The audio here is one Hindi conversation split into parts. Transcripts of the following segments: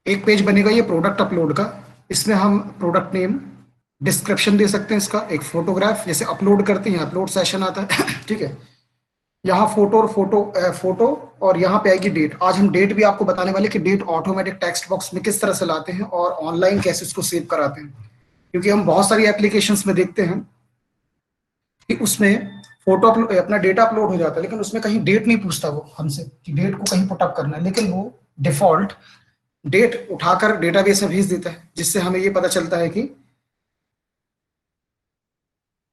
एक पेज बनेगा ये प्रोडक्ट अपलोड का। इसमें हम प्रोडक्ट नेम, डिस्क्रिप्शन दे सकते हैं इसका, एक फोटोग्राफ जैसे अपलोड करते हैं अपलोड सेशन आता है ठीक है। यहाँ फोटो और फोटो और यहाँ पे आएगी डेट। आज हम डेट भी आपको बताने वाले कि डेट ऑटोमेटिक टेक्स्ट बॉक्स में किस तरह से लाते हैं और ऑनलाइन कैसे उसको सेव कराते हैं। क्योंकि हम बहुत सारी एप्लीकेशंस में देखते हैं कि उसमें फोटो अपना डेटा अपलोड हो जाता है, लेकिन उसमें कहीं डेट नहीं पूछता वो हमसे कि डेट को कहीं पुटअप करना है, लेकिन वो डिफॉल्ट डेट उठाकर डेटाबेस में भेज देता है, जिससे हमें ये पता चलता है कि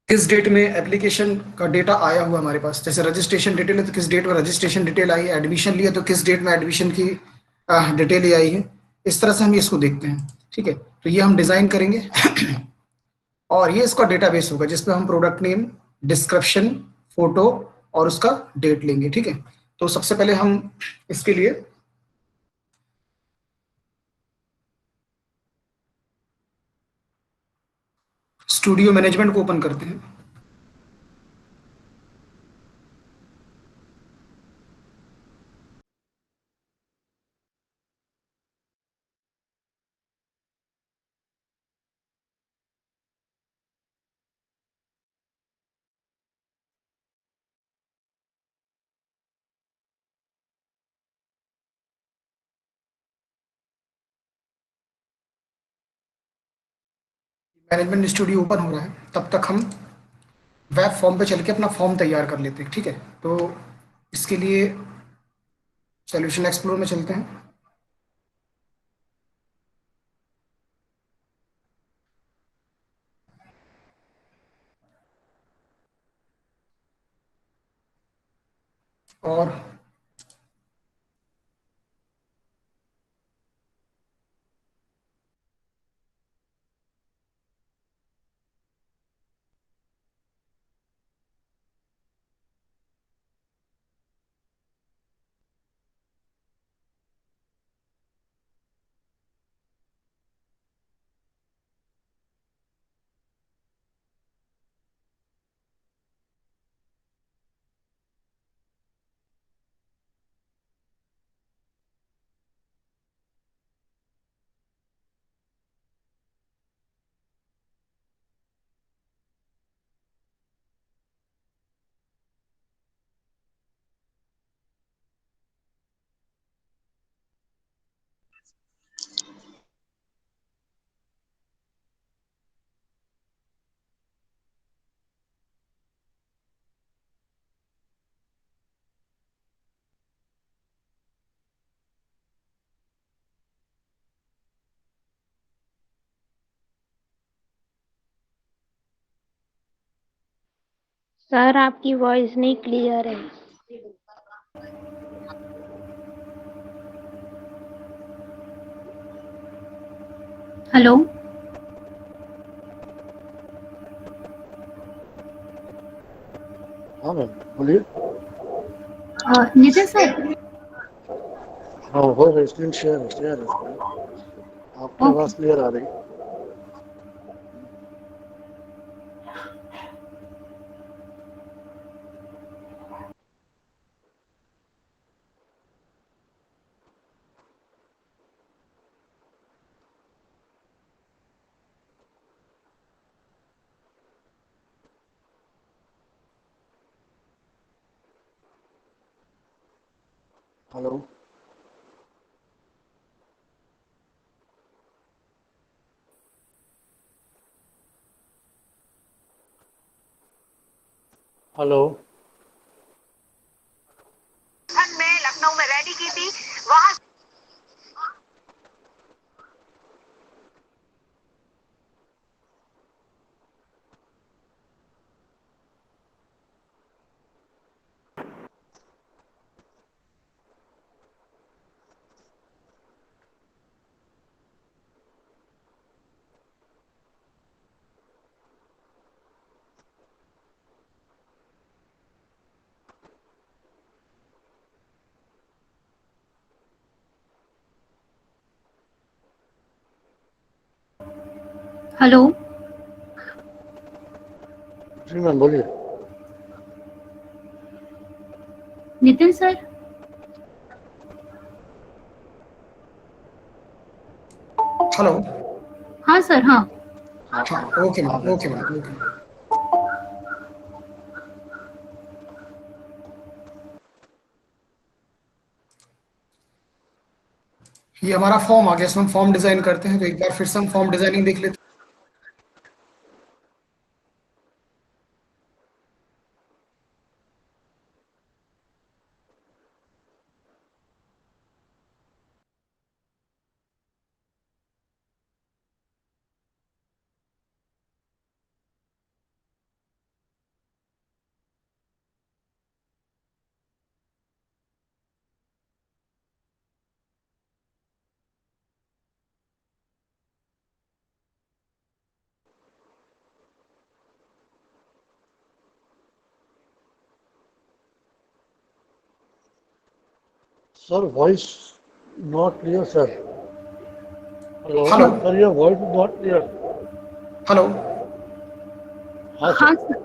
किस डेट में एप्लीकेशन का डेटा आया हुआ हमारे पास। जैसे रजिस्ट्रेशन डिटेल है तो किस डेट में रजिस्ट्रेशन डिटेल आई है, एडमिशन लिया तो किस डेट में एडमिशन की डिटेल ये आई है। इस तरह से हम इसको देखते हैं। ठीक है, तो ये हम डिजाइन करेंगे और ये इसका डेटाबेस होगा जिसमें हम प्रोडक्ट नेम, डिस्क्रिप्शन, फोटो और उसका डेट लेंगे। ठीक है, तो सबसे पहले हम इसके लिए स्टूडियो मैनेजमेंट को ओपन करते हैं। मैनेजमेंट स्टूडियो ओपन हो रहा है, तब तक हम वेब फॉर्म पे चल के अपना फॉर्म तैयार कर लेते हैं। ठीक है, तो इसके लिए सॉल्यूशन एक्सप्लोर में चलते हैं। और सर आपकी वॉइस नहीं क्लियर है। हेलो। हाँ मैम, बोलिए। नितिन सर। हाँ, हो रहा है, स्क्रीन शेयर है। आपकी ओके। आवाज़ क्लियर आ रही। हेलो। हेलो। में लखनऊ में रैली की थी वहां। हेलो। जी मैम, बोलिए। नितिन सर। हेलो। हाँ सर, हाँ। हाँ हाँ, हाँ ओके हाँ ma'am, okay ma'am. Ma'am, okay. ये हमारा फॉर्म आ गया, इसमें हम फॉर्म डिजाइन करते हैं, तो एक बार फिर से हम फॉर्म डिजाइनिंग देख लेते sir voice not clear sir. Hello हैं। Hello. Sir, your voice is not clear. Hello. हाँ हाँ सर। सर।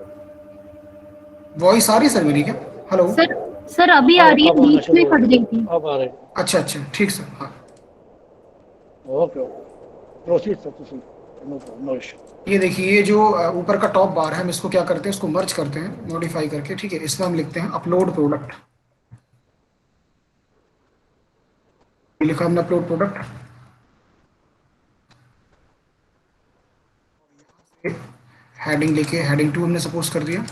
वॉइस आ रही है सर मेरी क्या? हेलो। सर सर अभी आ रही है, अब आना बीच में शुरू हो कट गया गई सर, थी। अब आ रहे। अच्छा अच्छा, ठीक सर, हाँ। Okay okay, proceed sir, proceed. No problem, no issue. ये देखिए, ये जो ऊपर का टॉप बार है, हम इसको क्या करते हैं, इसको मर्ज करते हैं मॉडिफाई करके, ठीक है। इसमें हम लिखते हैं अपलोड प्रोडक्ट। लिखा हमने अपलोड प्रोडक्ट। हेडिंग लेके हेडिंग 2 हमने सपोज कर दिया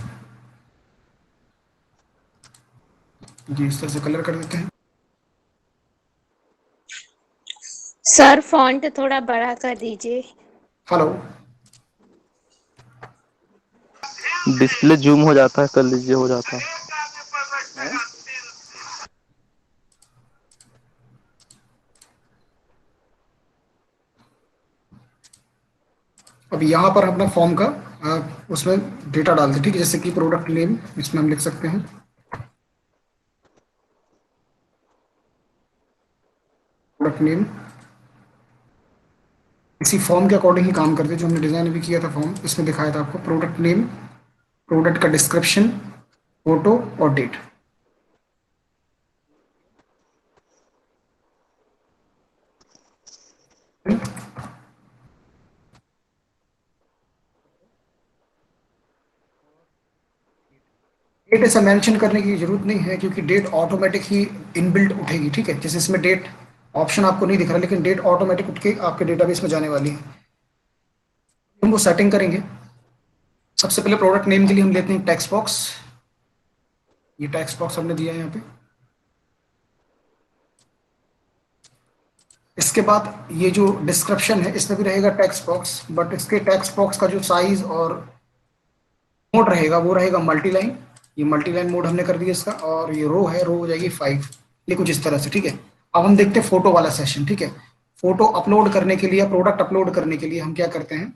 जी। इस तरह से कलर कर देते हैं। सर फॉन्ट थोड़ा बड़ा कर दीजिए। हेलो। डिस्प्ले जूम हो जाता है, कर लीजिए, हो जाता है। हाँ अब यहाँ पर अपना फॉर्म का उसमें डेटा डालते हैं, ठीक है। जैसे कि प्रोडक्ट नेम इसमें हम लिख सकते हैं, प्रोडक्ट नेम। इसी फॉर्म के अकॉर्डिंग ही काम करते हैं, जो हमने डिजाइन भी किया था फॉर्म, इसमें दिखाया था आपको। प्रोडक्ट नेम, प्रोडक्ट का डिस्क्रिप्शन, फोटो और डेट। डेट ऐसा मेंशन करने की जरूरत नहीं है, क्योंकि डेट ऑटोमेटिक ही इनबिल्ट उठेगी, ठीक है। जैसे इसमें डेट ऑप्शन आपको नहीं दिख रहा, लेकिन डेट ऑटोमेटिक उठ के आपके डेटाबेस में जाने वाली है। हम वो सेटिंग करेंगे। सबसे पहले प्रोडक्ट नेम के लिए हम लेते हैं टेक्स्ट बॉक्स। ये टेक्स्ट बॉक्स हमने दिया है यहाँ पे। इसके बाद ये जो डिस्क्रिप्शन है, इसमें भी रहेगा टेक्स्ट बॉक्स, बट इसके टेक्स्ट बॉक्स का जो साइज और मोड रहेगा वो रहेगा मल्टी लाइन। ये मल्टी लाइन मोड हमने कर दिया इसका। और ये रो है, रो हो जाएगी 5। ये कुछ इस तरह से, ठीक है। अब हम देखते हैं फोटो वाला सेशन, ठीक है। फोटो अपलोड करने के लिए, प्रोडक्ट अपलोड करने के लिए हम क्या करते हैं,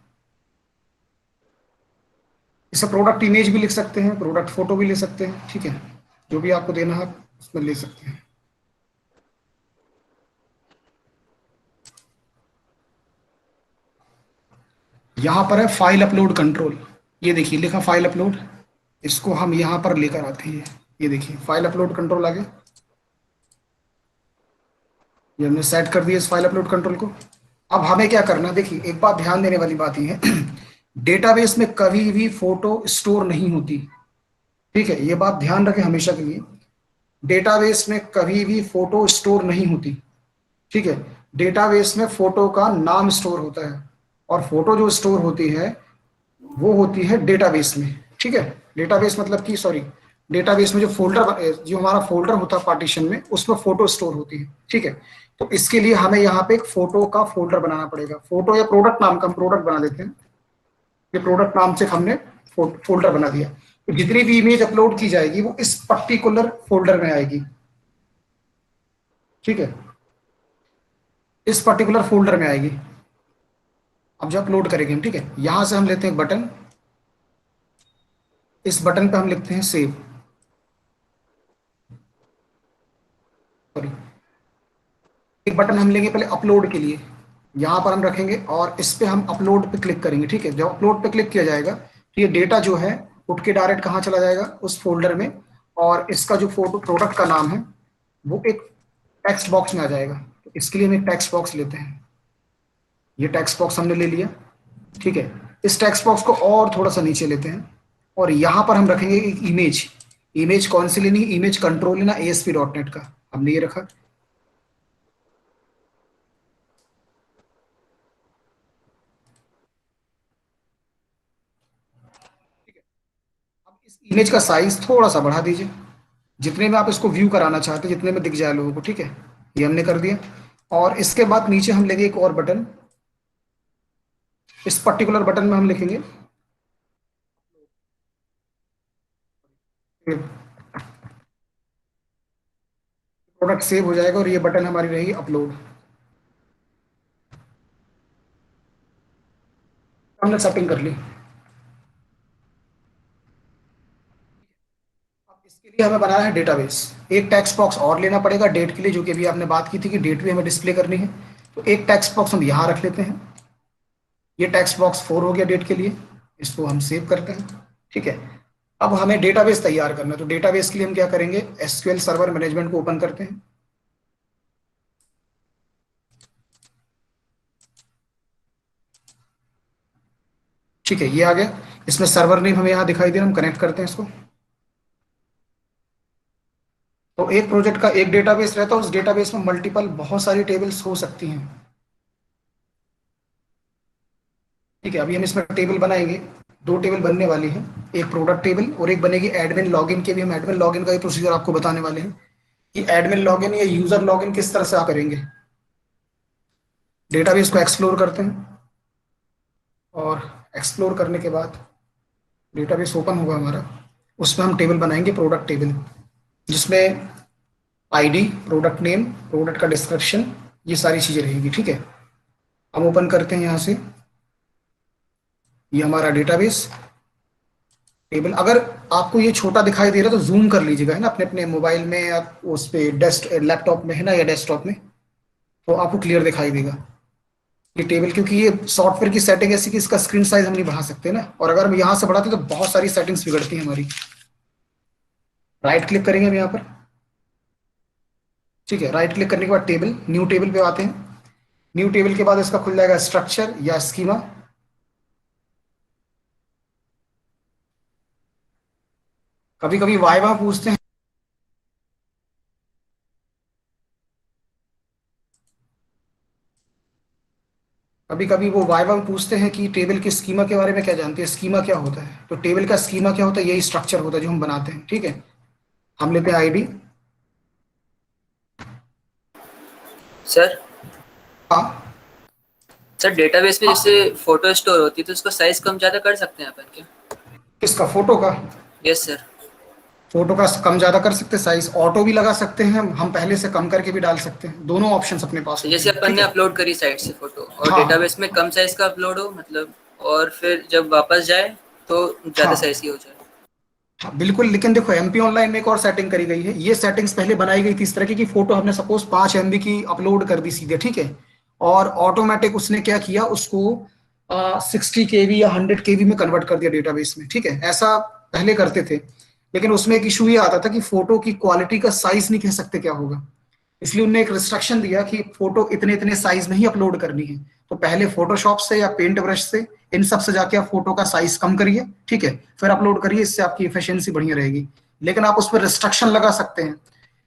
इसे प्रोडक्ट इमेज भी लिख सकते हैं, प्रोडक्ट फोटो भी ले सकते हैं, ठीक है। जो भी आपको देना है उसमें ले सकते हैं। यहाँ पर है फाइल अपलोड कंट्रोल। ये देखिए लिखा फाइल अपलोड। इसको हम यहाँ पर लेकर आते हैं। ये देखिए फाइल अपलोड कंट्रोल आ गया। ये हमने सेट कर दिया इस फाइल अपलोड कंट्रोल को। अब हमें क्या करना है, देखिए एक बात ध्यान देने वाली बात ये है डेटाबेस में कभी भी फोटो स्टोर नहीं होती, ठीक है। ये बात ध्यान रखें हमेशा के लिए। डेटाबेस में कभी भी फोटो स्टोर नहीं होती, ठीक है। डेटाबेस में फोटो का नाम स्टोर होता है, और फोटो जो स्टोर होती है वो होती है डेटाबेस में, ठीक है। डेटाबेस मतलब कि सॉरी, डेटाबेस में जो फोल्डर, जो हमारा फोल्डर होता है पार्टीशन में, उसमें फोटो स्टोर होती है, ठीक है। तो इसके लिए हमें यहाँ पे एक फोटो का फोल्डर बनाना पड़ेगा। फोटो या प्रोडक्ट नाम का हम प्रोडक्ट बना देते हैं। ये प्रोडक्ट नाम से हमने फोल्डर बना दिया। तो जितनी भी इमेज अपलोड की जाएगी वो इस पर्टिकुलर फोल्डर में आएगी, ठीक है। इस पर्टिकुलर फोल्डर में आएगी। अब जो अपलोड करेंगे हम, ठीक है, यहां से हम लेते हैं बटन। इस बटन पे हम लिखते हैं सेव, सॉरी, एक बटन हम लेंगे पहले अपलोड के लिए। यहां पर हम रखेंगे और इस पे हम अपलोड पे क्लिक करेंगे, ठीक है। जब अपलोड पे क्लिक किया जाएगा तो ये डेटा जो है उठ के डायरेक्ट कहाँ चला जाएगा, उस फोल्डर में। और इसका जो फोटो प्रोडक्ट का नाम है वो एक टेक्स्ट बॉक्स में आ जाएगा। तो इसके लिए हम एक टेक्स्ट बॉक्स लेते हैं। ये टेक्स्ट बॉक्स हमने ले लिया, ठीक है। इस टेक्स्ट बॉक्स को और थोड़ा सा नीचे लेते हैं और यहाँ पर हम रखेंगे एक इमेज। इमेज कौन सी लेनी? इमेज कंट्रोल लेना ASP.NET का, हमने ये रखा। अब इस इमेज का साइज थोड़ा सा बढ़ा दीजिए, जितने में आप इसको व्यू कराना चाहते हैं, जितने में दिख जाए लोगों को, ठीक है। ये हमने कर दिया। और इसके बाद नीचे हम लेंगे एक और बटन। इस पर्टिकुलर बटन में हम लिखेंगे प्रोडक्ट सेव हो जाएगा और ये बटन हमारी रहेगी अपलोड। हमने सेटिंग कर ली। अब इसके लिए हमें बनाना है डेटाबेस। एक टेक्स्ट बॉक्स और लेना पड़ेगा डेट के लिए, जो कि अभी आपने बात की थी कि डेट भी हमें डिस्प्ले करनी है। तो एक टेक्स्ट बॉक्स हम यहाँ रख लेते हैं। ये टेक्स्ट बॉक्स 4 हो गया डेट के लिए, इसको हम सेव करते हैं, ठीक है। अब हमें डेटाबेस तैयार करना है, तो डेटाबेस के लिए हम क्या करेंगे, SQL सर्वर मैनेजमेंट को ओपन करते हैं। ठीक है, ये आ गया। इसमें सर्वर नेम हमें यहाँ दिखाई दे रहा है, हम कनेक्ट करते हैं इसको। तो एक प्रोजेक्ट का एक डेटाबेस रहता है, उस डेटाबेस में मल्टीपल बहुत सारी टेबल्स हो सकती हैं, ठीक है। अभी हम इसमें टेबल बनाएंगे, 2 टेबल बनने वाली है, एक प्रोडक्ट टेबल और एक बनेगी एडमिन लॉगिन के भी। हम एडमिन लॉगिन का ही प्रोसीजर आपको बताने वाले हैं कि एडमिन लॉगिन या यूजर लॉगिन किस तरह से आप करेंगे। डेटाबेस को एक्सप्लोर करते हैं और एक्सप्लोर करने के बाद डेटाबेस ओपन होगा हमारा। उसमें हम टेबल बनाएंगे प्रोडक्ट टेबल, जिसमें ID, प्रोडक्ट नेम, प्रोडक्ट का डिस्क्रिप्शन, ये सारी चीजें रहेगी, ठीक है। हम ओपन करते हैं यहाँ से, ये हमारा डेटाबेस टेबल। अगर आपको ये छोटा दिखाई दे रहा है तो जूम कर लीजिएगा, है ना, अपने अपने मोबाइल में या उस पे लैपटॉप में, है ना, या डेस्कटॉप में, तो आपको क्लियर दिखाई देगा ये टेबल। क्योंकि ये सॉफ्टवेयर की सेटिंग ऐसी कि इसका स्क्रीन साइज हम नहीं बढ़ा सकते ना, और अगर हम यहाँ से बढ़ाते तो बहुत सारी सेटिंग्स बिगड़ती हैं हमारी। राइट क्लिक करेंगे हम यहाँ पर, ठीक है। राइट क्लिक करने के बाद टेबल, न्यू टेबल पे आते हैं। न्यू टेबल के बाद इसका खुल जाएगा स्ट्रक्चर या स्कीमा। कभी कभी वाइवा पूछते हैं, कभी कभी वो वाइवा पूछते हैं कि टेबल के स्कीमा के बारे में क्या जानते हैं, स्कीमा क्या होता है। तो टेबल का स्कीमा क्या होता है, यही स्ट्रक्चर होता है जो हम बनाते हैं, ठीक है। हम लेते हैं ID। सर हाँ, सर डेटाबेस में जैसे फोटो स्टोर होती है तो उसका साइज कम ज्यादा कर सकते हैं अपन क्या? किसका? फोटो का? Yes sir. फोटो का कम ज्यादा कर सकते हैं, साइज ऑटो भी लगा सकते हैं, हम पहले से कम करके भी डाल सकते हैं, दोनों ऑप्शंस अपने पास तो होते जैसे हैं, अपन ठीक ने है? अपलोड करी साइट से फोटो और हाँ, डेटाबेस में कम साइज का अपलोड हो मतलब, और फिर जब वापस जाए तो ज्यादा हाँ, साइज की हो जाए। हाँ, बिल्कुल। लेकिन देखो MP ऑनलाइन में एक और सेटिंग करी गई है। ये सेटिंग्स पहले बनाई गई थी इस तरह की कि फोटो हमने सपोज 5 MB की अपलोड कर दी सीधे, ठीक है, और ऑटोमेटिक उसने क्या किया, उसको 60 KB या 100 KB में कन्वर्ट कर दिया डेटाबेस में, ठीक है। ऐसा पहले करते थे, लेकिन उसमें एक इशू ये आता था कि फोटो की क्वालिटी का साइज नहीं कह सकते क्या होगा, इसलिए उन्होंने एक रिस्ट्रिक्शन दिया कि फोटो इतने इतने साइज में ही अपलोड करनी है। तो पहले फोटोशॉप से या पेंट ब्रश से इन सब से जाके आप फोटो का साइज कम करिए, ठीक है, फिर अपलोड करिए, इससे आपकी एफिशिएंसी बढ़िया रहेगी। लेकिन आप उस पर रिस्ट्रिक्शन लगा सकते हैं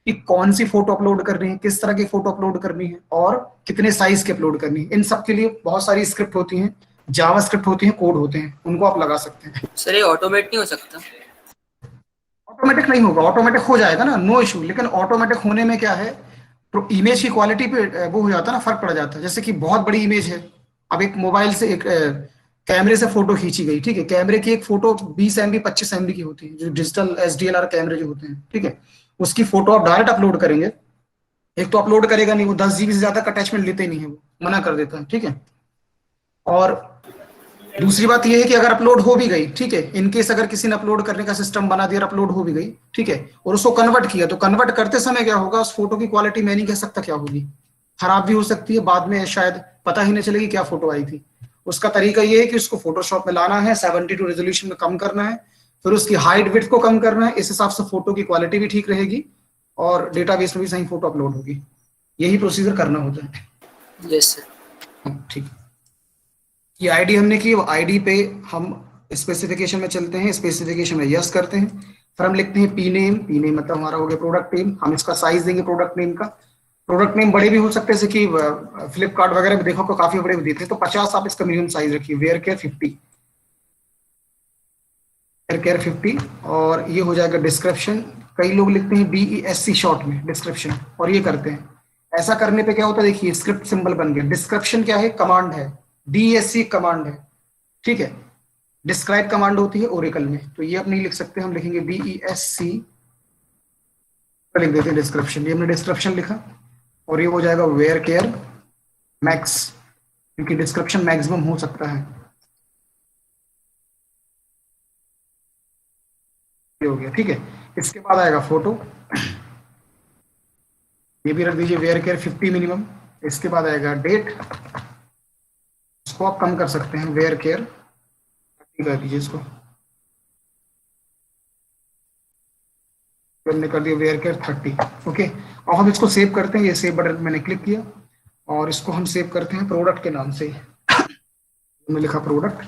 कि कौन सी फोटो अपलोड करनी है, किस तरह की फोटो अपलोड करनी है और कितने साइज की अपलोड करनी है। इन सब के लिए बहुत सारी स्क्रिप्ट होती हैं, जावा स्क्रिप्ट होती हैं, कोड होते हैं, उनको आप लगा सकते हैं। सर ये ऑटोमेट नहीं हो सकता? ऑटोमेटिक नहीं होगा, ऑटोमेटिक हो जाएगा ना, नो इशू। लेकिन ऑटोमेटिक होने में क्या है, तो इमेज की क्वालिटी पे वो हो जाता है ना, फर्क पड़ जाता है। जैसे कि बहुत बड़ी इमेज है, अब एक मोबाइल से एक कैमरे से फोटो खींची गई, ठीक है, कैमरे की एक फोटो 20 MB 25 MB की होती है, जो डिजिटल SDLR कैमरे जो होते हैं, ठीक है, उसकी फोटो आप डायरेक्ट अपलोड करेंगे, एक तो अपलोड करेगा नहीं, वो 10 GB से ज्यादा का अटैचमेंट लेते नहीं है, वो मना कर देता है, ठीक है। और दूसरी बात यह है कि अगर अपलोड हो भी गई, ठीक है, इनकेस अगर किसी ने अपलोड करने का सिस्टम बना दिया, अपलोड हो भी गई, ठीक है, और उसको कन्वर्ट किया, तो कन्वर्ट करते समय क्या होगा, उस फोटो की क्वालिटी मैं नहीं कह सकता क्या होगी, खराब भी हो सकती है, बाद में शायद पता ही नहीं चलेगी क्या फोटो आई थी। उसका तरीका ये है कि उसको फोटोशॉप में लाना है, 72 रेजोल्यूशन में कम करना है, फिर उसकी हाइट विड्थ को कम करना है, इस हिसाब से फोटो की क्वालिटी भी ठीक रहेगी और डेटाबेस में भी सही फोटो अपलोड होगी। यही प्रोसीजर करना होता है। Yes sir. ठीक। ये आईडी हमने की, आईडी पे हम स्पेसिफिकेशन में चलते हैं, स्पेसिफिकेशन में यस करते हैं, फिर हम लिखते हैं पी नेम, पी नेम मतलब हमारा हो गया प्रोडक्ट नेम, हम इसका साइज देंगे प्रोडक्ट नेम का। प्रोडक्ट नेम बड़े भी हो सकते हैं, जैसे कि फ्लिपकार्ट वगैरह में देखो तो काफी बड़े भी देते हैं, तो 50 आप इसका मिनिमम साइज रखिए। वेयर केयर 50, वेयर केयर 50। और ये हो जाएगा डिस्क्रिप्शन, कई लोग लिखते हैं DESC शॉर्ट में डिस्क्रिप्शन, और ये करते हैं। ऐसा करने पे क्या होता है, देखिए स्क्रिप्ट सिंबल बन गया। डिस्क्रिप्शन क्या है, कमांड है, DESC कमांड है, ठीक है। डिस्क्राइब कमांड होती है ओरेकल में, तो ये आप नहीं लिख सकते, हम लिखेंगे DESC, लिख देते हैं डिस्क्रिप्शन। ये हमने डिस्क्रिप्शन लिखा, और ये हो जाएगा वेयर केयर मैक्स, क्योंकि डिस्क्रिप्शन मैक्सिमम हो सकता है। ये हो गया, ठीक है। इसके बाद आएगा फोटो, ये भी रख दीजिए वेयर केयर 50 मिनिमम। इसके बाद आएगा डेट, इसको आप कम कर सकते हैं, वेयर केयर 30 कर दीजिए इसको, हमने कर दिया वेयर केयर 30। ओके, अब हम इसको सेव करते हैं, ये सेव बटन मैंने क्लिक किया, और इसको हम सेव करते हैं प्रोडक्ट के नाम से, हमने लिखा प्रोडक्ट।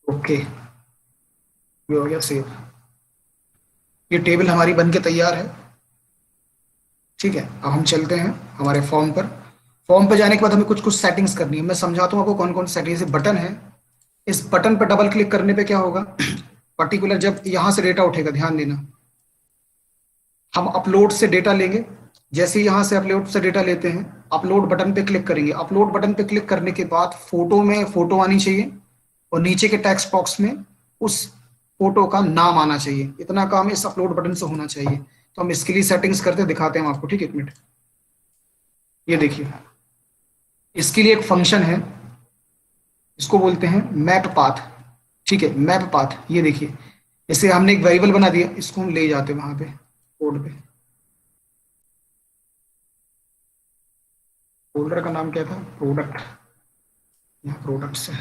ओके, ये हो गया सेव। ये टेबल हमारी बन के तैयार है, ठीक है। अब हम चलते हैं हमारे फॉर्म पर। फॉर्म पर जाने के बाद हमें कुछ कुछ सेटिंग्स करनी है, मैं समझाता हूँ आपको कौन कौन सेटिंग्स। बटन है, इस बटन पर डबल क्लिक करने पे क्या होगा, पर्टिकुलर जब यहां से डेटा उठेगा, ध्यान देना, हम अपलोड से डेटा लेंगे। जैसे ही यहां से अपलोड से डेटा लेते हैं, अपलोड बटन पे क्लिक करेंगे। अपलोड बटन पे क्लिक करने के बाद फोटो में फोटो आनी चाहिए, और नीचे के टेक्स्ट बॉक्स में उस फोटो का नाम आना चाहिए। इतना काम इस अपलोड बटन से होना चाहिए। तो हम इसके लिए सेटिंग्स करते दिखाते हैं आपको, ठीक है, एक मिनट। ये देखिए, इसके लिए एक फंक्शन है, इसको बोलते हैं मैप पाथ, ठीक है, मैप पाथ। ये देखिए, इसे हमने एक वेरिएबल बना दिया, इसको हम ले जाते हैं वहां पे कोड पे। फोल्डर का नाम क्या था, प्रोडक्ट, यहाँ प्रोडक्ट से।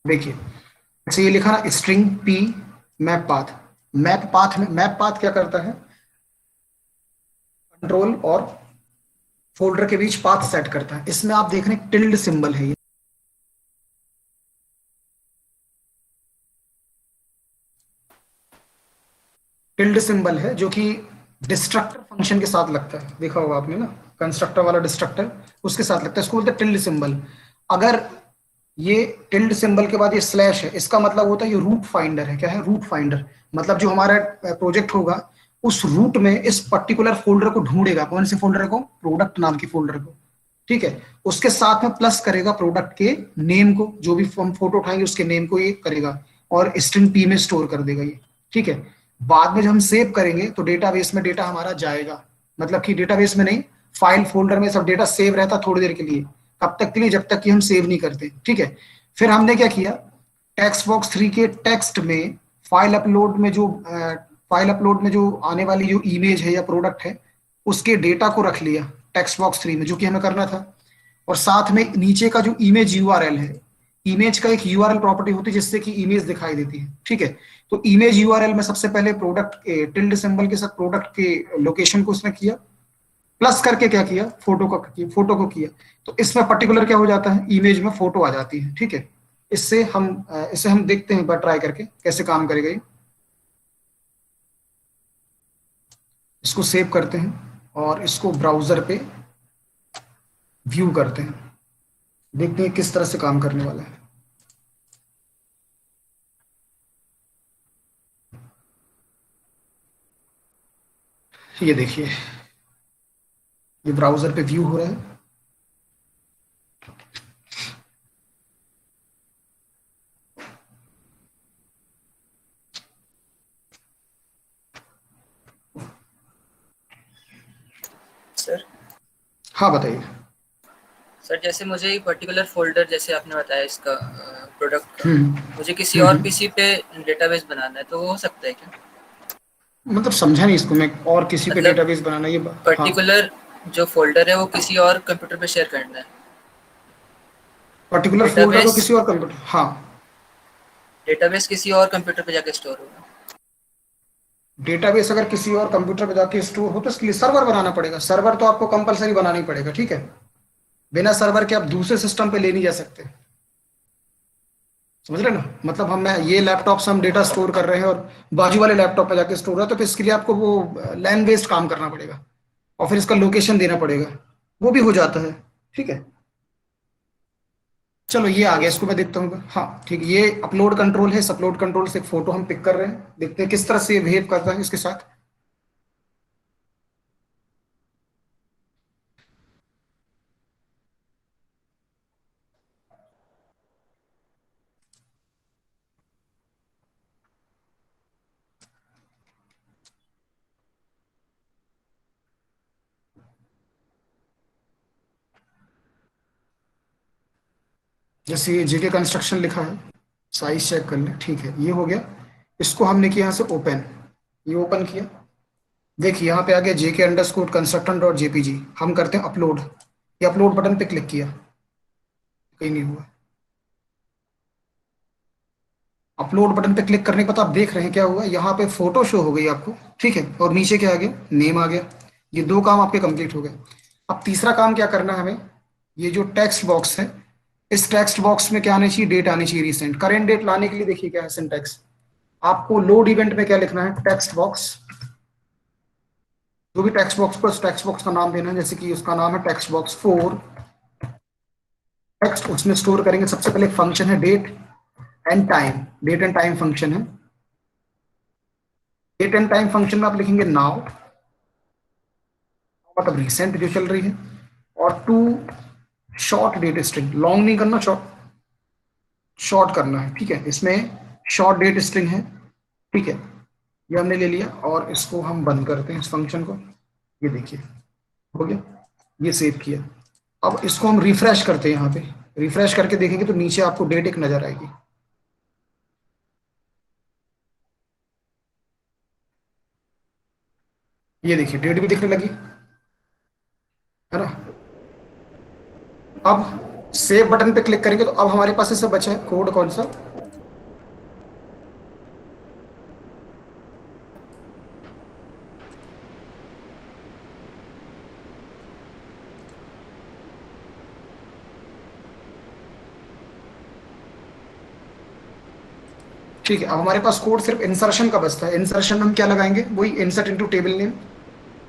देखिए ऐसे ये लिखा ना, string P map path. Map path में, मैप पाथ क्या करता है, कंट्रोल और फोल्डर के बीच पाथ सेट करता है। इसमें आप देख रहे हैं टिल्ड सिंबल है, ये टिल्ड सिंबल है, जो कि डिस्ट्रक्टर फंक्शन के साथ लगता है, देखा होगा आपने ना, कंस्ट्रक्टर वाला डिस्ट्रक्टर उसके साथ लगता है, इसको बोलते हैं टिल्ड सिंबल। अगर ये टिल्ड सिंबल के बाद ये स्लैश है, इसका मतलब होता है ये रूट फाइंडर है। क्या है, रूट फाइंडर, मतलब जो हमारा प्रोजेक्ट होगा उस रूट में इस पर्टिकुलर फोल्डर को ढूंढेगा। कौन से फोल्डर को, प्रोडक्ट नाम के फोल्डर को, ठीक है। उसके साथ में प्लस करेगा प्रोडक्ट के नेम को, जो भी हम फोटो उठाएंगे उसके नेम को ये करेगा, और स्ट्रिंग पी में स्टोर कर देगा ये, ठीक है। बाद में जब हम सेव करेंगे तो डेटाबेस में डेटा हमारा जाएगा, मतलब कि डेटाबेस में नहीं, फाइल फोल्डर में सब डेटा सेव रहता थोड़ी देर के लिए, कब तक के लिए, जब तक कि हम सेव नहीं करते, ठीक है। फिर हमने क्या किया, टेक्स्ट बॉक्स 3 के टेक्स्ट में फाइल अपलोड में जो आने वाली जो इमेज है या प्रोडक्ट है, उसके डेटा को रख लिया टेक्स्ट बॉक्स 3 में, जो कि हमें करना था। और साथ में नीचे का जो इमेज यूआरएल है, इमेज का एक यूआरएल प्रॉपर्टी होती है जिससे कि इमेज दिखाई देती है, ठीक है। तो इमेज यूआरएल में सबसे पहले प्रोडक्ट के टिल्ड सिंबल के साथ प्रोडक्ट के लोकेशन को उसने किया, प्लस करके क्या किया, फोटो को किया। तो इसमें पर्टिकुलर क्या हो जाता है, इमेज में फोटो आ जाती है, ठीक है। इसे हम देखते हैं एक बार ट्राई करके कैसे काम करेगा ये। इसको सेव करते हैं और इसको ब्राउजर पे व्यू करते हैं, देखते हैं किस तरह से काम करने वाला है। ये देखिए, ये ब्राउजर पे व्यू हो रहा है। सर, हाँ बताइए। सर जैसे मुझे पर्टिकुलर फोल्डर, जैसे आपने बताया इसका प्रोडक्ट का, मुझे किसी और पीसी पे डेटाबेस बनाना है, तो वो हो सकता है क्या? मतलब समझा नहीं इसको मैं, और किसी पे मतलब डेटाबेस बनाना, ये पर्टिकुलर जो फोल्डर है वो किसी और कंप्यूटर पे शेयर करना है, पर्टिकुलर फोल्डर को किसी और कंप्यूटर, हाँ डेटाबेस किसी और कंप्यूटर पे जाके स्टोर होगा। डेटाबेस अगर किसी और कंप्यूटर पे जाके स्टोर हो तो इसके लिए सर्वर बनाना पड़ेगा। सर्वर तो आपको कंपलसरी बनाना ही पड़ेगा, ठीक है। बिना सर्वर के आप दूसरे सिस्टम पे ले नहीं जा सकते, समझ रहे ना। मतलब हम ये लैपटॉप से हम डेटा स्टोर कर रहे हैं और बाजू वाले लैपटॉप पे जाके स्टोर हो रहा है, तो फिर इसके लिए आपको वो लैन बेस्ड काम करना पड़ेगा और फिर इसका लोकेशन देना पड़ेगा, वो भी हो जाता है, ठीक है। चलो ये आ गया, इसको मैं देखता हूँ। हाँ ठीक, ये अपलोड कंट्रोल है। इस अपलोड कंट्रोल से एक फोटो हम पिक कर रहे हैं, देखते हैं किस तरह से ये बिहेव करता है इसके साथ। जैसे ये जेके कंस्ट्रक्शन लिखा है, साइज चेक कर ले, ठीक है, ये हो गया। इसको हमने किया यहाँ से ओपन, ये ओपन किया, देखिए यहाँ पे आ गया जेके अंडरस्कोर कंस्ट्रक्टर डॉट जेपीजी। हम करते हैं अपलोड, ये अपलोड बटन पे क्लिक किया, कहीं नहीं हुआ। अपलोड बटन पे क्लिक करने के बाद आप देख रहे हैं क्या हुआ, यहाँ पे फोटो शो हो गई आपको, ठीक है, और नीचे क्या आ गया, नेम आ गया। ये दो काम आपके कंप्लीट हो गए। अब तीसरा काम क्या करना है हमें, ये जो टेक्स्ट बॉक्स है, इस टेक्स्ट बॉक्स में क्या आनी चाहिए, डेट आनी चाहिए रिसेंट। करेंट डेट लाने के लिए देखिए क्या है सिंटैक्स, आपको लोड इवेंट में क्या लिखना है, टेक्स्ट बॉक्स। जो भी टेक्स्ट बॉक्स पर उस टेक्स्ट बॉक्स का नाम देना है, जैसे कि उसका नाम है टेक्स्ट बॉक्स 4 टेक्स्ट। उसमें स्टोर करेंगे सबसे पहले फंक्शन है date and time, date and time function है। डेट एंड टाइम फंक्शन में आप लिखेंगे नाउ, मतलब रिसेंट जो चल रही है, और to short date string, long नहीं करना, शॉर्ट करना है, ठीक है। इसमें शॉर्ट डेट स्ट्रिंग है, ठीक है, ये हमने ले लिया। और इसको हम बंद करते हैं इस फंक्शन को, ये देखिए हो गया, ये सेव किया। अब इसको हम रिफ्रेश करते हैं, यहाँ पे रिफ्रेश करके देखेंगे तो नीचे आपको डेट एक नजर आएगी। ये देखिए डेट भी दिखने लगी, है ना। अब सेव बटन पे क्लिक करेंगे तो अब हमारे पास इससे बचा है कोड, कौन सा, ठीक है। अब हमारे पास कोड सिर्फ इंसर्शन का बचता है। इंसर्शन हम क्या लगाएंगे, वही insert into table name,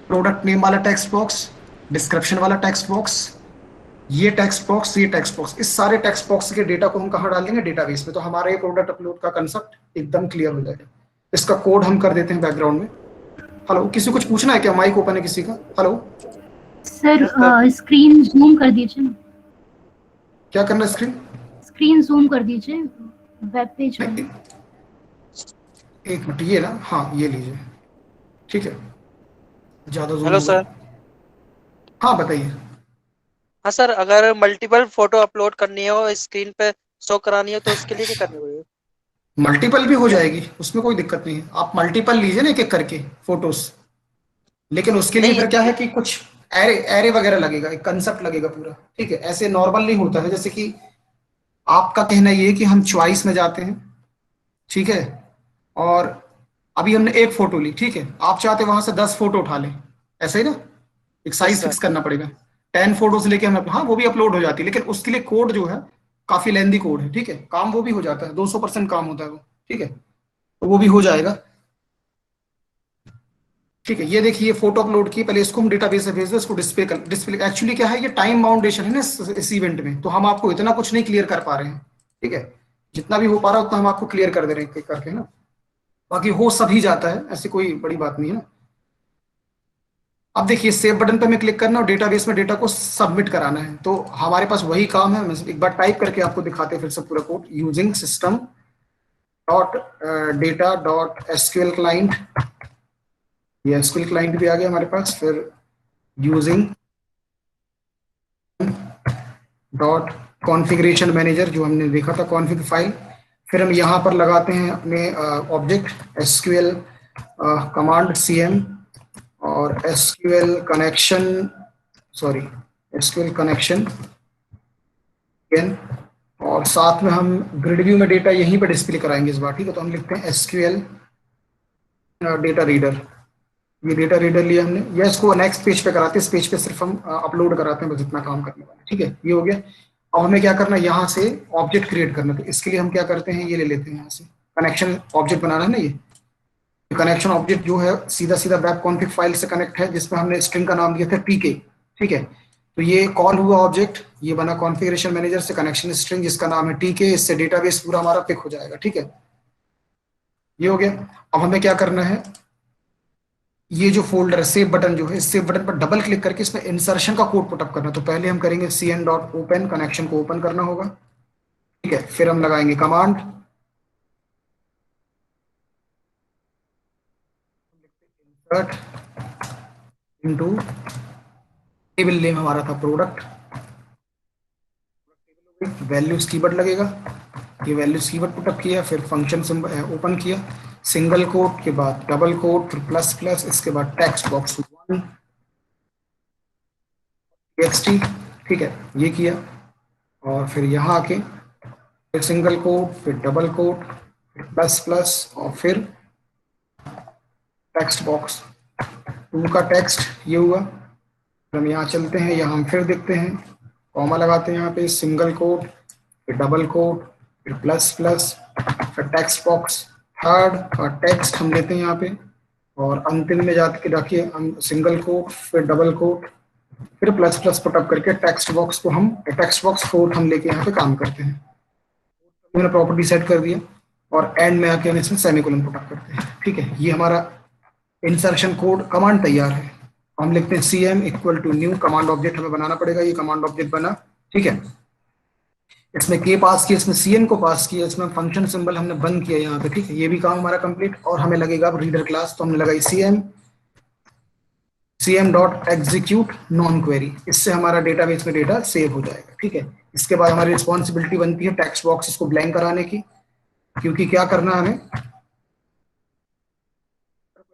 product name वाला टेक्स्ट बॉक्स, डिस्क्रिप्शन वाला टेक्स्ट बॉक्स, ये टेक्स्ट बॉक्स, ये टेक्स्ट बॉक्स, इस सारे टेक्स्ट बॉक्स के डेटा को हम कहाँ डाल देंगे, डेटाबेस में। तो हमारा ये प्रोडक्ट अपलोड का कंसेप्ट एकदम क्लियर हो जाएगा। इसका कोड हम कर देते हैं बैकग्राउंड में। हेलो, किसी कुछ पूछना है क्या, माइक ओपन है किसी का, हेलो। सर स्क्रीन जूम कर दीजिए ना। क्या करना है, स्क्रीन जूम कर दीजिए वेब पेज पर। एक मिनट, ये ना, हाँ ये लीजिए, ठीक है, ज्यादा जूम हेलो होगा। सर। हाँ बताइए। हाँ सर, अगर मल्टीपल फोटो अपलोड करनी हो, स्क्रीन पे शो करानी हो, तो उसके लिए क्या करनी पड़ेगी? मल्टीपल भी हो जाएगी, उसमें कोई दिक्कत नहीं है। आप मल्टीपल लीजिए ना, एक एक करके फोटोज, लेकिन उसके लिए नहीं, फिर क्या है कि कुछ एरे एरे वगैरह लगेगा, एक कंसेप्ट लगेगा पूरा, ठीक है। ऐसे नॉर्मल नहीं होता है। जैसे कि आपका कहना ये है कि हम चॉइस में जाते हैं, ठीक है, और अभी हमने एक फोटो ली, ठीक है, आप चाहते वहां से 10 फोटो उठा लें, ऐसे ही ना, एक साइज सर। फिक्स करना पड़ेगा। 10 फोटोज लेके हम, हाँ वो भी अपलोड हो जाती है, लेकिन उसके लिए कोड जो है काफी लेंदी कोड है, ठीक है। काम वो भी हो जाता है, 200% काम होता है वो, ठीक है, तो वो भी हो जाएगा, ठीक है। ये देखिए फोटो अपलोड की, पहले इसको हम डेटाबेस से भेज दो, इसको डिस्प्ले एक्चुअली क्या है, ये टाइम बाउंडेशन है ना इस इवेंट में, तो हम आपको इतना कुछ नहीं क्लियर कर पा रहे हैं, ठीक है। जितना भी हो पा रहा है उतना हम आपको क्लियर कर दे रहे हैं करके ना, बाकी हो सभी जाता है, ऐसी कोई बड़ी बात नहीं है ना। अब देखिए सेव बटन पे हमें क्लिक करना और डेटाबेस में डेटा को सबमिट कराना है, तो हमारे पास वही काम है। मैं एक बार टाइप करके आपको दिखाते हैं फिर से पूरा code, using system dot data dot SQL client, ये एसक्यूएल क्लाइंट भी आ गया हमारे पास, फिर यूजिंग डॉट कॉन्फ़िगरेशन मैनेजर, जो हमने देखा था कॉन्फ़िग फाइल, फिर हम यहाँ पर लगाते हैं अपने ऑब्जेक्ट एसक्यूएल कमांड सीएम और SQL connection, sorry SQL connection again, और साथ में हम ग्रिड व्यू में डेटा यहीं पर डिस्प्ले कराएंगे इस बार, ठीक है। तो हम लिखते हैं एसक्यूएल डेटा रीडर, ये डेटा रीडर लिया हमने, या इसको नेक्स्ट पेज पे कराते हैं, इस पेज पे सिर्फ हम अपलोड कराते हैं, बस इतना काम करने वाले, ठीक है, ये हो गया। अब हमें क्या करना है, यहाँ से ऑब्जेक्ट क्रिएट करना, तो इसके लिए हम क्या करते हैं, ये ले लेते हैं यहाँ से, कनेक्शन ऑब्जेक्ट बनाना है ना, ये कनेक्शन ऑब्जेक्ट जो है सीधा सीधा वेब कॉन्फिग फाइल से कनेक्ट है, जिसमें हमने स्ट्रिंग का नाम दिया था pk, ठीक है। तो ये कॉल हुआ ऑब्जेक्ट, ये बना कॉन्फ़िगरेशन मैनेजर से कनेक्शन स्ट्रिंग जिसका नाम है tk, इससे डेटाबेस पूरा हमारा पिक हो जाएगा, ठीक है, ये हो गया। अब हमें क्या करना है, ये जो फोल्डर है सेव बटन जो है, इस सेव बटन पर डबल क्लिक करके इसमें इंसर्शन का कोड पुटअप करना, तो पहले हम करेंगे cn.open, कनेक्शन को ओपन करना होगा, ठीक है, फिर हम लगाएंगे command insert into table name हमारा था प्रोडक्ट, वैल्यूज कीवर्ड लगेगा, ये वैल्यूज कीवर्ड पुटअप किया, फिर फंक्शन सिंबल ओपन किया, सिंगल कोट के बाद डबल कोट, फिर प्लस प्लस, इसके बाद टेक्स्ट बॉक्स 1 txt, ठीक है, ये किया, और फिर यहाँ आके फिर सिंगल कोट, फिर डबल कोट, फिर प्लस प्लस, और फिर टेक्स्ट बॉक्स 2 का टेक्स्ट, ये हुआ। हम यहाँ चलते हैं, यहाँ हम फिर देखते हैं, कॉमा लगाते हैं यहाँ पे, सिंगल कोट, फिर डबल कोट, फिर प्लस प्लस, फिर टेक्स्ट बॉक्स थर्ड का टेक्स्ट हम लेते हैं यहाँ पे, और अंतिम में जाके रखिए हम सिंगल कोट, फिर डबल कोट, फिर प्लस प्लस पुटअप करके टेक्स्ट बॉक्स को हम टेक्स्ट बॉक्स 4 हम लेके यहाँ पे काम करते हैं। मैंने प्रॉपर्टी सेट कर दिया, और एंड में आके हम इसमें सेमीकोलन पुटअप करते हैं, ठीक है, ये हमारा इंसर्शन कोड कमांड तैयार है। हम लिखते हैं cm equal to new, command object हमें बनाना पड़ेगा, ये कमांड ऑब्जेक्ट बना, ठीक है, इसमें k पास किया, इसमें cn को पास किया, इसमें फंक्शन सिंबल हमने बंद किया यहाँ पे, ठीक है, ये भी काम हमारा कंप्लीट। और हमें लगेगा अब रीडर क्लास, तो हमने लगाई cm dot execute non query, इससे हमारा डेटाबेस में डेटा सेव हो जाएगा, ठीक है। इसके बाद हमारी रिस्पॉन्सिबिलिटी बनती है टेक्स्ट बॉक्स इसको ब्लैंक कराने की, क्योंकि क्या करना है, हमें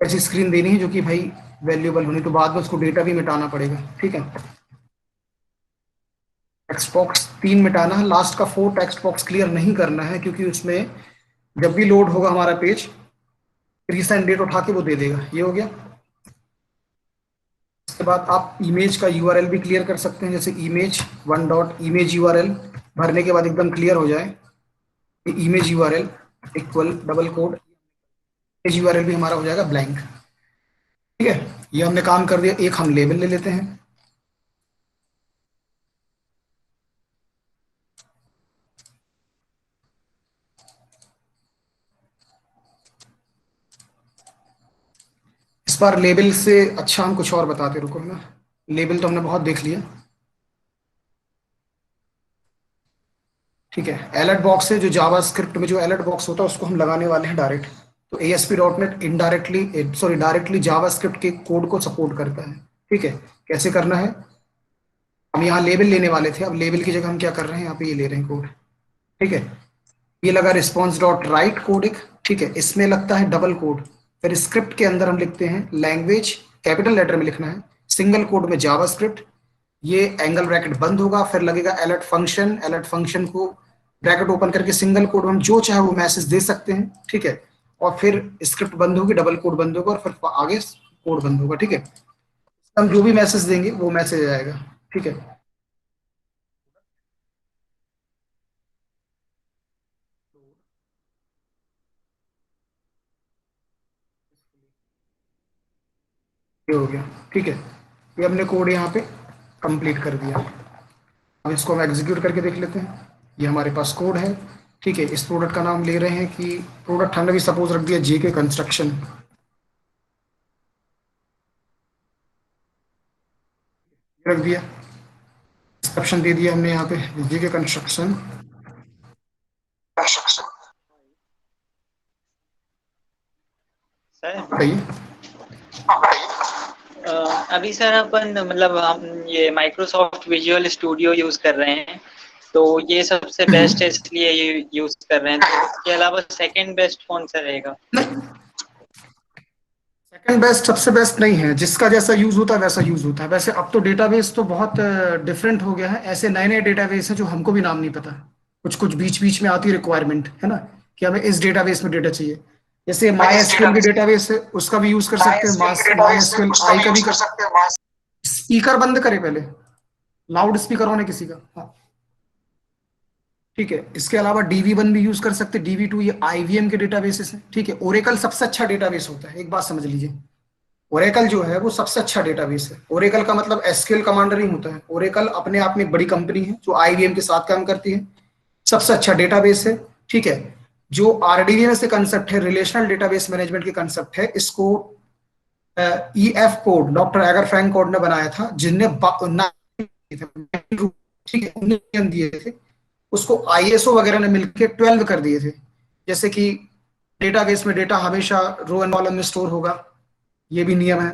ऐसी स्क्रीन देनी है जो कि भाई वैल्यूएबल होनी, तो बाद में उसको डेटा भी मिटाना पड़ेगा, ठीक है। टेक्स्ट बॉक्स 3 मिटाना है, लास्ट का 4 टेक्स्ट बॉक्स क्लियर नहीं करना है, क्योंकि उसमें जब भी लोड होगा हमारा पेज, रीसेंट डेट उठा के वो दे देगा, ये हो गया। इसके बाद आप इमेज का यूआरएल भी क्लियर कर सकते हैं, जैसे इमेज 1 डॉट इमेज यूआरएल भरने के बाद एकदम क्लियर हो जाए, image URL equal double quote, image URL भी हमारा हो जाएगा ब्लैंक, ठीक है। ये हमने काम कर दिया। एक हम लेबल ले लेते हैं, इस बार लेबल से अच्छा हम कुछ और बताते, रुको ना, लेबल तो हमने बहुत देख लिया, ठीक है। अलर्ट बॉक्स है, जो जावास्क्रिप्ट में जो अलर्ट बॉक्स होता है उसको हम लगाने वाले हैं डायरेक्ट, तो ASP.NET डायरेक्टली जावास्क्रिप्ट के कोड को सपोर्ट करता है, ठीक है। कैसे करना है, हम यहाँ लेबल लेने वाले थे, अब लेबल की जगह हम क्या कर रहे हैं, यहाँ पे ये ले रहे हैं कोड, ठीक है। ये लगा रिस्पॉन्स डॉट राइट कोड एक, ठीक है, इसमें लगता है डबल कोड, फिर स्क्रिप्ट के अंदर हम लिखते हैं लैंग्वेज, कैपिटल लेटर में लिखना है, सिंगल कोड में जावास्क्रिप्ट, ये एंगल ब्रैकेट बंद होगा, फिर लगेगा अलर्ट फंक्शन को ब्रैकेट ओपन करके सिंगल कोड में हम जो चाहे वो मैसेज दे सकते हैं, ठीक है, और फिर स्क्रिप्ट बंद होगी, डबल कोड बंद होगा, और फिर आगे कोड बंद होगा, ठीक है। हम जो भी मैसेज देंगे वो मैसेज आएगा, ठीक है। ये हो गया, ठीक है, ये हमने कोड यहाँ पे कंप्लीट कर दिया। अब इसको हम एग्जीक्यूट करके देख लेते हैं, ये हमारे पास कोड है, ठीक है। इस प्रोडक्ट का नाम ले रहे हैं कि प्रोडक्ट हमने भी सपोज रख दिया JK कंस्ट्रक्शन, रख दिया, डिस्क्रिप्शन दे दिया हमने यहाँ पे JK कंस्ट्रक्शन, बताइए। अभी सर अपन मतलब हम ये माइक्रोसॉफ्ट विजुअल स्टूडियो यूज कर रहे हैं, तो ये सबसे बेस्ट है इसलिए ये यूज कर रहे हैं, तो इसके अलावा सेकंड बेस्ट कौन सा रहेगा? सेकंड बेस्ट सबसे बेस्ट नहीं है, जिसका जैसा यूज होता है वैसा यूज होता है। वैसे अब तो डेटाबेस तो बहुत डिफरेंट हो गया है, ऐसे नए नए डेटाबेस हैं जो हमको भी नाम नहीं पता, कुछ कुछ बीच बीच में आती है रिक्वायरमेंट, है ना, कि हमें इस डेटाबेस में डेटा चाहिए, जैसे माई एसक्यूएल की डेटाबेस है, उसका भी यूज कर सकते हैं, माई एसक्यूएल आई का भी कर सकते हैं। स्पीकर बंद करे पहले, लाउड स्पीकर होने किसी का। हाँ ठीक है, इसके अलावा DB1 भी यूज कर सकते हैं, DB2, ये IBM के डेटाबेसेस हैं। ठीक है, ओरेकल सबसे अच्छा डेटाबेस होता है, एक बात समझ लीजिए, ओरेकल जो है वो सबसे अच्छा डेटाबेस है। ओरेकल का मतलब एसक्यूएल कमांडर ही होता है। ओरेकल अपने आप में एक बड़ी कंपनी है जो IBM के साथ काम करती है, सबसे अच्छा डेटाबेस है। ठीक है, जो RDB में से कंसेप्ट है, रिलेशनल डेटाबेस मैनेजमेंट के कंसेप्ट है, इसको EF Codd doctor Edgar Frank Codd ने बनाया था, जिनने ठीक है नियम दिए थे, उसको ISO वगैरह ने मिलकर 12 कर दिए थे। जैसे कि डेटाबेस में डेटा हमेशा रो एंड कॉलम में स्टोर होगा, ये भी नियम है।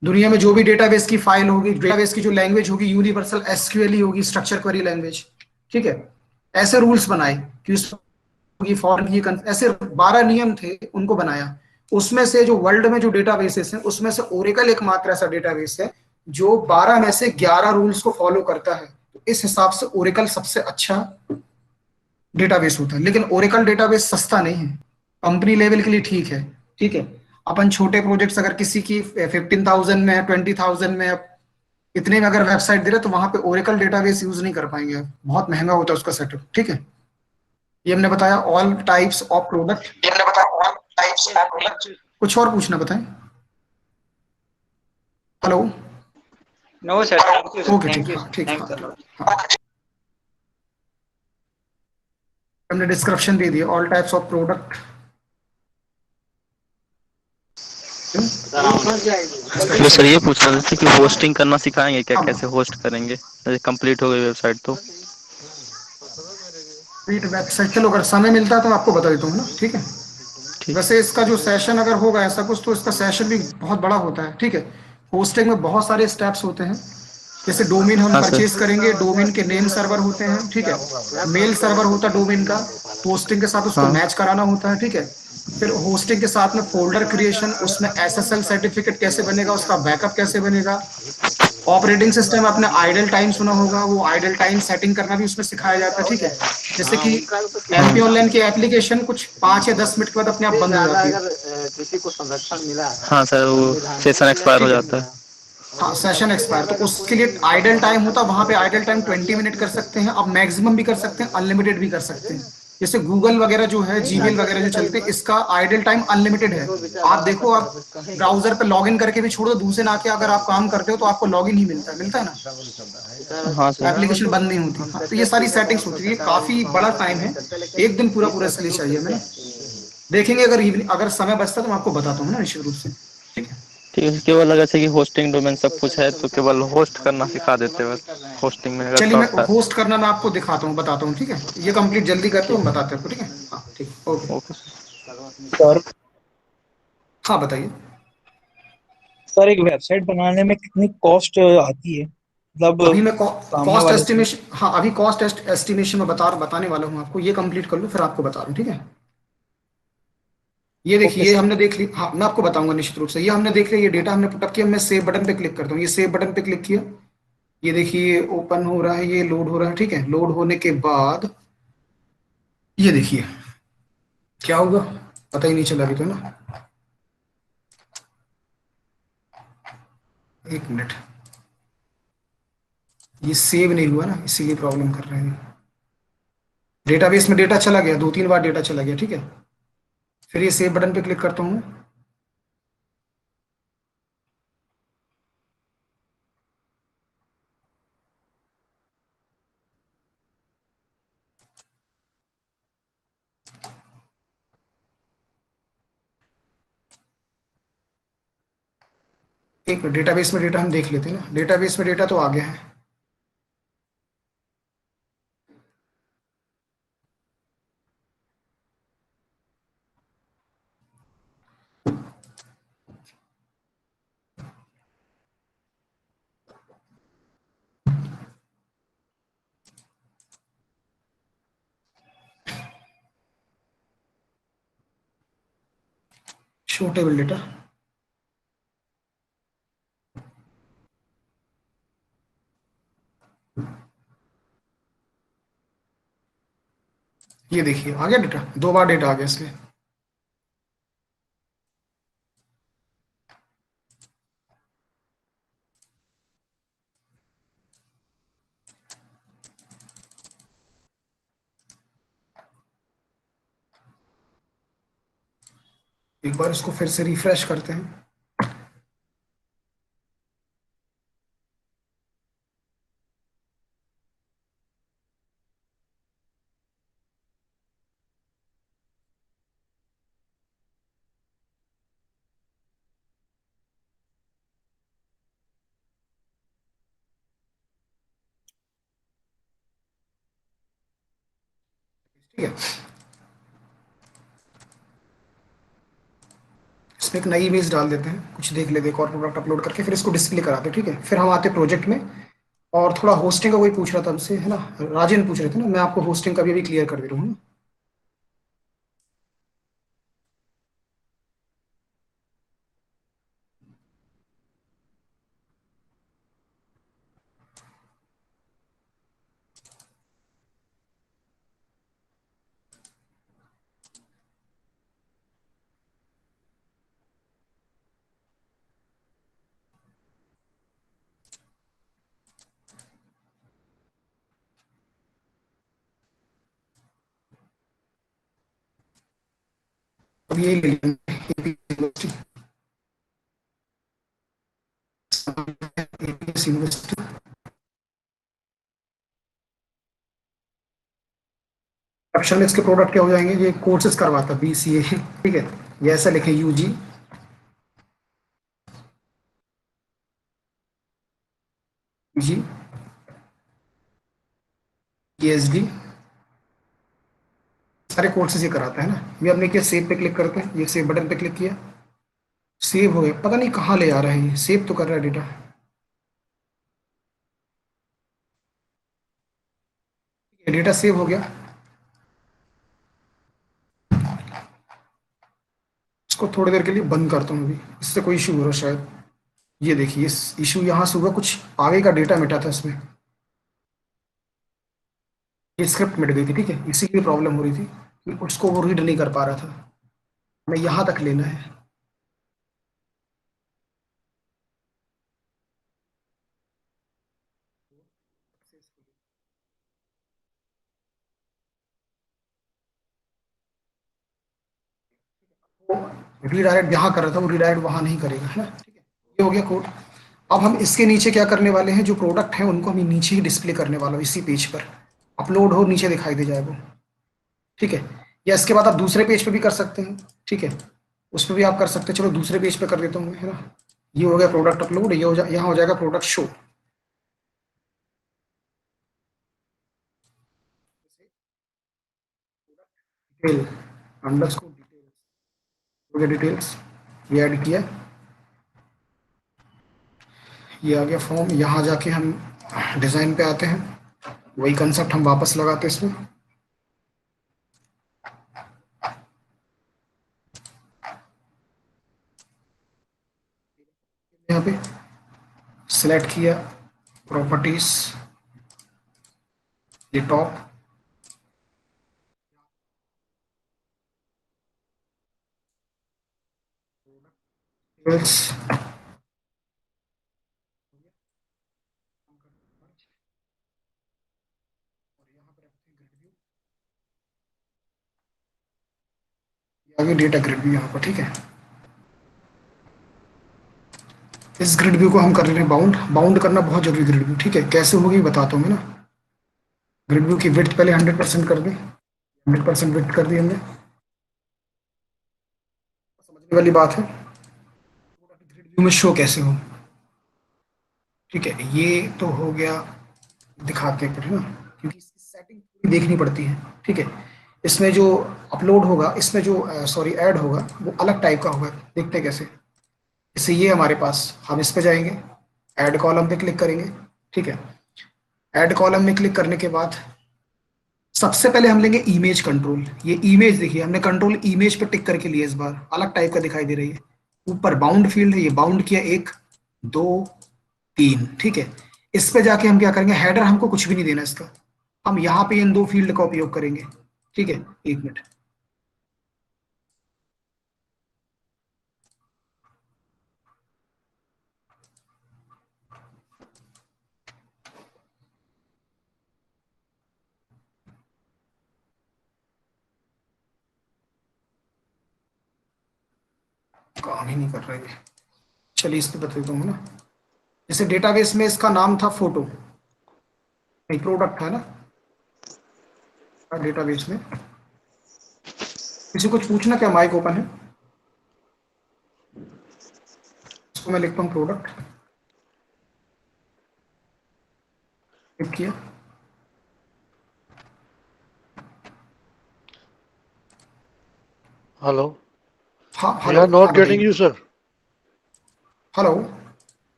दुनिया में जो भी डेटाबेस की फाइल होगी, डेटाबेस की जो लैंग्वेज होगी, यूनिवर्सल SQL ही होगी, स्ट्रक्चर क्वेरी लैंग्वेज। ठीक है, ऐसे रूल्स बनाए कि उसकी फॉर्म की ऐसे 12 नियम थे, उनको बनाया। उसमें से जो वर्ल्ड में जो डेटाबेसेस हैं, उसमें से ओरेकल एकमात्र ऐसा डेटाबेस है जो 12 में से 11 रूल्स को फॉलो करता है। तो इस हिसाब से ओरेकल सबसे अच्छा डेटाबेस होता है। लेकिन ओरेकल डेटाबेस सस्ता नहीं है, कंपनी लेवल के लिए ठीक है। ठीक है, अपन छोटे प्रोजेक्ट्स अगर किसी की 15,000 में, 20,000 में, इतने में अगर वेबसाइट दे रहे तो वहां पे ओरेकल डेटाबेस यूज नहीं कर पाएंगे आप, बहुत महंगा होता है उसका सेटअप। ठीक है, ये हमने बताया ऑल टाइप्स ऑफ प्रोडक्ट। कुछ और पूछना बताएं। Hello. No sir, thank you, okay ठीक, थैंक यू, हाँ ठीक, थैंक्स हाँ हाँ, हमने डिस्क्रिप्शन दे दिया ऑल टाइप्स ऑफ प्रोडक्ट। तो सर ये पूछ रहे थे कि होस्टिंग करना सिखाएंगे क्या, कैसे होस्ट करेंगे जैसे कंप्लीट हो गई वेबसाइट तो। वेबसाइट, चलो अगर समय मिलता है तो मैं आपको बता देता हूँ ना। ठीक है, ठीक। वैसे इसका जो सेशन अगर होगा ऐसा कुछ, तो इसका सेशन भी बहुत बड़ा होता है। ठीक है, होस्टिंग में बहुत सारे स्टेप्स होते हैं। जैसे डोमेन हम हाँ सर। परचेज करेंगे, डोमेन के नेम सर्वर होते हैं। ठीक है, मेल सर्वर होता है डोमेन का, होस्टिंग के साथ उसको हाँ। मैच कराना होता है। ठीक है, फिर होस्टिंग के साथ में फोल्डर क्रिएशन, उसमें SSL सर्टिफिकेट कैसे बनेगा, उसका बैकअप कैसे बनेगा। ऑपरेटिंग सिस्टम आपने आइडल टाइम सुना होगा, वो आइडल टाइम सेटिंग करना भी उसमें सिखाया जाता है। ठीक है, जैसे कि MP ऑनलाइन की एप्लीकेशन कुछ 5 या 10 मिनट के बाद अपने आप बंद हो जाती है। हाँ सर, वो सेशन एक्सपायर हो ठीक है, जाता है। हाँ सेशन एक्सपायर, तो उसके लिए आइडल टाइम होता है, वहां पे आइडल टाइम 20 मिनट कर सकते हैं, अब मैक्सिमम भी कर सकते हैं, अनलिमिटेड भी कर सकते हैं। जैसे गूगल वगैरह जो है, जीमेल वगैरह जो चलते हैं, इसका आइडल टाइम अनलिमिटेड है। आप देखो, आप ब्राउजर पे लॉगिन करके भी छोड़ो, दूसरे ना आके अगर आप काम करते हो तो आपको लॉगिन ही मिलता है ना, हाँ सर। एप्लीकेशन बंद नहीं होती। हाँ, तो ये सारी सेटिंग्स होती है, काफी बड़ा टाइम है, एक दिन पूरा पूरा इसलिए चाहिए हमें ना। देखेंगे अगर इवनिंग अगर समय बचता है तो मैं आपको बताता हूँ ना निश्चित रूप से। ठीक है, ठीक है, केवल अगर जैसे कि होस्टिंग डोमेन सब कुछ है तो केवल होस्ट करना सिखा देते हैं बस, होस्टिंग में अगर चलिए मैं शॉर्ट था। होस्ट करना मैं आपको दिखाता हूँ, बताता हूँ। ठीक है, ये कंप्लीट जल्दी करते हो, हम बताते हैं आपको। ठीक है, हाँ ठीक, ओके। ओके सर हाँ बताइए। सर एक वेबसाइट बनाने में कितनी कॉस्ट आती है, मतलब अभी मैं सामने कॉस्ट वाले से। एस्टिमेशन, हाँ अभी कॉस्ट एस्टिमेशन में बताने वाला हूँ आपको, ये कंप्लीट कर लो फिर आपको बता रहा हूँ। ठीक है, ये देखिए, ओके ये सर। हमने देख ली। हाँ मैं आपको बताऊंगा निश्चित रूप से, ये हमने देख लिया, ये डेटा हमने पुटअप किया। मैं सेव बटन पे क्लिक करता हूँ, ये सेव बटन पे क्लिक किया, ये देखिए ओपन हो रहा है, ये लोड हो रहा है। ठीक है, लोड होने के बाद ये देखिए क्या होगा, पता ही नहीं चला अभी तो ना। एक मिनट, ये सेव नहीं हुआ ना, इसीलिए प्रॉब्लम कर रहे हैं। डेटाबेस में डेटा चला गया, 2-3 बार डेटा चला गया। ठीक है, फिर ये सेव बटन पे क्लिक करता हूँ। एक मिनट, डेटाबेस में डेटा हम देख लेते हैं ना, डेटाबेस में डेटा तो आ गया है। शो टेबल डेटा, ये देखिए आ गया डेटा, 2 बार डेटा आ गया इसमें। एक बार इसको फिर से रिफ्रेश करते हैं। ठीक है, इसमें एक नई इमेज डाल देते हैं, कुछ देख लेते हैं, एक और प्रोडक्ट अपलोड करके फिर इसको डिस्प्ले कराते हैं। ठीक है, फिर हम आते प्रोजेक्ट में। और थोड़ा होस्टिंग का कोई पूछ रहा था हमसे, है ना, राजन पूछ रहे थे ना, मैं आपको होस्टिंग का भी अभी क्लियर कर दे रहा हूँ। अब ये ले लेंगे APS यूनिवर्सिटी। ऑप्शन में इसके प्रोडक्ट क्या हो जाएंगे, ये कोर्सेज करवाता BCA। ठीक है, ये ऐसा लिखे UG जी PhD, सारे कोर्सेज ये कराता है ना। ये हमने किया, सेव पे क्लिक करते हैं, ये सेव बटन पे क्लिक किया, सेव हो गया। पता नहीं कहाँ ले आ रहा है, ये सेव तो कर रहा है डेटा। डेटा सेव हो गया, इसको थोड़ी देर के लिए बंद करता हूँ अभी, इससे कोई इशू हो रहा है शायद। ये देखिए, इस इशू यहाँ से हुआ, कुछ आगे का डेटा मिटा था इसमें, ये स्क्रिप्ट मिट गई थी। ठीक है, इसी की प्रॉब्लम हो रही थी कि उसको वो रीड नहीं कर पा रहा था। हमें यहाँ तक लेना है। वो रीडायरेक्ट यहाँ कर रहा था, वो रीडायरेक्ट वहाँ नहीं करेगा, है ना। ठीक है, ये हो गया कोड। अब हम इसके नीचे क्या करने वाले हैं, जो प्रोडक्ट है उनको हम नीचे ही डिस्प्ले करने वाला हूँ, इसी पेज पर अपलोड हो, नीचे दिखाई दे जाए वो। ठीक है, या इसके बाद आप दूसरे पेज पे भी कर सकते हैं। ठीक है, उस पर भी आप कर सकते हैं। चलो दूसरे पेज पे कर देता हूँ मैं, है ना। ये हो गया प्रोडक्ट अपलोड, ये यहाँ हो जाएगा product show. Detail underscore details, ये ऐड किया, ये आ गया फॉर्म। यहाँ जाके हम डिज़ाइन पे आते हैं, वही कंसेप्ट हम वापस लगाते हैं इसमें। यहाँ पे सिलेक्ट किया, प्रॉपर्टीज, ये टॉप, डिटेल्स, आगे डेटा ग्रिड भी यहाँ पर। ठीक है, इस ग्रिड व्यू को हम कर रहे हैं बाउंड। बाउंड करना बहुत जरूरी ग्रिड व्यू। ठीक है, कैसे होगी बताता हूँ मैं ना। ग्रिड व्यू की विड्थ पहले 100% कर दी, 100% विड्थ कर दी हमने। समझने वाली बात है, ग्रिड व्यू में शो कैसे हो। ठीक है, ये तो हो गया, दिखाते हैं फिर ना, क्योंकि इसकी सेटिंग पूरी देखनी पड़ती है। ठीक है, इसमें जो अपलोड होगा, इसमें जो सॉरी ऐड होगा, वो अलग टाइप का होगा। देखते हैं कैसे। जैसे ये हमारे पास, हम इस पे जाएंगे, ऐड कॉलम पे क्लिक करेंगे। ठीक है, ऐड कॉलम में क्लिक करने के बाद सबसे पहले हम लेंगे इमेज कंट्रोल। ये इमेज देखिए, हमने कंट्रोल इमेज पे टिक करके लिया, इस बार अलग टाइप का दिखाई दे रही है। ऊपर बाउंड फील्ड है, ये बाउंड किया, 1 2 3। ठीक है, इस पे जाके हम क्या करेंगे, हेडर हमको कुछ भी नहीं देना इसका, हम यहाँ पे इन 2 फील्ड का उपयोग करेंगे। ठीक है, 1 मिनट। काम ही नहीं कर रही है। चलिए इस पे बता देता हूँ ना। जैसे डेटाबेस में इसका नाम था फोटो, नहीं प्रोडक्ट है ना डेटाबेस में। किसी कुछ पूछना क्या? माइक ओपन है। इसको मैं लिखता हूँ प्रोडक्ट, क्लिक किया। हेलो, हाँ वी हेलो, आर हाँ नॉट गेटिंग बताइए। You sir. हेलो,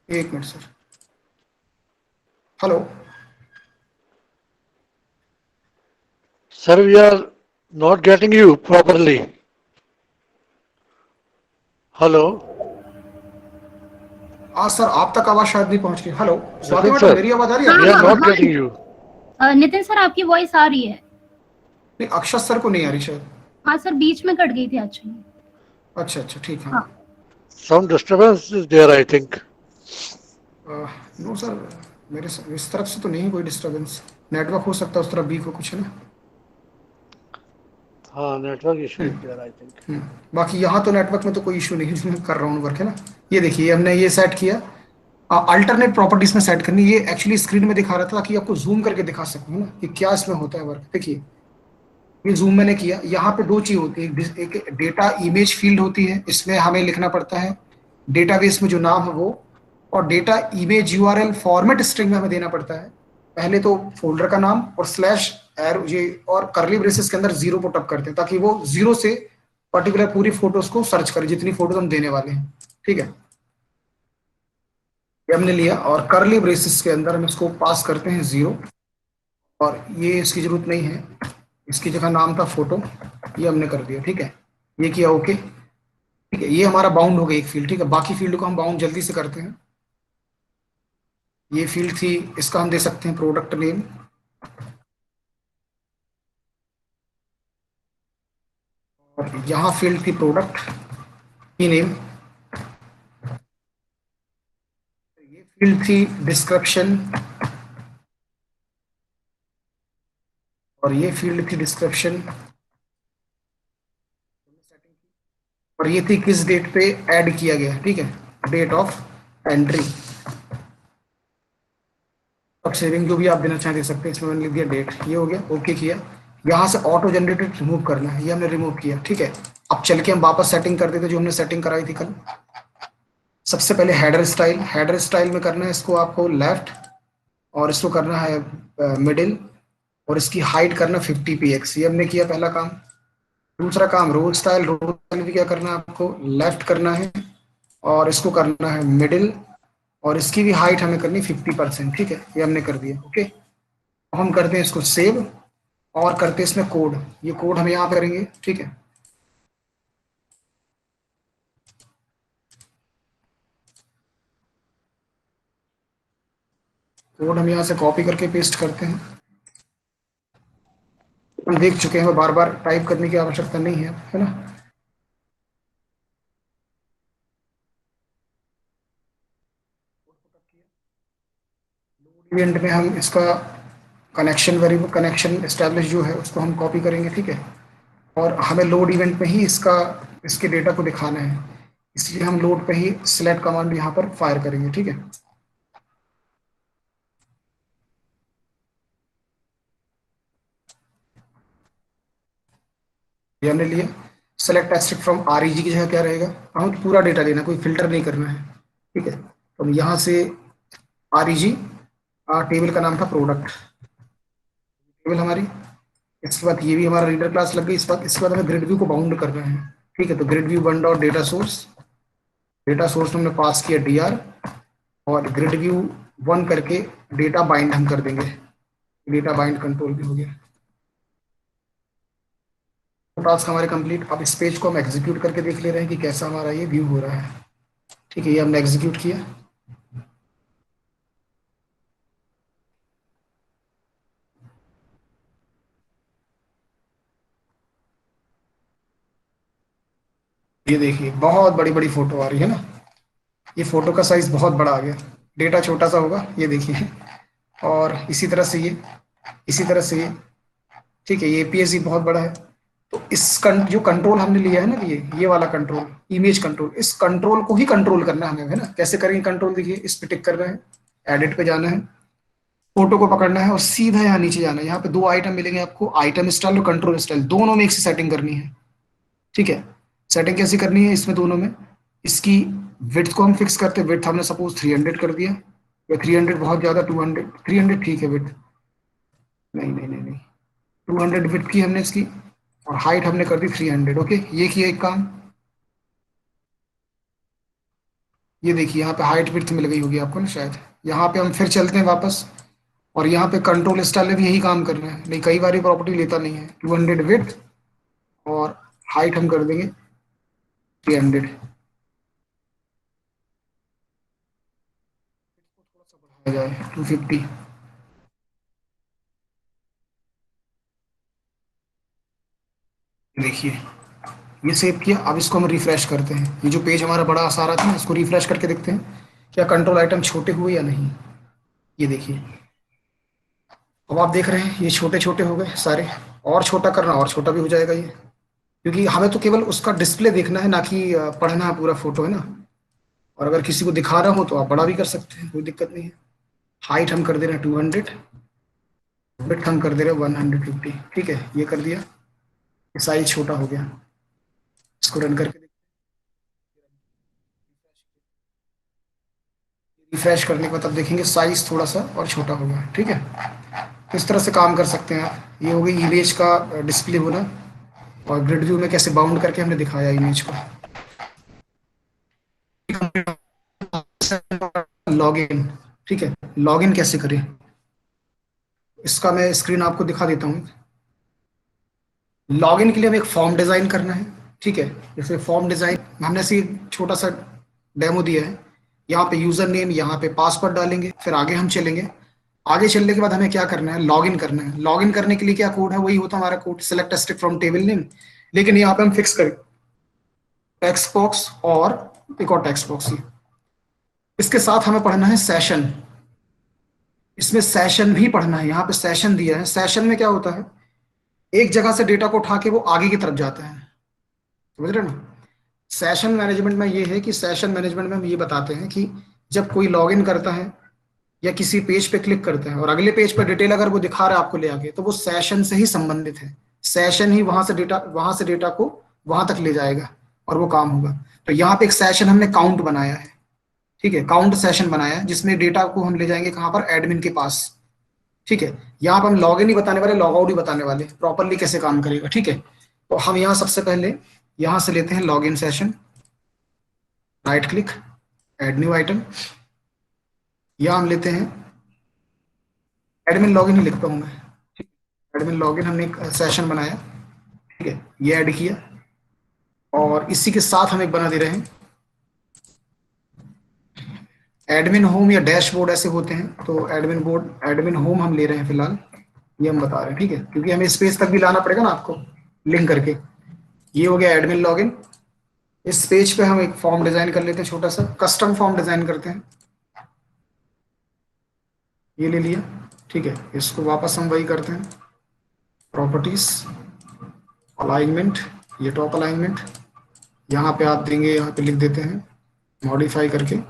एक minute sir. Hello, sir we are not getting you properly. Hello हाँ सर, आप तक आवाज शायद नहीं पहुंच रही। हेलो स्वाति नितिन मैडम, सर, मेरी आवाज आ रही है हाँ वी आपको? आर हाँ नॉट हाँ गेटिंग यू। नितिन सर आपकी वॉइस आ रही है। नहीं, अक्षर सर को नहीं आ रही शायद। हाँ सर बीच में कट गई थी एक्चुअली। अच्छा अच्छा, ठीक है। हाँ some disturbance is there I think. No sir, इस तरफ से तो नहीं कोई डिस्टरबेंस। नेटवर्क हो सकता है उस तरफ वीक हो कुछ, है ना। हाँ, network issue is there I think. बाकी यहाँ तो नेटवर्क में तो कोई इशू नहीं है, जिसमें कर रहा हूँ वर्क, है ना। ये देखिए हमने ये सेट किया। अल्टरनेट प्रॉपर्टीज में सेट करनी, ये एक्चुअली स्क्रीन में दिखा रहा था ताकि आपको जूम करके दिखा सकूँ, है ना, कि क्या इसमें होता है वर्क। देखिए ये जूम मैंने किया। यहाँ पे दो चीज होती है, एक डेटा इमेज फील्ड होती है, इसमें हमें लिखना पड़ता है डेटाबेस में जो नाम है वो, और data image URL format string में हमें देना पड़ता है पहले तो फोल्डर का नाम और स्लैश एरो ये, और करली ब्रेसेस के अंदर जीरो पुट अप करते हैं ताकि वो जीरो से पर्टिकुलर पूरी फोटोज को सर्च करे, जितनी फोटोज हम देने वाले हैं। ठीक है, ये हमने लिया और करली ब्रेसेस के अंदर हम इसको पास करते हैं जीरो, और ये इसकी जरूरत नहीं है, इसकी जगह नाम था फोटो, ये हमने कर दिया। ठीक है, ये किया ओके। ठीक है, ये हमारा बाउंड हो गया एक फील्ड। ठीक है, बाकी फील्ड को हम बाउंड जल्दी से करते हैं। ये फील्ड थी, इसका हम दे सकते हैं प्रोडक्ट नेम, और यहाँ फील्ड थी प्रोडक्ट की नेम, ये फील्ड थी डिस्क्रिप्शन, और ये फील्ड थी डिस्क्रिप्शन, और ये थी किस डेट पे ऐड किया गया। ठीक है, डेट ऑफ एंट्री। अब सेविंग जो भी आप देना चाहें दे सकते हैं, इसमें मैंने लिख दिया डेट। ये हो गया, ओके किया। यहाँ से ऑटो जनरेटेड रिमूव करना है, ये हमने रिमूव किया। ठीक है, अब चल के हम वापस सेटिंग कर देते जो हमने सेटिंग कराई थी कल। सबसे पहले हेडर स्टाइल, हेडर स्टाइल में करना है इसको आपको लेफ्ट, और इसको करना है मिडिल, और इसकी हाइट करना 50 px, ये हमने किया पहला काम। दूसरा काम रोल स्टाइल, रोल स्टाइल भी क्या करना है आपको, लेफ्ट करना है, और इसको करना है मिडिल, और इसकी भी हाइट हमें करनी 50%। ठीक है, ये हमने कर दिया ओके। अब हम करते हैं इसको सेव, और करते हैं इसमें कोड, ये कोड हम यहाँ करेंगे। ठीक है, कोड हम यहाँ से कॉपी करके पेस्ट करते हैं। हम देख चुके हैं, बार बार टाइप करने की आवश्यकता नहीं है ना। इवेंट में हम इसका कनेक्शन वेरिएबल, कनेक्शन एस्टैब्लिश जो है उसको हम कॉपी करेंगे। ठीक है, और हमें लोड इवेंट में ही इसके डेटा को दिखाना है, इसलिए हम लोड पे ही सिलेक्ट कमांड यहाँ पर फायर करेंगे। ठीक है, ये हमने लिया। सेलेक्ट एस्ट्रिक फ्रॉम आरईजी की जगह क्या रहेगा, हमें पूरा डेटा लेना, कोई फिल्टर नहीं करना है। ठीक है, तो हम यहाँ से आरईजी, टेबल का नाम था प्रोडक्ट, टेबल हमारी। इसके बाद ये भी हमारा रीडर क्लास लग गई। इसके बाद हमें ग्रिड व्यू को बाउंड करना है। ठीक है, तो grid view one dot data source हमने पास किया dr, और ग्रिड व्यू वन करके डेटा बाइंड हम कर देंगे। डेटा बाइंड कंट्रोल भी हो गया। टास्क हमारे कंप्लीट। अब इस पेज को हम एग्जीक्यूट करके देख ले रहे हैं कि कैसा हमारा ये व्यू हो रहा है। ठीक है, ये हमने एग्जीक्यूट किया। ये देखिए बहुत बड़ी बड़ी फोटो आ रही है ना, ये फोटो का साइज बहुत बड़ा आ गया, डेटा छोटा सा होगा, ये देखिए। और इसी तरह से ये, इसी तरह से ये। ठीक है, ये एपीएस बहुत बड़ा है। तो जो कंट्रोल हमने लिया है ना, ये वाला कंट्रोल, इमेज कंट्रोल, इस कंट्रोल को ही कंट्रोल करना है हमें, है ना। कैसे करेंगे कंट्रोल, देखिए इस पे टिक करना है, एडिट पे जाना है, फोटो को पकड़ना है और सीधा यहाँ नीचे जाना है। यहाँ पे दो आइटम मिलेंगे आपको, आइटम स्टाइल और कंट्रोल स्टाइल, दोनों में एक सी सेटिंग करनी है, ठीक है। सेटिंग कैसे करनी है इसमें दोनों में, इसकी विड्थ को हम फिक्स करते हैं, विड्थ हमने सपोज 300 कर दिया, या 300 बहुत ज्यादा, 200, 300 ठीक है विड्थ, नहीं नहीं नहीं नहीं, 200 विड्थ की हमने इसकी, और हाइट हमने कर दी 300। ओके, ये किया एक काम। ये देखिए यहाँ पे हाइट विड्थ मिल गई होगी आपको ना शायद। यहाँ पे हम फिर चलते हैं वापस, और यहाँ पे कंट्रोल स्टाइल में भी यही काम करना है, नहीं कई बार प्रॉपर्टी लेता नहीं है। 200 विड्थ और हाइट हम कर देंगे 300, बढ़ाया जाए 250। देखिए ये सेव किया, अब इसको हम रिफ्रेश करते हैं। ये जो पेज हमारा बड़ा सारा था, इसको रिफ्रेश करके देखते हैं क्या कंट्रोल आइटम छोटे हुए या नहीं। ये देखिए अब आप देख रहे हैं ये छोटे छोटे हो गए सारे, और छोटा करना और छोटा भी हो जाएगा ये, क्योंकि हमें तो केवल उसका डिस्प्ले देखना है, ना कि पढ़ना है पूरा फोटो, है ना। और अगर किसी को दिखा रहा हो तो आप बड़ा भी कर सकते हैं, कोई दिक्कत नहीं है। हाइट हम कर दे रहे हैं 200, विड्थ हम कर दे रहे हैं 150, ठीक है। ये कर दिया, साइज छोटा हो गया। इसको रन करके रिफ्रेश करने के बाद अब देखेंगे साइज थोड़ा सा और छोटा हो गया, ठीक है। तो इस तरह से काम कर सकते हैं आप। ये हो गई इमेज का डिस्प्ले होना, और ग्रिड व्यू में कैसे बाउंड करके हमने दिखाया इमेज को। लॉगिन, ठीक है, लॉगिन कैसे करें इसका मैं स्क्रीन आपको दिखा देता हूँ। लॉगिन के लिए हमें एक फॉर्म डिजाइन करना है, ठीक है। जैसे फॉर्म डिजाइन हमने ऐसे छोटा सा डेमो दिया है, यहाँ पे यूजर नेम, यहाँ पे पासवर्ड डालेंगे, फिर आगे हम चलेंगे। आगे चलने के बाद हमें क्या करना है, लॉगिन करना है। लॉगिन करने के लिए क्या कोड है, वही होता है हमारा code, select strip from table name, लेकिन यहाँ पे हम फिक्स करें टेक्स्ट बॉक्स और एक और टेक्स्ट बॉक्स। इसके साथ हमें पढ़ना है सेशन, इसमें सेशन भी पढ़ना है। यहाँ पे सेशन दिया है, सेशन में क्या होता है, एक जगह से डेटा को उठा के वो आगे की तरफ जाता है, समझ रहे ना। सेशन मैनेजमेंट में ये है कि सेशन मैनेजमेंट में हम ये बताते हैं कि जब कोई लॉगिन करता है या किसी पेज पे क्लिक करता है और अगले पेज पर डिटेल अगर वो दिखा रहा है आपको ले आके, तो वो सेशन से ही संबंधित है। सेशन ही वहां से डेटा को वहां तक ले जाएगा और वो काम होगा। तो यहाँ पे एक सेशन हमने काउंट बनाया है, ठीक है, काउंट सेशन बनाया है, जिसमें डेटा को हम ले जाएंगे कहाँ पर, एडमिन के पास, ठीक है। यहाँ पर हम लॉग इन ही बताने वाले, लॉग आउट ही बताने वाले, प्रॉपरली कैसे काम करेगा, ठीक है। तो हम यहाँ सबसे पहले यहाँ से लेते हैं log in session, right click, add new item, यहाँ हम लेते हैं एडमिन लॉगिन ही लिखता हूँ मैं, एडमिन लॉगिन, हमने एक सेशन बनाया, ठीक है, ये ऐड किया। और इसी के साथ हम एक बना दे रहे हैं एडमिन होम या डैशबोर्ड, ऐसे होते हैं, तो एडमिन होम हम ले रहे हैं फिलहाल, ये हम बता रहे हैं, ठीक है, क्योंकि हमें इस पेज तक भी लाना पड़ेगा ना आपको लिंक करके। ये हो गया एडमिन लॉगिन। इस पेज पे हम एक फॉर्म डिजाइन कर लेते हैं, छोटा सा कस्टम फॉर्म डिजाइन करते हैं, ये ले लिया, ठीक है। इसको वापस हम वही करते हैं, प्रॉपर्टीज, अलाइनमेंट, ये टॉप अलाइनमेंट, यहाँ पे आप देंगे, यहाँ पे लिख देते हैं मॉडिफाई करके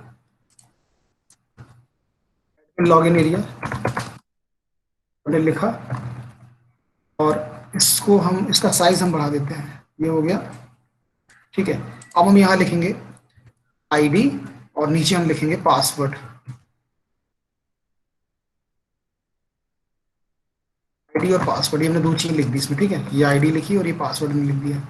लॉगिन एरिया, हमने लिखा, और इसको हम, इसका साइज हम बढ़ा देते हैं, ये हो गया, ठीक है। अब हम यहाँ लिखेंगे आईडी और नीचे हम लिखेंगे पासवर्ड, आईडी और पासवर्ड, ये हमने दो चीज लिख दी इसमें, ठीक है। ये आईडी लिखी और ये पासवर्ड में लिख दिया।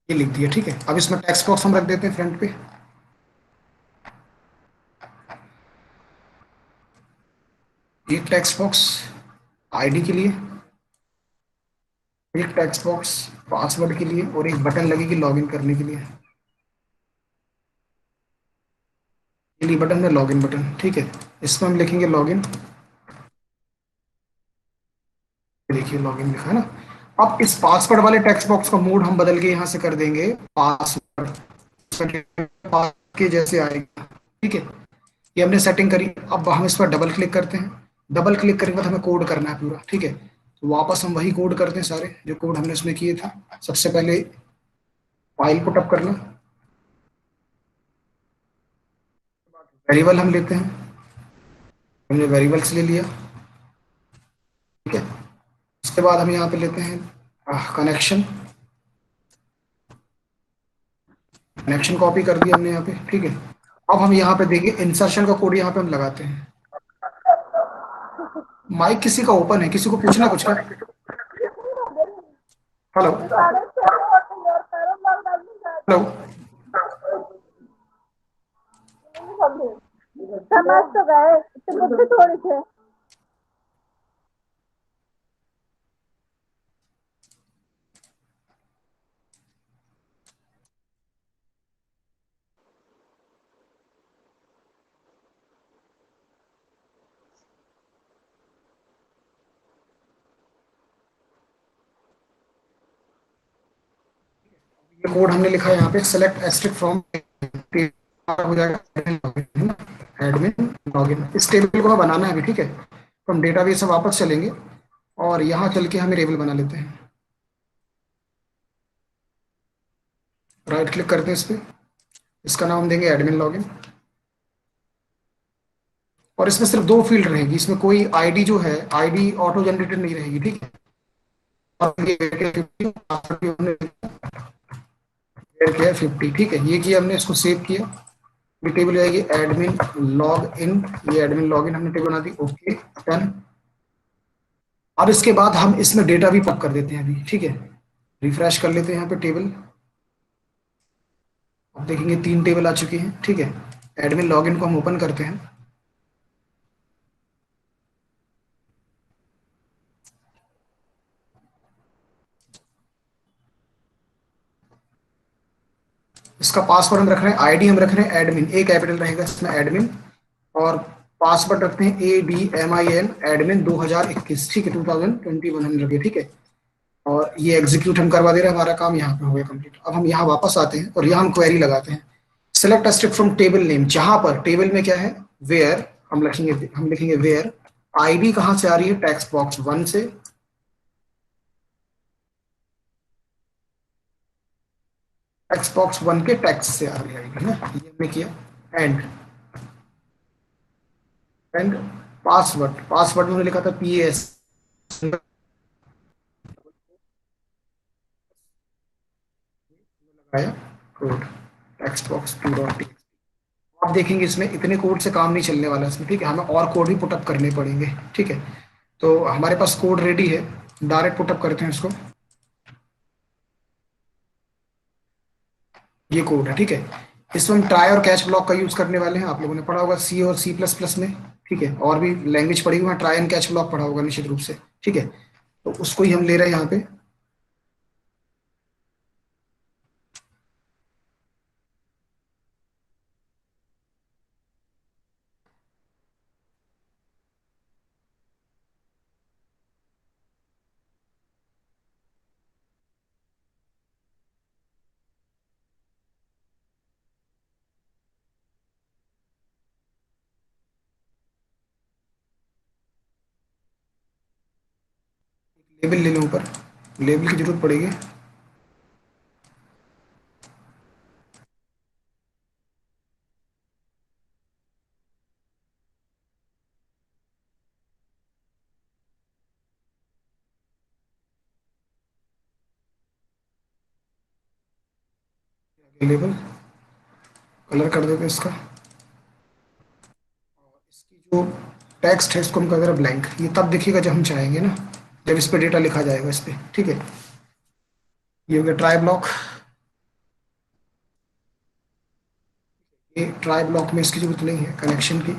ये लिख दिया, ठीक है। अब इसमें टेक्स्ट बॉक्स हम रख देते हैं फ्रंट पे, एक टेक्स्ट बॉक्स आईडी के लिए, एक टेक्स्ट बॉक्स पासवर्ड के लिए, और एक बटन लगेगी लॉगिन करने के लिए, बटन में लॉगिन बटन, ठीक है। इसमें हम लिखेंगे लॉगिन, देखिए लॉगिन लिखा है ना। अब इस पासवर्ड वाले टेक्स्ट बॉक्स का मोड हम बदल के यहाँ से कर देंगे पासवर्ड के जैसे आएगा, ठीक है। ये हमने सेटिंग करी। अब हम इस पर डबल क्लिक करते हैं। डबल क्लिक करने के बाद हमें कोड करना है पूरा, ठीक है। तो वापस हम वही कोड करते हैं, सारे जो कोड हमने इसमें किए था। सबसे पहले फाइल को टप करना, वेरिएबल हम लेते हैं, हमने वेरिएबल्स ले लिया, ठीक है। उसके बाद हम यहाँ पे लेते हैं कनेक्शन, कनेक्शन कॉपी कर दिया हमने यहाँ पे, ठीक है। अब हम यहाँ पे देंगे इंसर्शन का कोड, यहाँ पे हम लगाते हैं। माइक किसी का ओपन है, किसी को पूछना कुछ का? हेलो हेलो, समझ तो गए, मुझे थोड़ी थे। ये कोड हमने लिखा है यहाँ पे, सेलेक्ट एस्ट्रिक फ्रॉम हो जाएगा एडमिन लॉगिन। इस टेबल को हमें बनाना है अभी, ठीक है। तो हम डेटाबेस से वापस चलेंगे और यहाँ चल के हमें टेबल बना लेते हैं। राइट क्लिक करते हैं इस पे, इसका नाम देंगे एडमिन लॉगिन। और इसमें सिर्फ 2 फील्ड रहेगी, इसमें कोई आईडी जो है आईडी ऑटो जनरेटेड नहीं रहेगी, ठीक है। और ये किया 50, ठीक है। ये किया हमने, इसको सेव किया। ये टेबल आएगी एडमिन लॉग इन, ये एडमिन लॉग इन हमने टेबल बना दी, ओके डन। अब इसके बाद हम इसमें डेटा भी पॉप कर देते हैं अभी, ठीक है। रिफ्रेश कर लेते हैं यहाँ पे टेबल। अब देखेंगे 3 टेबल आ चुकी हैं, ठीक है। एडमिन लॉगिन को हम ओपन करते हैं। इसका पासवर्ड हम रख रहे हैं, आईडी हम रख रहे हैं एडमिन, ए कैपिटल रहेगा इसमें एडमिन। और पासवर्ड रखते हैं ADMIN एडमिन 2021, ठीक है। 2021 हमने रखे, ठीक है। और ये एग्जीक्यूट हम करवा दे रहे हैं, हमारा काम यहाँ पे हो गया कंप्लीट। अब हम यहाँ वापस आते हैं और यहाँ हम क्वेरी लगाते हैं, select strip from table name. जहां पर टेबल में क्या है, वेयर, हम लिखेंगे वेयर। आईडी कहां से आ रही है, टेक्स्ट बॉक्स 1 से। टेक्स्ट बॉक्स 1 के टेक्स्ट से आ रही है आईडी, है ना, ये हमने किया। एंड पासवर्ड में लिखा था PAS, लगाया कोड टेक्स्ट बॉक्स 2.txt। आप देखेंगे इसमें इतने कोड से काम नहीं चलने वाला इसमें, ठीक है। हमें और कोड भी पुटअप करने पड़ेंगे, ठीक है। तो हमारे पास कोड रेडी है, डायरेक्ट पुटअप करते हैं इसको। ये कोड है, ठीक है। इसमें हम ट्राई और कैच ब्लॉक का यूज करने वाले हैं। आप लोगों ने पढ़ा होगा C और C++ में, ठीक है। और भी लैंग्वेज पढ़ी हुई है, ट्राई एंड कैच ब्लॉक पढ़ा होगा निश्चित रूप से, ठीक है। तो उसको ही हम ले रहे हैं यहाँ पे। लेबल ले लो ऊपर, लेबल की जरूरत पड़ेगी। लेबल कलर कर देते हैं इसका। इसकी जो टेक्स्ट है इसको हम कर दे रहे ब्लैंक। ये तब दिखेगा जब हम चाहेंगे ना, जब इस पे डेटा लिखा जाएगा इस पे, ठीक है। ये हो गया ट्राई ब्लॉक। ये ट्राई ब्लॉक में इसकी जरूरत नहीं है कनेक्शन की।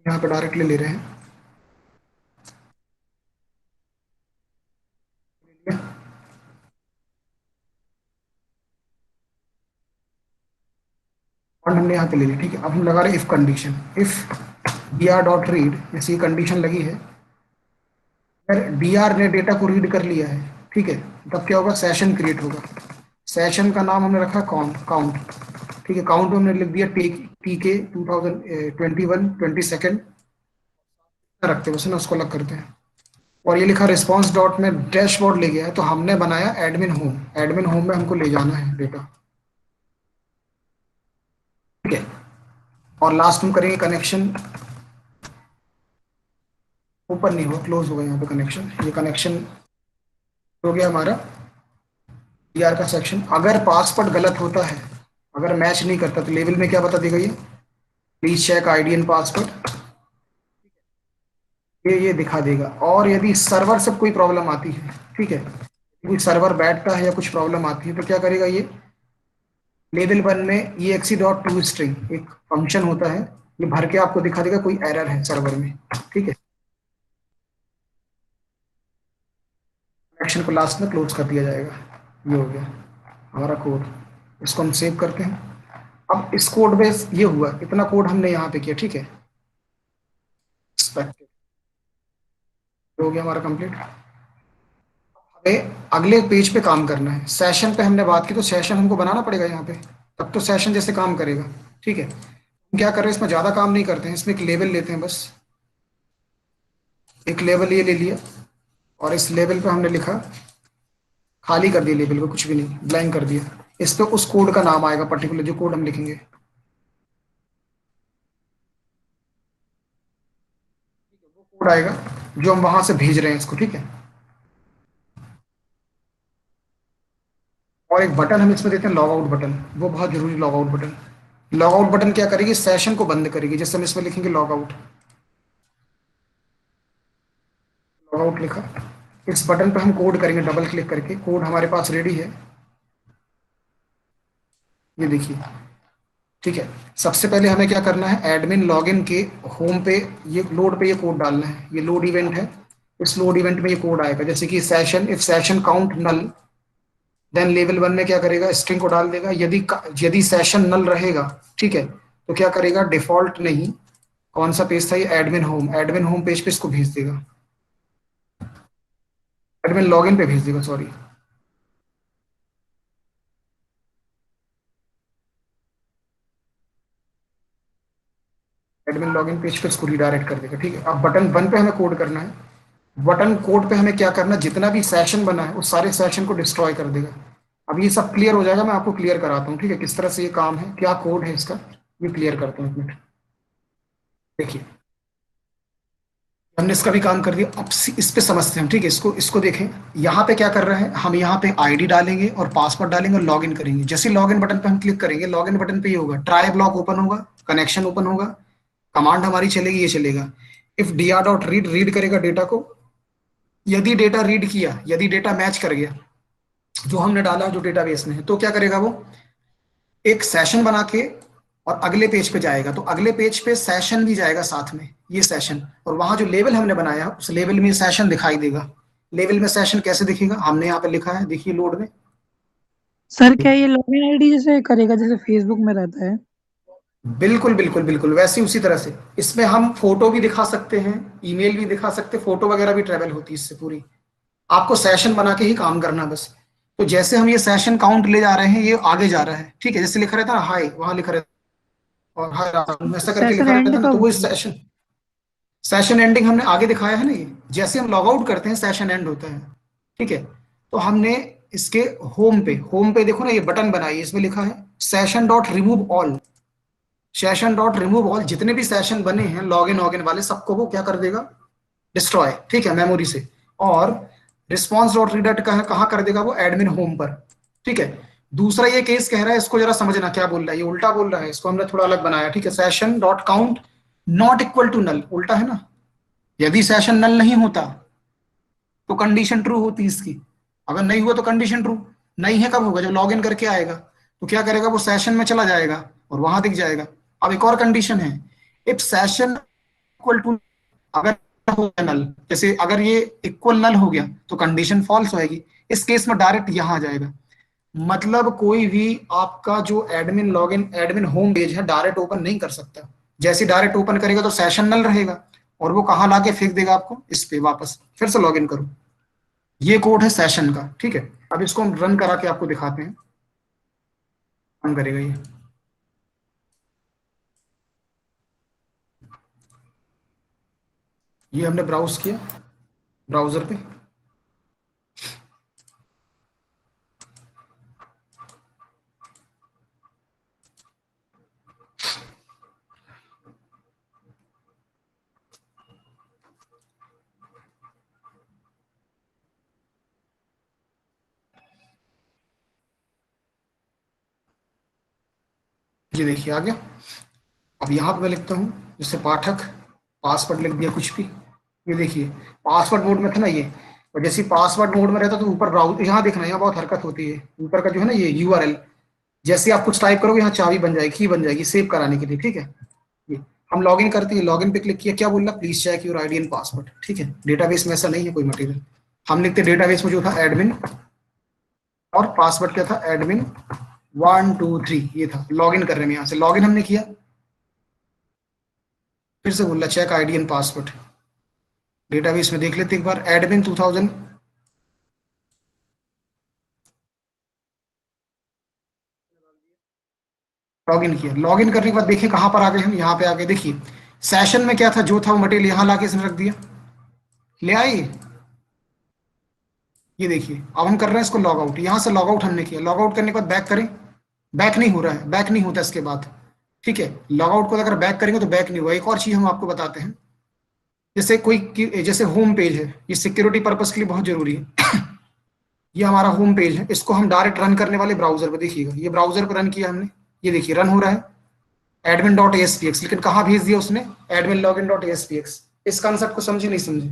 यहाँ पे डायरेक्टली ले रहे हैं। और हमने यहाँ पे ले ली, ठीक है। अब हम लगा रहे if condition, if dr dot read, जैसे ये कंडीशन लगी है, अगर dr ने डेटा को रीड कर लिया है, ठीक है, तब क्या होगा, सेशन क्रिएट होगा। सेशन का नाम हमने रखा काउंट, ठीक है। काउंट में हमने लिख दिया टीके 2021 22 रखते हैं बस ना, उसको अलग करते हैं। और ये लिखा रिस्पॉन्स डॉट में डैशबोर्ड ले गया है, तो हमने बनाया एडमिन होम, एडमिन होम में हमको ले जाना है डेटा, ठीक है। और लास्ट में करेंगे कनेक्शन, ऊपर नहीं हुआ, क्लोज हो गया यहाँ पे कनेक्शन, ये कनेक्शन हो गया हमारा dr का सेक्शन। अगर पासवर्ड गलत होता है, अगर मैच नहीं करता, तो लेवल में क्या बता देगा ये, please check ID and password, ये दिखा देगा। और यदि सर्वर से कोई प्रॉब्लम आती है, ठीक है, कोई सर्वर बैठता है या कुछ प्रॉब्लम आती है, तो क्या करेगा ये, लेवल 1 में exe.to स्ट्रिंग एक फंक्शन होता है, ये भर के आपको दिखा देगा कोई एरर है सर्वर में, ठीक है। कनेक्शन को लास्ट में क्लोज कर दिया जाएगा। ये हो गया हमारा कोड, इसको हम सेव करते हैं। अब इस कोड में ये हुआ, इतना कोड हमने यहाँ पे किया, ठीक है, हो गया हमारा कंप्लीट। हमें अगले पेज पे काम करना है। सेशन पे हमने बात की, तो सेशन हमको बनाना पड़ेगा यहाँ पे, तब तो सेशन जैसे काम करेगा, ठीक है। हम क्या कर रहे हैं, इसमें ज्यादा काम नहीं करते हैं, इसमें एक लेबल लेते हैं, बस एक लेबल ये ले लिया, और इस लेबल पे हमने लिखा, खाली कर दिया लेबल को, कुछ भी नहीं, ब्लैंक कर दिया। इस पे उस कोड का नाम आएगा पर्टिकुलर, जो कोड हम लिखेंगे, वो कोड आएगा जो हम वहां से भेज रहे हैं इसको, ठीक है। और एक बटन हम इसमें देते हैं, लॉग आउट बटन, वो बहुत जरूरी, log out button. Log out button क्या करेगी, सेशन को बंद करेगी। जैसे हम इसमें लिखेंगे लॉग आउट, लॉग आउट लिखा, इस बटन पर हम कोड करेंगे, डबल क्लिक करके, कोड हमारे पास रेडी है, ये देखिए, ठीक है। सबसे पहले हमें क्या करना है, एडमिन लॉगिन के होम पे ये लोड पे ये कोड डालना है, ये लोड इवेंट है, इस लोड इवेंट में ये कोड आएगा, जैसे कि session, if session count null, then level 1 में क्या करेगा, स्ट्रिंग को डाल देगा। यदि सेशन नल रहेगा, ठीक है, तो क्या करेगा, डिफॉल्ट नहीं, कौन सा पेज था ये, एडमिन होम पेज पे इसको भेज देगा, एडमिन लॉगिन पे भेज देगा, सॉरी। एडमिन लॉगिन पेज पे इसको रिडायरेक्ट कर देगा, ठीक है। अब बटन 1 पे हमें कोड करना है, बटन कोड पे हमें क्या करना है, जितना भी सेशन बना है उस सारे सेशन को डिस्ट्रॉय कर देगा। अब ये सब क्लियर हो जाएगा, मैं आपको क्लियर कराता हूँ, ठीक है, किस तरह से ये काम है, क्या कोड है इसका, ये क्लियर करता हूँ, एक मिनट। देखिए हमने इसका भी काम कर दिया, अब इस पे समझते हैं हम, ठीक है। इसको देखें, यहाँ पे क्या कर रहे हैं हम, यहाँ पे आईडी डालेंगे और पासवर्ड डालेंगे और लॉगिन करेंगे। जैसे लॉगिन बटन पे हम क्लिक करेंगे, लॉगिन बटन पे ये होगा, ट्राई ब्लॉक ओपन होगा, कनेक्शन ओपन होगा, कमांड हमारी चलेगी, ये चलेगा, if dr dot read, read करेगा डेटा को। यदि डेटा रीड किया, यदि डेटा मैच कर गया जो हमने डाला, जो डेटाबेस में है, तो क्या करेगा वो, एक सेशन बना के और अगले पेज पे जाएगा, तो अगले पेज पे सेशन भी जाएगा साथ में, ये सेशन, और वहां जो लेवल हमने बनाया उस लेवल में सेशन दिखाई देगा। लेवल में सेशन कैसे दिखेगा, हमने यहाँ पे लिखा है, देखिए लोड में। सर क्या ये लॉगिन आईडी जैसे करेगा जैसे फेसबुक में रहता है? बिल्कुल बिल्कुल बिल्कुल वैसे ही, उसी तरह से। इसमें हम फोटो भी दिखा सकते हैं, ईमेल भी दिखा सकते हैं, फोटो वगैरह भी ट्रेवल होती है इससे पूरी। आपको सेशन बना के ही काम करना बस। तो जैसे हम ये सेशन काउंट ले जा रहे हैं, ये आगे जा रहा है, ठीक है, जैसे लिखा रहता है ना हाई, वहां लिखा रहता है, और हाई ऐसा करके लिखा रहता है ना, तो वो सेशन एंडिंग हमने आगे दिखाया है ना। ये जैसे हम लॉग आउट करते हैं सेशन एंड होता है, ठीक है। तो हमने इसके होम पे देखो ना, ये बटन बनाई, इसमें लिखा है session dot remove all, session dot remove all, जितने भी सेशन बने हैं लॉगिन वाले सबको वो क्या कर देगा, डिस्ट्रॉय, ठीक है, मेमोरी से। और रिस्पॉन्स डॉट रीड कहाँ कर देगा वो, एडमिन होम पर, ठीक है। दूसरा ये केस कह रहा है, इसको जरा समझना क्या बोल रहा है, ये उल्टा बोल रहा है, इसको हमने थोड़ा अलग बनाया, ठीक है। Session dot count not equal to null, उल्टा है ना, यदि सेशन नल नहीं होता तो कंडीशन ट्रू होती इसकी, अगर नहीं हुआ तो कंडीशन ट्रू नहीं है, कब होगा, जब लॉग इन करके आएगा, तो क्या करेगा वो सेशन में चला जाएगा और वहां दिख जाएगा। अब एक और कंडीशन है, इफ सेशन इक्वल टू, अगर हो गया नल, जैसे अगर ये इक्वल नल हो गया तो कंडीशन फॉल्स होएगी, इस केस में डायरेक्ट यहां आ जाएगा। मतलब कोई भी आपका जो admin login admin home page है डायरेक्ट ओपन नहीं कर सकता। जैसे डायरेक्ट ओपन करेगा तो सेशन नल रहेगा और वो कहाँ लाके फेंक देगा आपको, इस पे वापस फिर से लॉगिन करो। ये कोड है सेशन का, ठीक है। अब इसको हम रन करा के आपको दिखाते हैं, काम करेगा ये हमने ब्राउज किया ब्राउजर पे, ये देखिए आ गया। अब यहाँ पे मैं लिखता हूँ जैसे पाठक, पासवर्ड लिख दिया कुछ भी। ये देखिए पासवर्ड मोड में था ना ये, और जैसे पासवर्ड मोड में रहता तो ऊपर ब्राउज, यहाँ देखना यहाँ बहुत हरकत होती है, ऊपर का जो है ना ये यूआरएल, जैसे आप कुछ टाइप करोगे यहाँ चाबी बन जाएगी, की बन जाएगी सेव कराने के लिए, ठीक है। ये हम लॉगिन करते हैं, लॉगिन पे क्लिक किया, क्या बोल रहा please check your ID and password, ठीक है। डेटाबेस में ऐसा नहीं है कोई मटेरियल, हम लिखते डेटाबेस में जो था एडमिन और पासवर्ड क्या था एडमिन 1 2 3, ये था। लॉगिन कर रहे हैं यहाँ से, लॉगिन हमने किया, फिर से बोल रहा check ID and password. Database में देख लेते एक बार, एडमिन 2000 लॉगिन किया। लॉगिन करने के बाद देखिए कहां पर आ गए हम, यहाँ पे आ गए। देखिए सेशन में क्या था, जो था वो मटेरियल यहाँ लाके इसने रख दिया, ले आई। ये देखिए अब हम कर रहे हैं इसको लॉग आउट, यहाँ से लॉग आउट हमने किया। लॉग आउट करने के बाद बैक करें, बैक नहीं हो रहा है, बैक नहीं होता इसके बाद, ठीक है। लॉग आउट को अगर बैक करेंगे तो बैक नहीं हुआ। एक और चीज हम आपको बताते हैं, जैसे जैसे होम पेज है, ये सिक्योरिटी पर्पस के लिए बहुत जरूरी है। ये हमारा होम पेज है, इसको हम डायरेक्ट रन करने वाले ब्राउजर पर, देखिएगा ये ब्राउजर पर रन किया हमने, ये देखिए रन हो रहा है admin.aspx, लेकिन कहाँ भेज दिया उसने admin login.aspx। इस कॉन्सेप्ट को समझे नहीं समझे।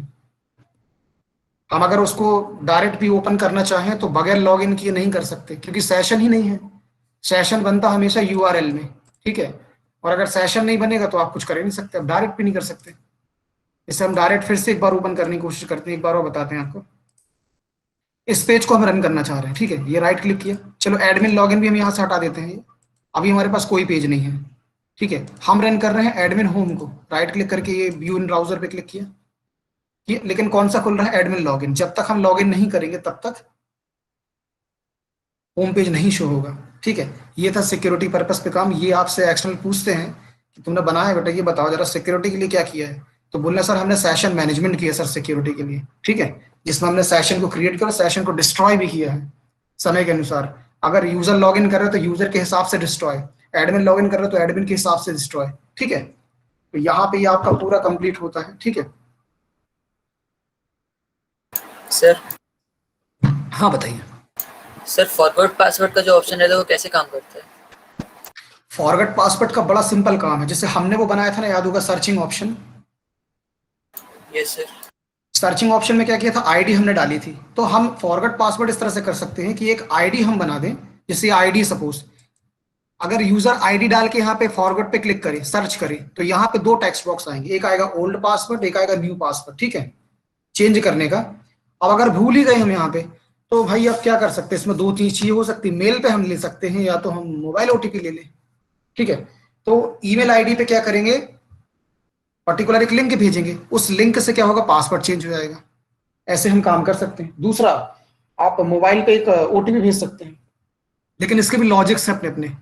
हम अगर उसको डायरेक्ट भी ओपन करना चाहें तो बगैर लॉगिन किए नहीं कर सकते, क्योंकि सेशन ही नहीं है। सेशन बनता हमेशा यूआरएल में, ठीक है। और अगर सेशन नहीं बनेगा तो आप कुछ कर ही नहीं सकते, आप डायरेक्ट भी नहीं कर सकते। इसे हम डायरेक्ट फिर से एक बार ओपन करने की कोशिश करते हैं, एक बार और बताते हैं आपको। इस पेज को हम रन करना चाह रहे हैं, ठीक है। ये राइट क्लिक किया, चलो एडमिन लॉगिन भी हम यहाँ से हटा देते हैं। अभी हमारे पास कोई पेज नहीं है, ठीक है। हम रन कर रहे हैं एडमिन होम को, राइट क्लिक करके ये व्यू इन ब्राउजर पे क्लिक किया, लेकिन कौन सा खुल रहा है एडमिन लॉगिन। जब तक हम लॉगिन नहीं करेंगे तब तक होम पेज नहीं शो होगा, ठीक है। ये था सिक्योरिटी पर्पस पे काम। ये आपसे एक्सटर्नल पूछते हैं कि तुमने बनाया बेटा, ये बताओ जरा सिक्योरिटी के लिए क्या किया है। तो बोलना सर हमने सेशन मैनेजमेंट किया सर सिक्योरिटी के लिए, ठीक है। जिसमें हमने सेशन को क्रिएट किया, सेशन को डिस्ट्रॉय भी किया है समय के अनुसार। अगर यूजर लॉगिन कर रहे हो तो यूजर के हिसाब से डिस्ट्रॉय, एडमिन लॉगिन कर रहे हो तो एडमिन के हिसाब से डिस्ट्रॉय, ठीक है। तो यहाँ पे ये आपका पूरा कंप्लीट होता है, ठीक है। सर हाँ बताइए सर, फॉरवर्ड पासवर्ड का जो ऑप्शन है वो कैसे काम करता है? फॉरवर्ड पासवर्ड का बड़ा सिंपल काम है। जैसे हमने वो बनाया था ना, याद होगा searching option. Yes sir. Searching option में क्या किया था, आईडी हमने डाली थी। तो हम फॉरवर्ड पासवर्ड इस तरह से कर सकते हैं कि एक आईडी हम बना दें, जैसे आईडी सपोज अगर यूजर आईडी डाल के यहाँ पे फॉरवर्ड पे क्लिक करे, सर्च करे, तो यहाँ पे दो टेक्स्ट बॉक्स आएंगे, एक आएगा ओल्ड पासवर्ड, एक आएगा न्यू पासवर्ड, ठीक है, चेंज करने का। अब अगर भूल ही गए हम यहाँ पे, तो भाई अब क्या कर सकते हैं, इसमें दो तीन चीजें हो सकती है। मेल पे हम ले सकते हैं या तो हम मोबाइल ओटीपी ले लें, ठीक है। तो ईमेल आईडी पे क्या करेंगे, पर्टिकुलर एक लिंक भेजेंगे, उस लिंक से क्या होगा पासवर्ड चेंज हो जाएगा। ऐसे हम काम कर सकते हैं। दूसरा, आप मोबाइल पे एक ओटीपी भेज सकते हैं, लेकिन इसके भी लॉजिक्स हैं अपने अपने।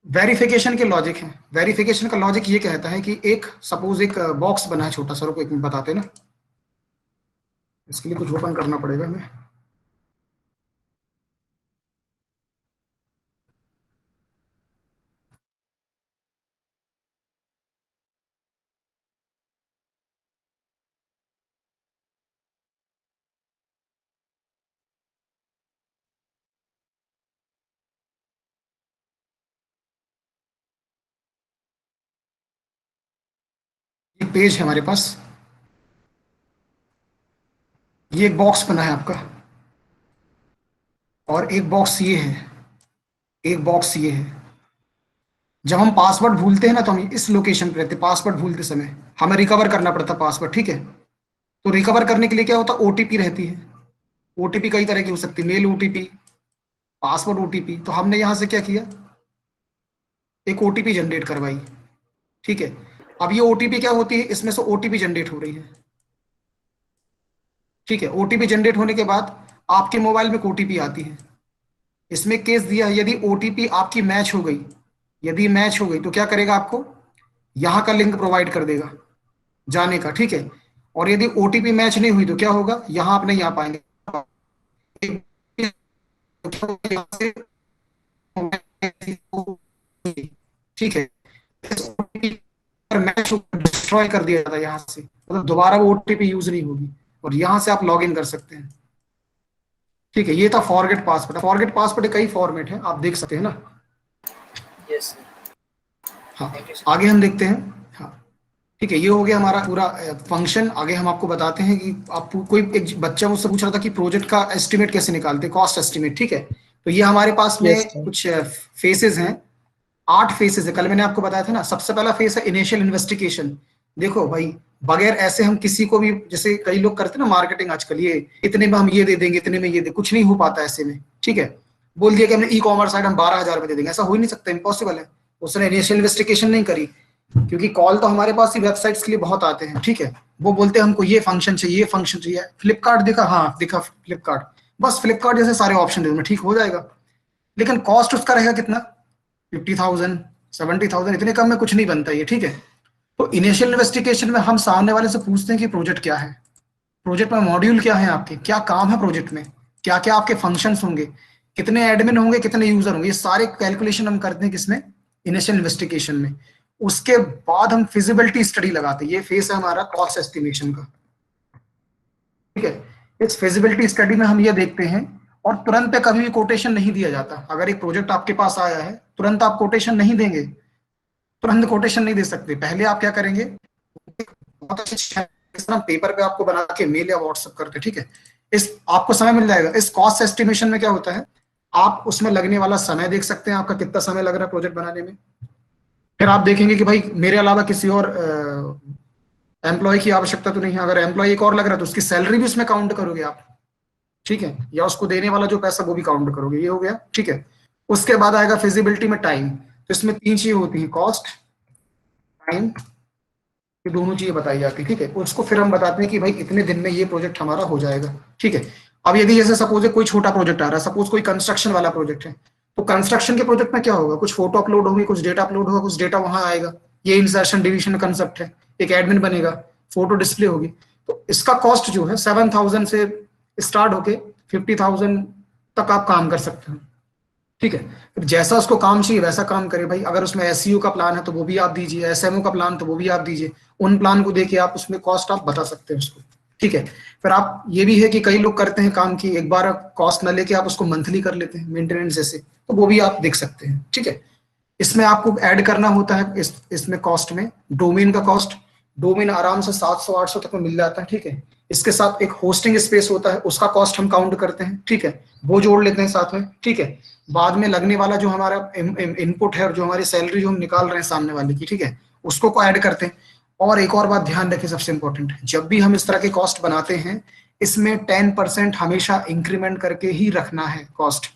वेरिफिकेशन के लॉजिक हैं। वेरिफिकेशन का लॉजिक ये कहता है कि एक सपोज एक बॉक्स बना है छोटा सा, रुको एक मिनट बताते ना, इसके लिए कुछ ओपन करना पड़ेगा हमें। ये पेज है हमारे पास, ये एक बॉक्स बना है आपका, और एक बॉक्स ये है, एक बॉक्स ये है। जब हम पासवर्ड भूलते हैं ना, तो हम इस लोकेशन पे रहते, पासवर्ड भूलते समय हमें रिकवर करना पड़ता पासवर्ड, ठीक है। तो रिकवर करने के लिए क्या होता है, ओटीपी रहती है। ओटीपी कई तरह की हो सकती है, मेल ओटीपी, पासवर्ड ओटीपी, तो हमने यहां से क्या किया, एक ओटीपी जनरेट करवाई, ठीक है। अब ये ओटीपी क्या होती है, इसमें से ओटीपी जनरेट हो रही है, ठीक है। ओटीपी जनरेट होने के बाद आपके मोबाइल में ओटीपी आती है, इसमें केस दिया है यदि ओटीपी आपकी मैच हो गई, यदि मैच हो गई तो क्या करेगा, आपको यहाँ का लिंक प्रोवाइड कर देगा जाने का, ठीक है। और यदि ओटीपी मैच नहीं हुई तो क्या होगा, यहाँ आप नहीं आ पाएंगे, ठीक है। मैच डिस्ट्रॉय कर दिया जाता है यहाँ से, मतलब दोबारा वो ओटीपी यूज नहीं होगी, और यहाँ से आप लॉग इन कर सकते हैं, ठीक है। ये था फॉरगेट पासवर्ड। फॉरगेट पासवर्ड कई फॉर्मेट है, आप देख सकते हैं ना। यस। हाँ, आगे हम देखते हैं। हाँ, ठीक है, ये हो गया हमारा पूरा फंक्शन। आगे हम आपको बताते हैं कि आप कोई एक बच्चा मुझसे पूछ रहा था कि प्रोजेक्ट का एस्टिमेट कैसे निकालते, कॉस्ट एस्टिमेट, ठीक है। तो ये हमारे पास में कुछ फेसेस हैं, 8 फेसेस है। कल मैंने आपको बताया था ना, सबसे पहला फेस है इनिशियल इन्वेस्टिगेशन। देखो भाई, बगैर ऐसे हम किसी को भी, जैसे कई लोग करते हैं ना मार्केटिंग आजकल, ये इतने में हम ये दे देंगे, इतने में ये दे, कुछ नहीं हो पाता ऐसे में, ठीक है। बोल दिया कि हमने ई कॉमर्स साइट हम 12,000 में दे देंगे, ऐसा हो ही नहीं सकता, इम्पॉसिबल है। उसने इनिशियल इन्वेस्टिगेशन नहीं करी, क्योंकि कॉल तो हमारे पास ही वेबसाइट्स के लिए बहुत आते हैं, ठीक है। वो बोलते हैं हमको ये फंक्शन चाहिए, ये फंक्शन चाहिए। फ्लिपकार्ट दिखा, हाँ दिखा फ्लिपकार्ट, बस फ्लिपकार्ट जैसे सारे ऑप्शन दे दूंगा, ठीक हो जाएगा। लेकिन कॉस्ट उसका रहेगा कितना, 50,000 70,000, इतने कम में कुछ नहीं बनता ये, ठीक है। तो इनिशियल इन्वेस्टिगेशन में हम सामने वाले से पूछते हैं कि प्रोजेक्ट क्या है, प्रोजेक्ट में मॉड्यूल क्या है आपके, क्या काम है प्रोजेक्ट में, क्या क्या आपके फंक्शंस होंगे, कितने एडमिन होंगे, कितने यूजर होंगे, ये सारे कैलकुलेशन हम करते हैं किसमें, इनिशियल इन्वेस्टिगेशन में। उसके बाद हम फिजिबिलिटी स्टडी लगाते हैं, ये फेस है हमारा कॉस्ट एस्टिमेशन का, ठीक है। इस फिजिबिलिटी स्टडी में हम ये देखते हैं, और तुरंत पे कभी भी कोटेशन नहीं दिया जाता। अगर एक प्रोजेक्ट आपके पास आया है, तुरंत आप कोटेशन नहीं देंगे, तुरंत कोटेशन नहीं दे सकते। पहले आप क्या करेंगे, बहुत अच्छे पेपर पे आपको बना के मेल या व्हाट्सएप करते, ठीक है। इस आपको समय मिल जाएगा। इस कॉस्ट एस्टिमेशन में क्या होता है, आप उसमें लगने वाला समय देख सकते हैं, आपका कितना समय लग रहा है प्रोजेक्ट बनाने में। फिर आप देखेंगे कि भाई मेरे अलावा किसी और एम्प्लॉय की आवश्यकता तो नहीं है। अगर एम्प्लॉय एक और लग रहा है तो उसकी सैलरी भी उसमें काउंट करोगे आप, ठीक है, या उसको देने वाला जो पैसा वो भी काउंट करोगे, ये हो गया, ठीक है। उसके बाद आएगा फिजिबिलिटी में टाइम। तो इसमें 3 चीजें होती हैं, कॉस्ट, टाइम, ये दोनों चीजें बताई जाती है, ठीक है। उसको फिर हम बताते हैं कि भाई इतने दिन में ये प्रोजेक्ट हमारा हो जाएगा, ठीक है। अब यदि जैसे सपोज कोई छोटा प्रोजेक्ट आ रहा है, सपोज कोई कंस्ट्रक्शन वाला प्रोजेक्ट है, तो कंस्ट्रक्शन के प्रोजेक्ट में क्या होगा, कुछ फोटो अपलोड होगी, कुछ डेटा अपलोड होगा, कुछ डेटा वहां आएगा। ये इंसर्शन डिलीशन कंसेप्ट है, एक एडमिन बनेगा, फोटो डिस्प्ले होगी। तो इसका कॉस्ट जो है 7,000 से स्टार्ट होके 50,000 तक आप काम कर सकते हैं, ठीक है। जैसा उसको काम चाहिए वैसा काम करे भाई। अगर उसमें एसईओ का प्लान है तो वो भी आप दीजिए, एसएमओ का प्लान तो वो भी आप दीजिए। उन प्लान को देके आप उसमें कॉस्ट आप बता सकते हैं उसको, ठीक है। फिर आप ये भी है कि कई लोग करते हैं काम की एक बार कॉस्ट न लेके आप उसको मंथली कर लेते हैं मेंटेनेंस जैसे, तो वो भी आप देख सकते हैं, ठीक है। इसमें आपको ऐड करना होता है इसमें कॉस्ट में डोमेन का कॉस्ट। डोमेन आराम से 700-800 तक में मिल जाता है, ठीक है। इसके साथ एक होस्टिंग स्पेस होता है, उसका कॉस्ट हम काउंट करते हैं, ठीक है, वो जोड़ लेते हैं साथ में, ठीक है। बाद में लगने वाला जो हमारा इनपुट है और जो हमारी सैलरी जो हम निकाल रहे हैं सामने वाले की, ठीक है, उसको को ऐड करते हैं। और एक और बात ध्यान रखें, सबसे इंपॉर्टेंट, जब भी हम इस तरह के कॉस्ट बनाते हैं, इसमें 10% हमेशा इंक्रीमेंट करके ही रखना है कॉस्ट,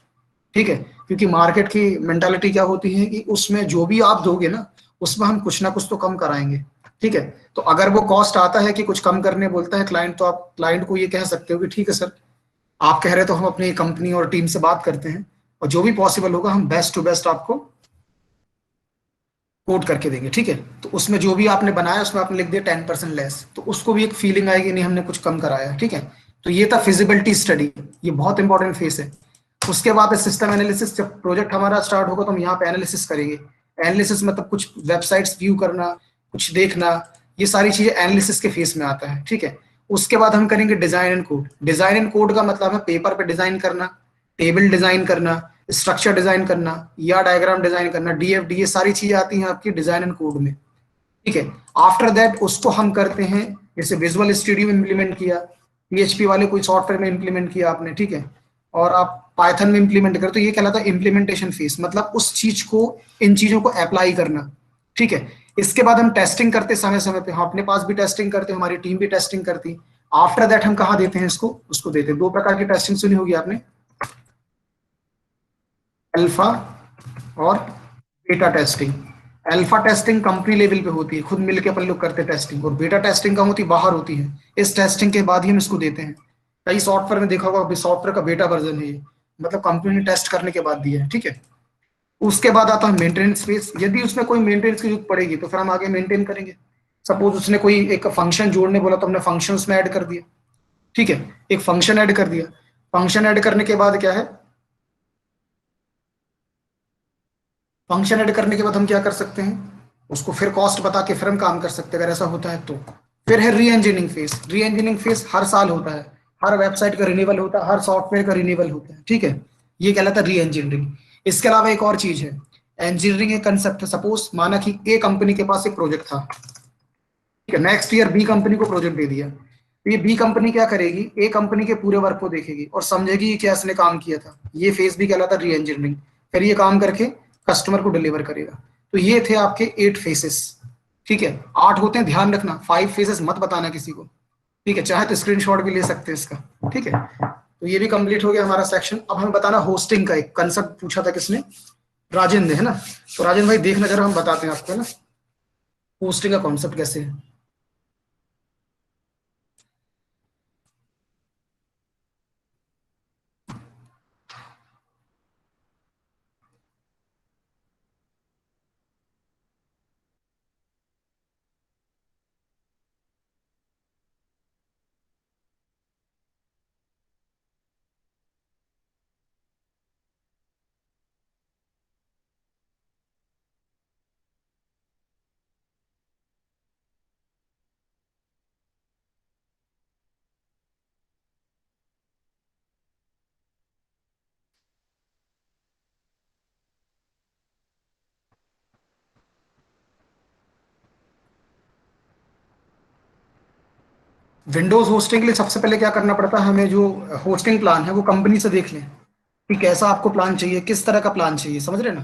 ठीक है। क्योंकि मार्केट की मेंटालिटी क्या होती है कि उसमें जो भी आप दोगे ना, उसमें हम कुछ ना कुछ तो कम कराएंगे, ठीक है। तो अगर वो कॉस्ट आता है कि कुछ कम करने बोलता है क्लाइंट, तो आप क्लाइंट को ये कह सकते हो कि ठीक है सर, आप कह रहे तो हम अपनी कंपनी और टीम से बात करते हैं, और जो भी पॉसिबल होगा हम बेस्ट टू बेस्ट आपको कोड करके देंगे, ठीक है। तो उसमें जो भी आपने बनाया उसमें आपने लिख दिया 10% लेस, तो उसको भी एक फीलिंग आएगी नहीं हमने कुछ कम कराया, ठीक है। तो ये था फिजिबिलिटी स्टडी, ये बहुत इंपॉर्टेंट फेस है। उसके बाद सिस्टम एनालिसिस, जब प्रोजेक्ट हमारा स्टार्ट होगा तो हम यहाँ पे एनालिसिस करेंगे। एनालिसिस मतलब कुछ वेबसाइट्स व्यू करना, कुछ देखना, ये सारी चीजें एनालिसिस के फेस में आता है, ठीक है। उसके बाद हम करेंगे design and code. Design and code का मतलब है पेपर पे डिजाइन करना, टेबल डिजाइन करना, स्ट्रक्चर डिजाइन करना, या डायग्राम डिजाइन करना, डीएफडी, ये सारी चीजें आती हैं आपकी डिजाइन एंड कोड में, ठीक है। आफ्टर दैट उसको हम करते हैं, जैसे विजुअल स्टूडियो में इंप्लीमेंट किया, पीएचपी वाले कोई सॉफ्टवेयर में इंप्लीमेंट किया आपने, ठीक है, और आप पाइथन में इंप्लीमेंट करें, तो ये कहलाता है इंप्लीमेंटेशन फेस, मतलब उस चीज को, इन चीजों को अप्लाई करना, ठीक है। इसके बाद हम टेस्टिंग करते समय समय पे, हम अपने पास भी टेस्टिंग करते, हमारी टीम भी टेस्टिंग करती। आफ्टर दैट हम कहाँ देते हैं इसको, उसको देते हैं। 2 प्रकार की टेस्टिंग सुनी होगी आपने, अल्फा और बेटा testing. Alpha testing company level पे होती है, खुद मिलके अपन लोग करते हैं टेस्टिंग, और बेटा टेस्टिंग का होती है बाहर होती है। इस टेस्टिंग के बाद ही हम इसको देते हैं। कई सॉफ्टवेयर में देखा होगा सॉफ्टवेयर का बेटा वर्जन है ये, मतलब कंपनी ने टेस्ट करने के बाद दिया है, ठीक है। उसके बाद आता है मेंटेनेंस फेज। यदि उसमें कोई मेंटेनेंस की जरूरत पड़ेगी तो फिर हम आगे मेंटेन करेंगे। सपोज उसने कोई एक फंक्शन जोड़ने बोला तो हमने फंक्शन उसमें ऐड कर दिया, ठीक है, एक फंक्शन ऐड कर दिया। फंक्शन ऐड करने के बाद क्या है, फंक्शन ऐड करने के बाद हम क्या कर सकते हैं, उसको फिर कॉस्ट बता के फिर हम काम कर सकते हैं अगर ऐसा होता है तो। फिर है re engineering phase. Re engineering phase हर साल होता है, हर वेबसाइट का रिन्यूअल होता है, हर सॉफ्टवेयर का रिन्यूअल होता है, ठीक है। ये कहलाता है री इंजीनियरिंग। इसके अलावा एक और चीज है, इंजीनियरिंग एक कंसेप्ट है। सपोज माना कि ए कंपनी के पास एक प्रोजेक्ट था, ठीक है, नेक्स्ट ईयर बी कंपनी को प्रोजेक्ट दे दिया, तो ये बी कंपनी क्या करेगी, ए कंपनी के पूरे वर्क को देखेगी और समझेगी कि क्या इसने काम किया था। ये फेज भी कहलाता है री इंजीनियरिंग। फिर ये काम करके कस्टमर को डिलीवर करेगा। तो ये थे आपके 8 फेसेस, ठीक है। 8 होते हैं, ध्यान रखना, 5 फेसेस मत बताना किसी को, ठीक है। चाहे तो स्क्रीनशॉट भी ले सकते हैं इसका, ठीक है। तो ये भी कंप्लीट हो गया हमारा सेक्शन। अब हमें बताना होस्टिंग का एक कंसेप्ट पूछा था किसने, राजेंद्र ने, है ना। तो राजेंद्र भाई देखना जरा, हम बताते हैं आपको, है ना, होस्टिंग का कॉन्सेप्ट कैसे है। विंडोज होस्टिंग के लिए सबसे पहले क्या करना पड़ता है हमें, जो होस्टिंग प्लान है वो कंपनी से देख लें कि कैसा आपको प्लान चाहिए, किस तरह का प्लान चाहिए, समझ रहे ना।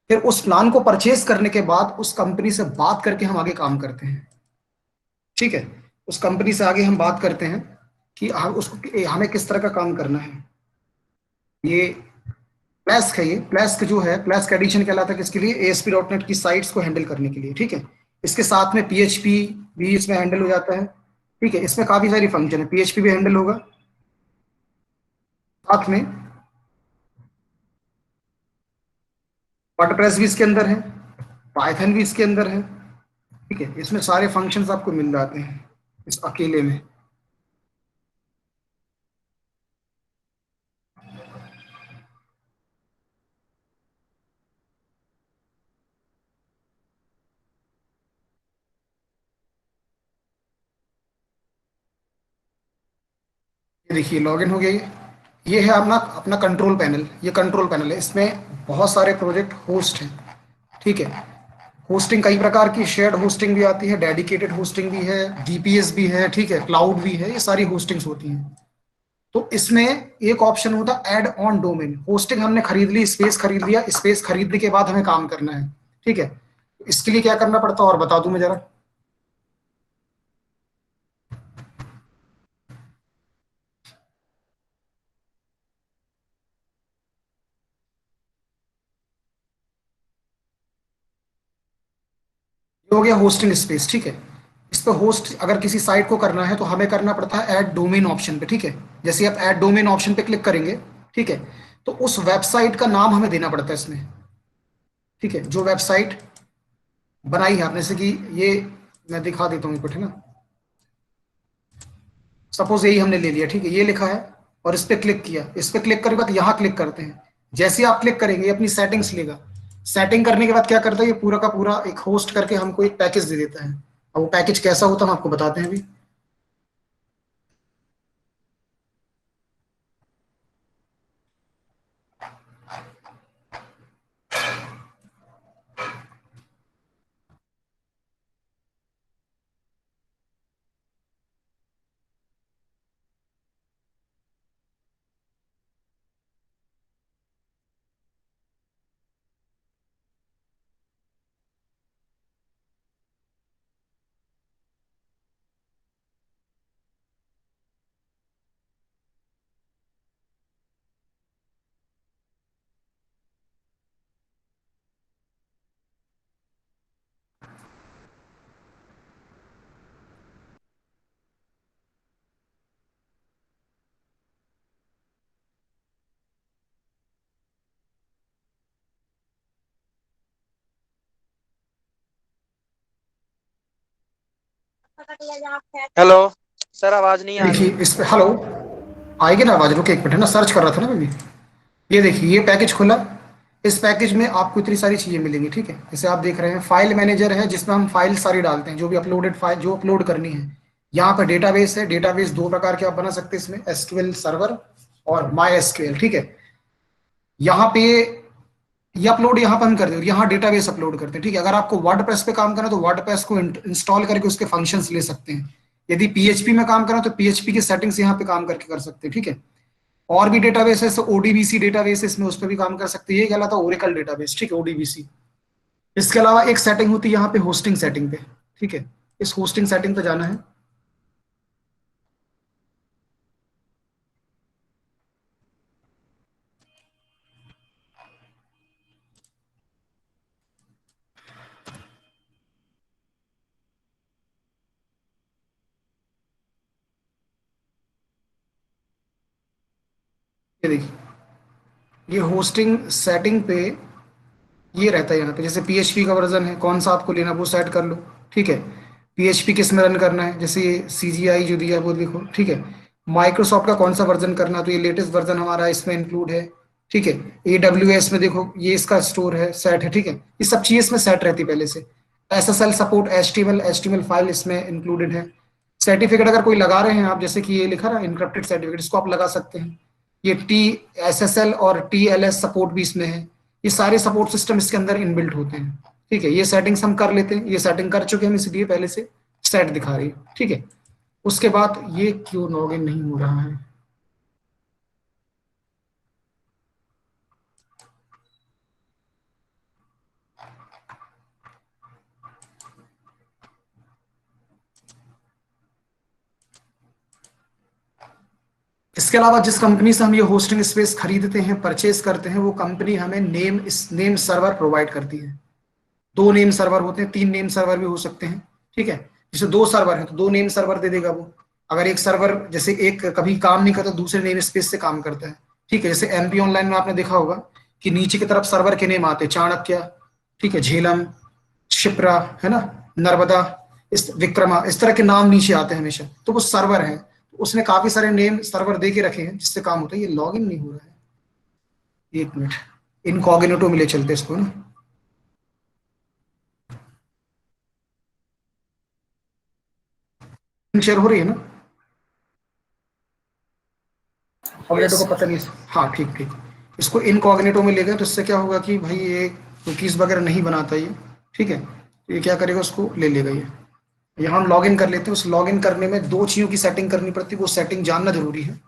फिर उस प्लान को परचेज करने के बाद उस कंपनी से बात करके हम आगे काम करते हैं, ठीक है। उस कंपनी से आगे हम बात करते हैं कि हम उसको, हमें किस तरह का काम करना है। ये प्लेस्क है, ये प्लेस्क जो है, प्लेस्क एडिशन कहलाता है किसके लिए, ASP.NET की साइट्स को हैंडल करने के लिए, ठीक है। इसके साथ में PHP भी इसमें हैंडल हो जाता है, ठीक है। इसमें काफी सारी फंक्शन है, PHP भी हैंडल होगा, साथ में वर्डप्रेस भी इसके अंदर है, पाइथन भी इसके अंदर है, ठीक है। इसमें सारे फंक्शंस आपको मिल जाते हैं इस अकेले में। ये देखिए लॉगिन हो गया ये है अपना अपना कंट्रोल पैनल। ये कंट्रोल पैनल है, इसमें बहुत सारे प्रोजेक्ट होस्ट हैं, ठीक है। होस्टिंग कई प्रकार की, शेयर्ड होस्टिंग भी आती है, डेडिकेटेड होस्टिंग भी है, DPS भी है, ठीक है, क्लाउड भी है, ये सारी होस्टिंग्स होती हैं। तो इसमें एक ऑप्शन होता है ऐड ऑन डोमेन। होस्टिंग हमने खरीद ली, स्पेस खरीद लिया, स्पेस खरीदने के बाद हमें काम करना है, ठीक है। इसके लिए क्या करना पड़ता है और बता दूं मैं जरा। ये हो गया होस्टिंग स्पेस, ठीक है। इस पे होस्ट अगर किसी साइट को करना है तो हमें करना पड़ता है ऐड डोमेन ऑप्शन पे, ठीक है। जैसे आप ऐड डोमेन ऑप्शन पे क्लिक करेंगे, ठीक है, तो उस वेबसाइट का नाम हमें देना पड़ता है इसमें, ठीक है। जो वेबसाइट बनाई है आपने, जैसे कि ये मैं दिखा देता हूँ कुछ, है ना। सपोज यही हमने ले लिया, ठीक है, ये लिखा है, और इस पे क्लिक किया। इस पे क्लिक करने के बाद यहाँ क्लिक करते हैं। जैसे ही आप क्लिक करेंगे ये अपनी सेटिंग्स लेगा। सेटिंग करने के बाद क्या करता है, ये पूरा का पूरा एक होस्ट करके हमको एक पैकेज दे देता है। अब वो पैकेज कैसा होता है हम आपको बताते हैं अभी। हेलो सर, आवाज नहीं आ रही देखिए है। इस पे, हेलो, आएगी ना आवाज? रुके एक मिनट, है ना, सर्च कर रहा था ना मैं भी। ये देखिए, ये पैकेज खुला। इस पैकेज में आपको इतनी सारी चीजें मिलेंगी, ठीक है। जैसे आप देख रहे हैं, फाइल मैनेजर है जिसमें हम फाइल सारी डालते हैं, जो भी अपलोडेड फाइल जो अपलोड करनी है। यहाँ पर डेटाबेस है। डेटाबेस दो प्रकार के आप बना सकते हैं इसमें, एसक्यूएल सर्वर और माई एसक्यूएल, ठीक है। यहाँ पे ये अपलोड यहाँ पर हम करते हैं, यहाँ डेटाबेस अपलोड करते हैं, ठीक है। अगर आपको वर्डप्रेस पे काम करना है तो वर्डप्रेस को इंस्टॉल करके उसके फंक्शंस ले सकते हैं। यदि पीएचपी में काम करना है तो पीएचपी की सेटिंग्स यहाँ पे काम करके कर सकते हैं, ठीक है। और भी डेटाबेस है, ओडीबीसी डेटाबेस है इसमें, उस पर भी काम कर सकते हैं। ये कहलाता है ओरेकल डेटाबेस, ठीक है, ओडीबीसी। इसके अलावा एक सेटिंग होती है यहाँ पे होस्टिंग सेटिंग पे, ठीक है। इस होस्टिंग सेटिंग पे जाना है। ये देखिए, ये होस्टिंग सेटिंग पे ये रहता है यहाँ पे। जैसे पीएचपी का वर्जन है, कौन सा आपको लेना वो सेट कर लो, ठीक है। पीएचपी किस में रन करना है, जैसे ये सीजीआई जो दिया है वो लिखो, ठीक है। माइक्रोसॉफ्ट का कौन सा वर्जन करना है, तो ये लेटेस्ट वर्जन हमारा इसमें इंक्लूड है, ठीक है। AWS में देखो, ये इसका स्टोर है, सेट है, ठीक है। ये सब चीज़ इसमें सेट रहती है पहले से। SSL सपोर्ट, HTML फाइल इसमें इंक्लूडेड है। सर्टिफिकेट अगर कोई लगा रहे हैं आप, जैसे कि ये लिखा ना इनक्रप्टेड सर्टिफिकेट, इसको आप लगा सकते हैं। ये TSSL और TLS सपोर्ट भी इसमें है। ये सारे सपोर्ट सिस्टम इसके अंदर इनबिल्ट होते हैं, ठीक है। ये सेटिंग्स हम कर लेते हैं, ये सेटिंग कर चुके हैं हम, इसलिए पहले से सेट दिखा रही है, ठीक है। उसके बाद ये क्यों लॉगिन नहीं हो रहा है? इसके अलावा जिस कंपनी से हम ये होस्टिंग स्पेस खरीदते हैं, परचेज करते हैं, वो कंपनी हमें नेम सर्वर प्रोवाइड करती है। दो नेम सर्वर होते हैं, तीन नेम सर्वर भी हो सकते हैं, ठीक है। जैसे दो सर्वर है तो दो नेम सर्वर दे देगा वो। अगर एक सर्वर जैसे एक कभी काम नहीं करता, दूसरे नेम स्पेस से काम करता है, ठीक है। जैसे MP ऑनलाइन में आपने देखा होगा कि नीचे की तरफ सर्वर के नेम आते हैं, चाणक्य, ठीक है, झेलम, क्षिप्रा, है ना, नर्मदा, इस विक्रमा, इस तरह के नाम नीचे आते हैं हमेशा, तो वो सर्वर है। तो उसने काफी सारे नेम सर्वर दे के रखे हैं जिससे काम होता है। ये लॉगिन नहीं हो रहा है, एक मिनट, इनकॉग्निटो में ले चलते इसको ना। शेयर हो रही है ना? कॉग्निटो को पता नहीं। हाँ, ठीक ठीक। इसको इनकॉग्निटो में ले गए तो इससे क्या होगा कि भाई ये कुकीज वगैरह नहीं बनाता ये, ठीक है। तो ये क्या करेगा, उसको ले लेगा ये। यहाँ हम लॉगिन कर लेते हैं। उस लॉगिन करने में दो चीजों की सेटिंग करनी पड़ती है, वो सेटिंग जानना जरूरी है।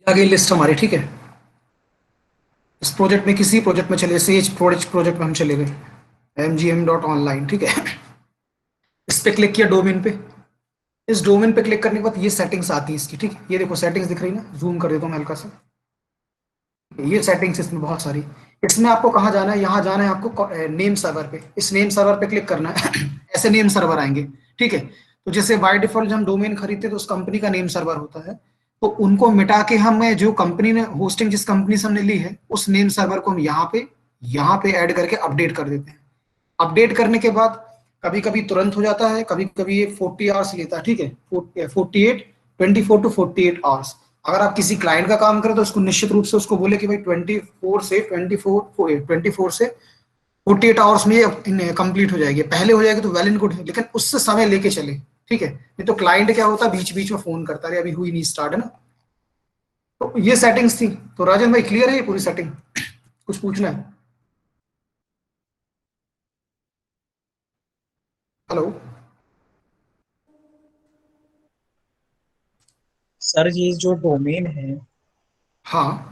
आगे लिस्ट हमारी, ठीक है। इस प्रोजेक्ट में, किसी प्रोजेक्ट में चले, सेज प्रोजेक्ट में हम चले गए, mgm.online, ठीक है। इस पे क्लिक किया, डोमेन पे। इस डोमेन पे क्लिक करने के बाद ये सेटिंग्स आती है इसकी, ठीक है। ये देखो सेटिंग्स दिख रही ना, जूम कर देता हूँ मैं हल्का सा। ये सेटिंग्स इसमें बहुत सारी। इसमें आपको कहाँ जाना है, यहाँ जाना है आपको नेम सर्वर पे। इस नेम सर्वर पे क्लिक करना है। ऐसे नेम सर्वर आएंगे, ठीक है। तो जैसे बाय डिफॉल्ट जब हम डोमेन खरीदते हैं तो उस कंपनी का नेम सर्वर होता है, तो उनको मिटा के हम जो कंपनी ने होस्टिंग जिस कंपनी से हमने ली है, उस नेम सर्वर को हम यहाँ पे ऐड करके अपडेट कर देते हैं। अपडेट करने के बाद कभी कभी तुरंत हो जाता है, कभी कभी ये 40 आवर्स लेता है, ठीक है। 24 टू 48 आवर्स। अगर आप किसी क्लाइंट का काम करें तो उसको निश्चित रूप से उसको बोले कि भाई 24 से 48 आवर्स में ये कंप्लीट हो जाएगी। पहले हो जाएगी तो वेल एंड गुड है, लेकिन उससे समय लेके चले, ठीक है। नहीं तो क्लाइंट क्या होता है, बीच बीच में फोन करता है, अभी हुई नहीं स्टार्ट, है ना। तो ये सेटिंग्स थी। तो राजन भाई क्लियर है ये पूरी सेटिंग? कुछ पूछना है? हेलो सर ये जो डोमेन है, हाँ,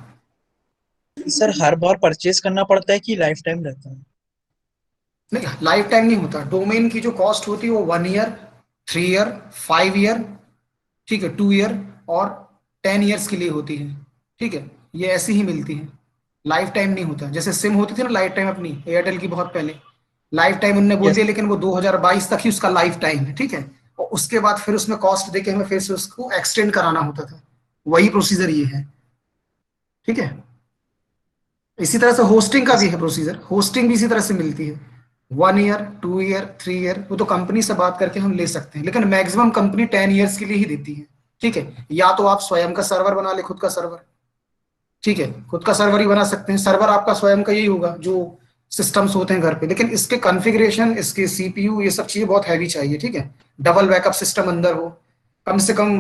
सर हर बार परचेज करना पड़ता है कि लाइफ टाइम रहता है? नहीं, लाइफ टाइम नहीं होता। डोमेन की जो कॉस्ट होती है वो 1 ईयर, 3 ईयर, 5 ईयर, ठीक है, 2 ईयर और 10 ईयर्स के लिए होती है। ठीक है, ये ऐसी ही मिलती है, लाइफ टाइम नहीं होता। जैसे सिम होती थी ना लाइफ टाइम अपनी एयरटेल की बहुत पहले, लाइफ टाइम उनने बोल दिया, लेकिन वो 2022 तक ही उसका लाइफ टाइम है। ठीक है, और उसके बाद फिर उसमें कॉस्ट देके हमें फिर से उसको एक्सटेंड कराना होता था। वही प्रोसीजर ये है। ठीक है, इसी तरह से होस्टिंग का भी है प्रोसीजर। होस्टिंग भी इसी तरह से मिलती है, 1 ईयर, 2 ईयर, 3 ईयर। वो तो कंपनी से बात करके हम ले सकते हैं, लेकिन मैक्सिमम कंपनी 10 ईयर्स के लिए ही देती है। ठीक है, या तो आप स्वयं का सर्वर बना ले, खुद का सर्वर। ठीक है, खुद का सर्वर ही बना सकते हैं। सर्वर आपका स्वयं का यही होगा जो सिस्टम्स होते हैं घर पे, लेकिन इसके कॉन्फ़िगरेशन, इसके सीपीयू, ये सब चीजें बहुत हैवी चाहिए। ठीक है, डबल बैकअप सिस्टम अंदर हो, कम से कम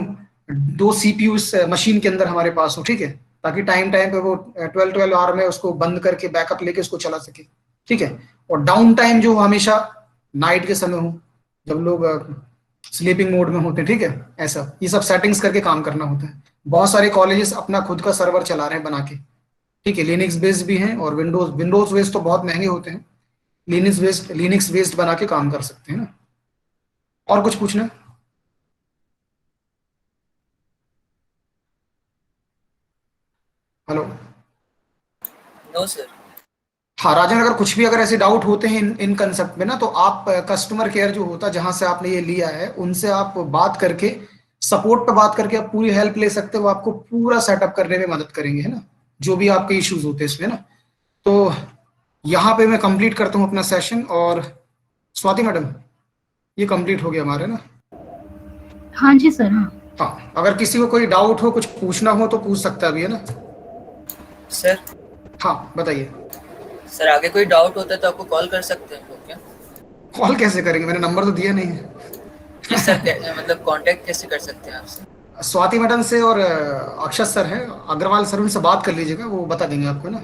2 सीपीयू इस मशीन के अंदर हमारे पास हो। ठीक है, ताकि टाइम टाइम पे वो 12 आवर में उसको बंद करके बैकअप लेके उसको चला सके। ठीक है, और डाउन टाइम जो हमेशा नाइट के समय हो, जब लोग स्लीपिंग मोड में होते हैं। ठीक है, ऐसा ये सब सेटिंग्स करके काम करना होता है। बहुत सारे कॉलेजेस अपना खुद का सर्वर चला रहे हैं बना के। ठीक है, लिनक्स बेस्ड भी हैं और विंडोज बेस्ड तो बहुत महंगे होते हैं। लिनक्स बेस्ड बना के काम कर सकते हैं ना। और कुछ पूछना है? हेलो। No sir. हाँ राजन, अगर कुछ भी अगर ऐसे डाउट होते हैं इन कंसेप्ट में ना, तो आप कस्टमर केयर जो होता है जहां से आपने ये लिया है, उनसे आप बात करके, सपोर्ट पे बात करके आप पूरी हेल्प ले सकते हो। वो आपको पूरा सेटअप करने में मदद करेंगे, है ना, जो भी आपके इश्यूज होते हैं इसमें ना। तो यहाँ पे मैं कंप्लीट करता हूँ अपना सेशन। और स्वाति मैडम, ये कंप्लीट हो गया हमारे ना। हाँ जी सर। हाँ हाँ, अगर किसी को कोई डाउट हो, कुछ पूछना हो तो पूछ सकता है अभी, है ना। सर। हाँ बताइए। सर आगे कोई डाउट होता है तो आपको कॉल कर सकते हैं लोग क्या? कॉल कैसे करेंगे, मैंने नंबर तो दिया नहीं है। जी सर, मतलब कांटेक्ट कैसे कर सकते हैं आपसे? स्वाति मैडम से और अक्षत सर है, अग्रवाल सर, उनसे बात कर लीजिएगा, वो बता देंगे आपको ना।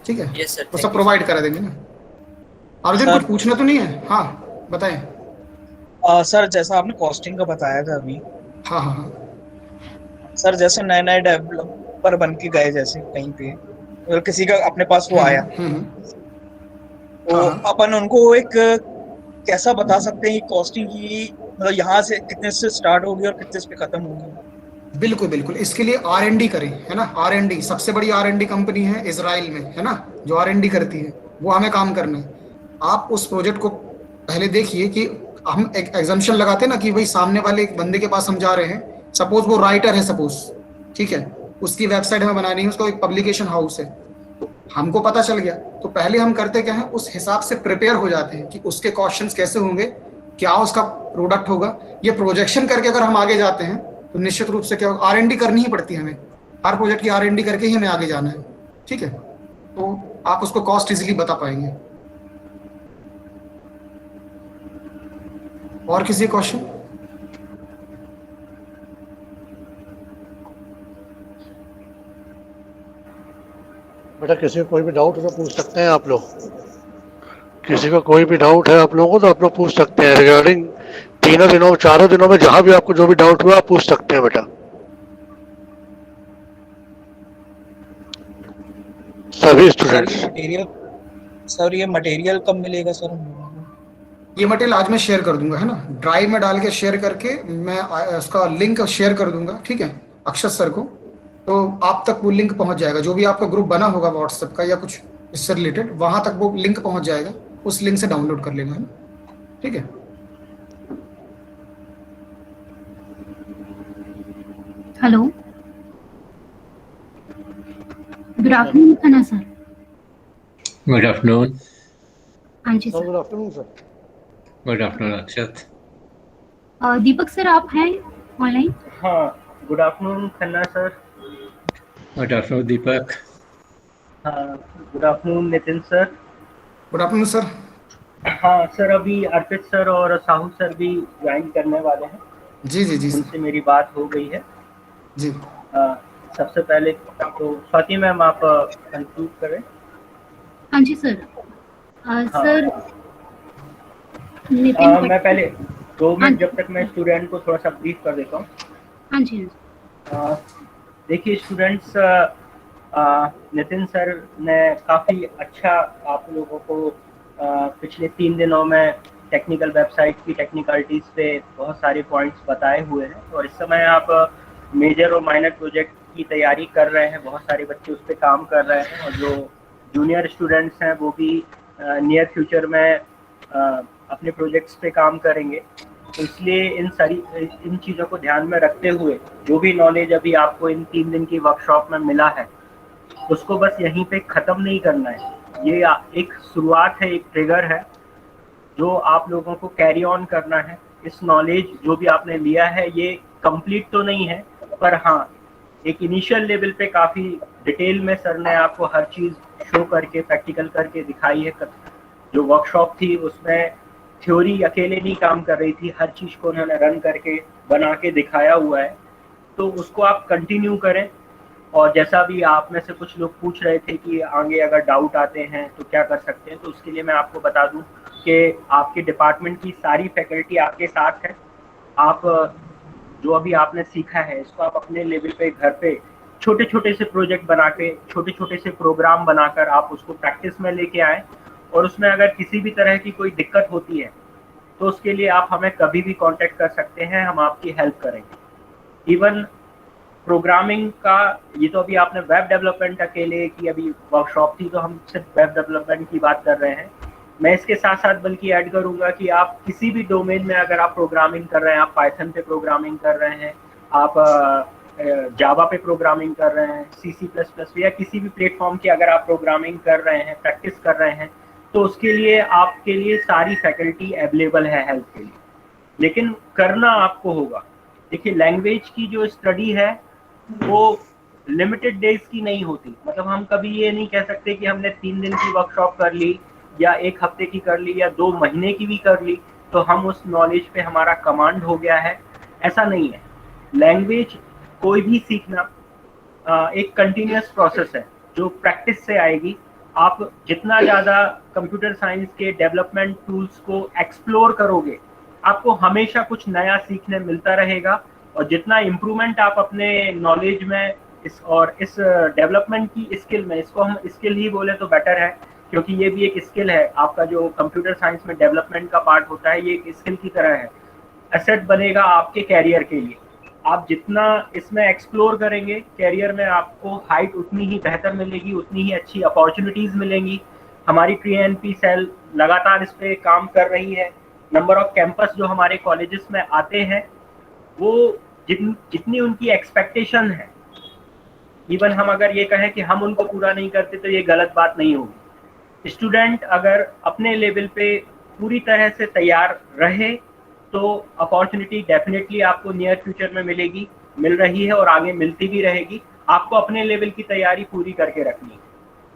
ठीक है, यस सर, वो सब प्रोवाइड करा देंगे ना। अर्जुन कुछ पूछना तो नहीं है? हाँ बताएं। सर जैसा आपने कॉस्टिंग का बताया था अभी। हाँ हाँ हाँ सर जैसे नए नए डेवलपर बन के गए जैसे कहीं पे, अगर किसी का अपने पास वो आया, तो अपन उनको एक कैसा बता सकते हैं कॉस्टिंग की, मतलब यहाँ से कितने से स्टार्ट होगी और कितने पे खत्म होगी? बिल्कुल बिल्कुल, इसके लिए R&D करें, है ना। R&D सबसे बड़ी R&D कंपनी है इजराइल में, है ना, जो R&D करती है, वो हमें काम करना है। आप उस प्रोजेक्ट को पहले देखिए कि हम एक एग्जाम्पशन लगाते हैं ना, कि भाई सामने वाले एक बंदे के पास हम जा रहे हैं, सपोज वो राइटर है, सपोज, ठीक है, उसकी वेबसाइट हमें बनानी है, उसका एक पब्लिकेशन हाउस है, तो हमको पता चल गया, तो पहले हम करते क्या है, उस हिसाब से प्रिपेयर हो जाते हैं कि उसके क्वेश्चंस कैसे होंगे, क्या उसका प्रोडक्ट होगा। ये प्रोजेक्शन करके अगर हम आगे जाते हैं तो निश्चित रूप से क्या होगा, R&D करनी ही पड़ती है हमें, हर प्रोजेक्ट की R&D करके ही हमें आगे जाना है। ठीक है, तो आप उसको कॉस्ट इजीली बता पाएंगे। और किसी क्वेश्चन? बेटा किसी को कोई भी डाउट हो तो पूछ सकते हैं आप लोग। किसी को कोई भी डाउट है आप लोगों को तो आप लोग पूछ सकते हैं रिगार्डिंग 3 दिनों 4 दिनों में, जहां भी आपको जो भी डाउट हुआ आप पूछ सकते हैं बेटा, सभी स्टूडेंट्स। सर ये मटेरियल कब मिलेगा सर? ये मटेरियल आज मैं शेयर कर दूंगा, है ना, ड्राइव में डाल के शेयर करके मैं उसका लिंक शेयर कर दूंगा। ठीक है, अक्षत सर को, तो आप तक वो लिंक पहुंच जाएगा। जो भी आपका ग्रुप बना होगा व्हाट्सएप का या कुछ इससे रिलेटेड, वहां तक वो लिंक पहुंच जाएगा, उस लिंक से डाउनलोड कर लेना, है ना। ठीक है, hello, good afternoon Khanna sir. Good afternoon. हाँ जी sir. Good afternoon sir. Good afternoon Akshat. Deepak sir आप हैं ऑनलाइन? हाँ, good afternoon Khanna sir. Good afternoon Deepak. हाँ, good afternoon Nitin sir. Good afternoon sir. हाँ सर, अभी अर्पित सर और साहू सर भी ज्वाइन करने वाले हैं। जी जी जी, उनसे मेरी बात हो गई है जी। सबसे पहले तो स्वाति मैम आप कंक्लूड करें। हाँ जी सर। सर मैं पहले 2 मिनट जब तक मैं स्टूडेंट को थोड़ा सा ब्रीफ कर देता हूँ। हाँ जी। देखिए स्टूडेंट्स, नितिन सर ने काफ़ी अच्छा आप लोगों को पिछले 3 दिनों में टेक्निकल वेबसाइट की टेक्निकलिटीज़ पे बहुत सारे पॉइंट्स बताए हुए हैं और इस समय आप मेजर और माइनर प्रोजेक्ट की तैयारी कर रहे हैं, बहुत सारे बच्चे उस पर काम कर रहे हैं और जो जूनियर स्टूडेंट्स हैं वो भी नियर फ्यूचर में अपने प्रोजेक्ट्स पे काम करेंगे। तो इसलिए इन चीज़ों को ध्यान में रखते हुए जो भी नॉलेज अभी आपको इन 3 दिन की वर्कशॉप में मिला है उसको बस यहीं पे ख़त्म नहीं करना है। ये एक शुरुआत है, एक ट्रिगर है जो आप लोगों को कैरी ऑन करना है। इस नॉलेज जो भी आपने लिया है ये कंप्लीट तो नहीं है, पर हाँ एक इनिशियल लेवल पे काफ़ी डिटेल में सर ने आपको हर चीज़ शो करके प्रैक्टिकल करके दिखाई है। जो वर्कशॉप थी उसमें थ्योरी अकेले नहीं काम कर रही थी, हर चीज़ को उन्होंने रन करके बना के दिखाया हुआ है। तो उसको आप कंटिन्यू करें और जैसा भी आप में से कुछ लोग पूछ रहे थे कि आगे अगर डाउट आते हैं तो क्या कर सकते हैं, तो उसके लिए मैं आपको बता दूं कि आपके डिपार्टमेंट की सारी फैकल्टी आपके साथ है। आप जो अभी आपने सीखा है इसको आप अपने लेवल पे घर पे छोटे छोटे से प्रोजेक्ट बना के छोटे छोटे से प्रोग्राम बनाकर आप उसको प्रैक्टिस में लेके आएँ और उसमें अगर किसी भी तरह की कोई दिक्कत होती है तो उसके लिए आप हमें कभी भी कांटेक्ट कर सकते हैं, हम आपकी हेल्प करेंगे। इवन प्रोग्रामिंग का ये तो अभी आपने वेब डेवलपमेंट अकेले की अभी वर्कशॉप थी तो हम सिर्फ वेब डेवलपमेंट की बात कर रहे हैं। मैं इसके साथ साथ बल्कि ऐड करूंगा कि आप किसी भी डोमेन में अगर आप प्रोग्रामिंग कर रहे हैं, आप पाइथन पे प्रोग्रामिंग कर रहे हैं, आप जावा पे प्रोग्रामिंग कर रहे हैं, C++ या किसी भी प्लेटफॉर्म की अगर आप प्रोग्रामिंग कर रहे हैं, प्रैक्टिस कर रहे हैं, तो उसके लिए आपके लिए सारी फैकल्टी अवेलेबल है हेल्प के लिए। लेकिन करना आपको होगा। देखिए लैंग्वेज की जो स्टडी है वो लिमिटेड डेज की नहीं होती, मतलब हम कभी ये नहीं कह सकते कि हमने 3 दिन की वर्कशॉप कर ली या 1 हफ्ते की कर ली या 2 महीने की भी कर ली तो हम उस नॉलेज पे हमारा कमांड हो गया है, ऐसा नहीं है। लैंग्वेज कोई भी सीखना एक कंटिन्यूअस प्रोसेस है जो प्रैक्टिस से आएगी। आप जितना ज़्यादा कंप्यूटर साइंस के डेवलपमेंट टूल्स को एक्सप्लोर करोगे आपको हमेशा कुछ नया सीखने मिलता रहेगा और जितना इम्प्रूवमेंट आप अपने नॉलेज में इस डेवलपमेंट की स्किल में, इसको हम स्किल ही बोले तो बेटर है क्योंकि ये भी एक स्किल है। आपका जो कंप्यूटर साइंस में डेवलपमेंट का पार्ट होता है ये एक स्किल की तरह है, एसेट बनेगा आपके कैरियर के लिए। आप जितना इसमें एक्सप्लोर करेंगे कैरियर में आपको हाइट उतनी ही बेहतर मिलेगी, उतनी ही अच्छी अपॉर्चुनिटीज़ मिलेंगी। हमारी TNP सेल लगातार इस पर काम कर रही है। नंबर ऑफ कैंपस जो हमारे कॉलेजेस में आते हैं वो जितनी उनकी एक्सपेक्टेशन है, इवन हम अगर ये कहें कि हम उनको पूरा नहीं करते तो ये गलत बात नहीं होगी। स्टूडेंट अगर अपने लेवल पे पूरी तरह से तैयार रहे तो अपॉर्चुनिटी डेफिनेटली आपको नियर फ्यूचर में मिलेगी, मिल रही है और आगे मिलती भी रहेगी। आपको अपने लेवल की तैयारी पूरी करके रखनी है,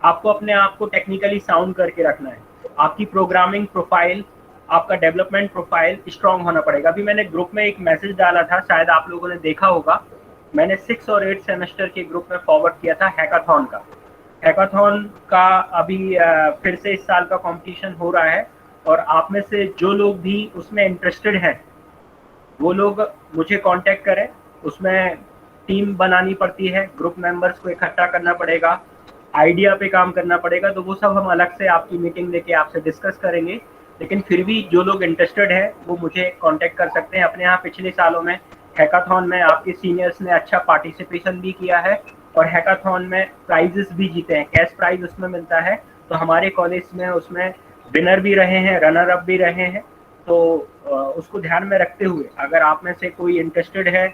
आपको अपने आप को टेक्निकली साउंड करके रखना है। आपकी प्रोग्रामिंग प्रोफाइल, आपका डेवलपमेंट प्रोफाइल स्ट्रांग होना पड़ेगा। अभी मैंने ग्रुप में एक मैसेज डाला था, शायद आप लोगों ने देखा होगा। मैंने 6 और 8 सेमेस्टर के ग्रुप में फॉरवर्ड किया था हैकाथॉन का। हैकाथॉन का अभी फिर से इस साल का कंपटीशन हो रहा है और आप में से जो लोग भी उसमें इंटरेस्टेड हैं वो लोग मुझे कांटेक्ट करें। उसमें टीम बनानी पड़ती है, ग्रुप मेंबर्स को इकट्ठा करना पड़ेगा, आइडिया पे काम करना पड़ेगा, तो वो सब हम अलग से आपकी मीटिंग लेके आपसे डिस्कस करेंगे। लेकिन फिर भी जो लोग इंटरेस्टेड है वो मुझे कांटेक्ट कर सकते हैं। अपने यहाँ पिछले सालों में हैकाथॉन में आपके सीनियर्स ने अच्छा पार्टिसिपेशन भी किया है और हैकाथॉन में प्राइजेस भी जीते हैं, कैश प्राइज उसमें मिलता है। तो हमारे कॉलेज में उसमें विनर भी रहे हैं, रनर अप भी रहे हैं। तो उसको ध्यान में रखते हुए अगर आप में से कोई इंटरेस्टेड है,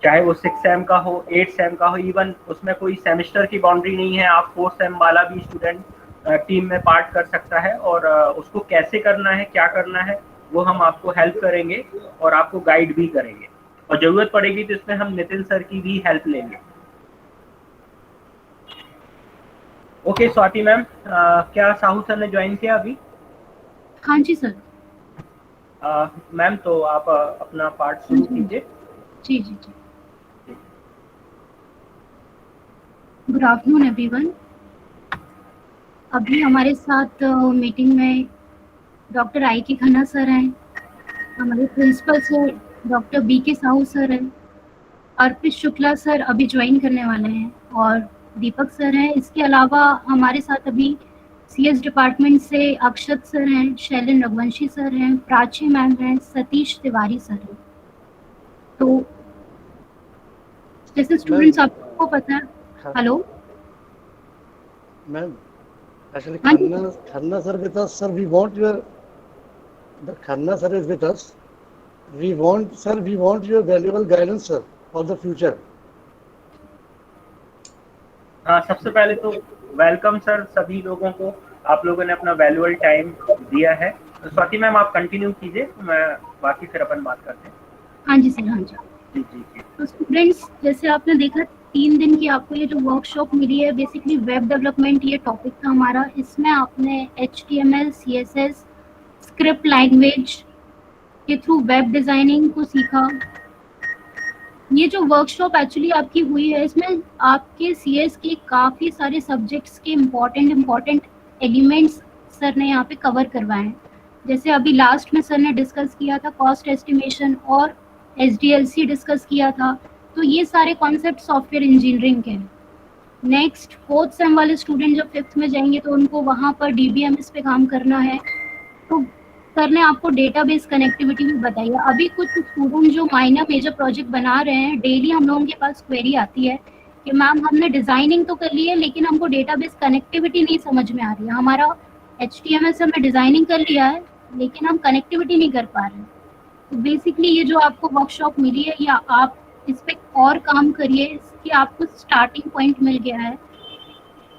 चाहे वो 6 सेम का हो, 8 सेम का हो, इवन उसमें कोई सेमेस्टर की बाउंड्री नहीं है, आप 4 सेम वाला भी स्टूडेंट टीम में पार्ट कर सकता है और उसको कैसे करना है, क्या करना है, वो हम आपको हेल्प करेंगे और आपको गाइड भी करेंगे और ज़रूरत पड़ेगी तो इसमें हम नितिन सर की भी हेल्प लेंगे। ओके स्वाति मैम, क्या साहू सर ने ज्वाइन किया अभी? हाँ जी सर। मैम तो आप अपना पार्ट शुरू कीजिए। जी जी जी। Good afternoon everyone. अभी हमारे साथ मीटिंग में डॉक्टर I.K. खन्ना सर हैं, हमारे principal sir doctor B.K. Sahu sir हैं, अर्पित शुक्ला सर अभी ज्वाइन करने वाले हैं और दीपक सर हैं। इसके अलावा हमारे साथ अभी CS डिपार्टमेंट से अक्षत सर हैं, शैलेंद्र रघुवंशी सर हैं, प्राची मैम हैं, सतीश तिवारी सर हैं। तो जैसे स्टूडेंट्स आपको पता है, हेलो मैम, actually हाँ जी। Khanna sir with us, sir. We want the Khanna sir is with us. We want your valuable guidance, sir, for the future. हाँ, सबसे पहले तो वेलकम सर सभी लोगों को, आप लोगों ने अपना वैल्यूएबल टाइम दिया है। तो स्वाति मैम आप कंटिन्यू कीजिए, मैं बाकी फिर अपन बात करते हैं। हाँ जी सर, हाँ जी। तो स्टूडेंट्स, जैसे आपने देखा 3 दिन की आपको ये जो वर्कशॉप मिली है, बेसिकली वेब डेवलपमेंट ये टॉपिक था हमारा। इसमें आपने HTML, CSS, स्क्रिप्ट लैंग्वेज के थ्रू वेब डिजाइनिंग को सीखा। ये जो वर्कशॉप एक्चुअली आपकी हुई है, इसमें आपके CS के काफ़ी सारे सब्जेक्ट्स के इम्पॉर्टेंट एलिमेंट्स सर ने यहाँ पे कवर करवाए हैं। जैसे अभी लास्ट में सर ने डिस्कस किया था कॉस्ट एस्टिमेशन और SDLC डिस्कस किया था। तो ये सारे कॉन्सेप्ट सॉफ्टवेयर इंजीनियरिंग के हैं। नेक्स्ट 4th सेम वाले स्टूडेंट जब 5th में जाएंगे तो उनको वहाँ पर DBMS पे काम करना है। तो सर ने आपको डेटाबेस कनेक्टिविटी भी बताई है। अभी कुछ स्टूडेंट जो माइनर मेजर प्रोजेक्ट बना रहे हैं, डेली हम लोगों के पास क्वेरी आती है कि मैम हमने डिज़ाइनिंग तो कर ली है लेकिन हमको डेटाबेस कनेक्टिविटी नहीं समझ में आ रही है। हमारा HTML से हमने डिज़ाइनिंग कर लिया है लेकिन हम कनेक्टिविटी नहीं कर पा रहे हैं। तो बेसिकली ये जो आपको वर्कशॉप मिली है, या आप इस पे और काम करिए, इसकी आपको स्टार्टिंग पॉइंट मिल गया है।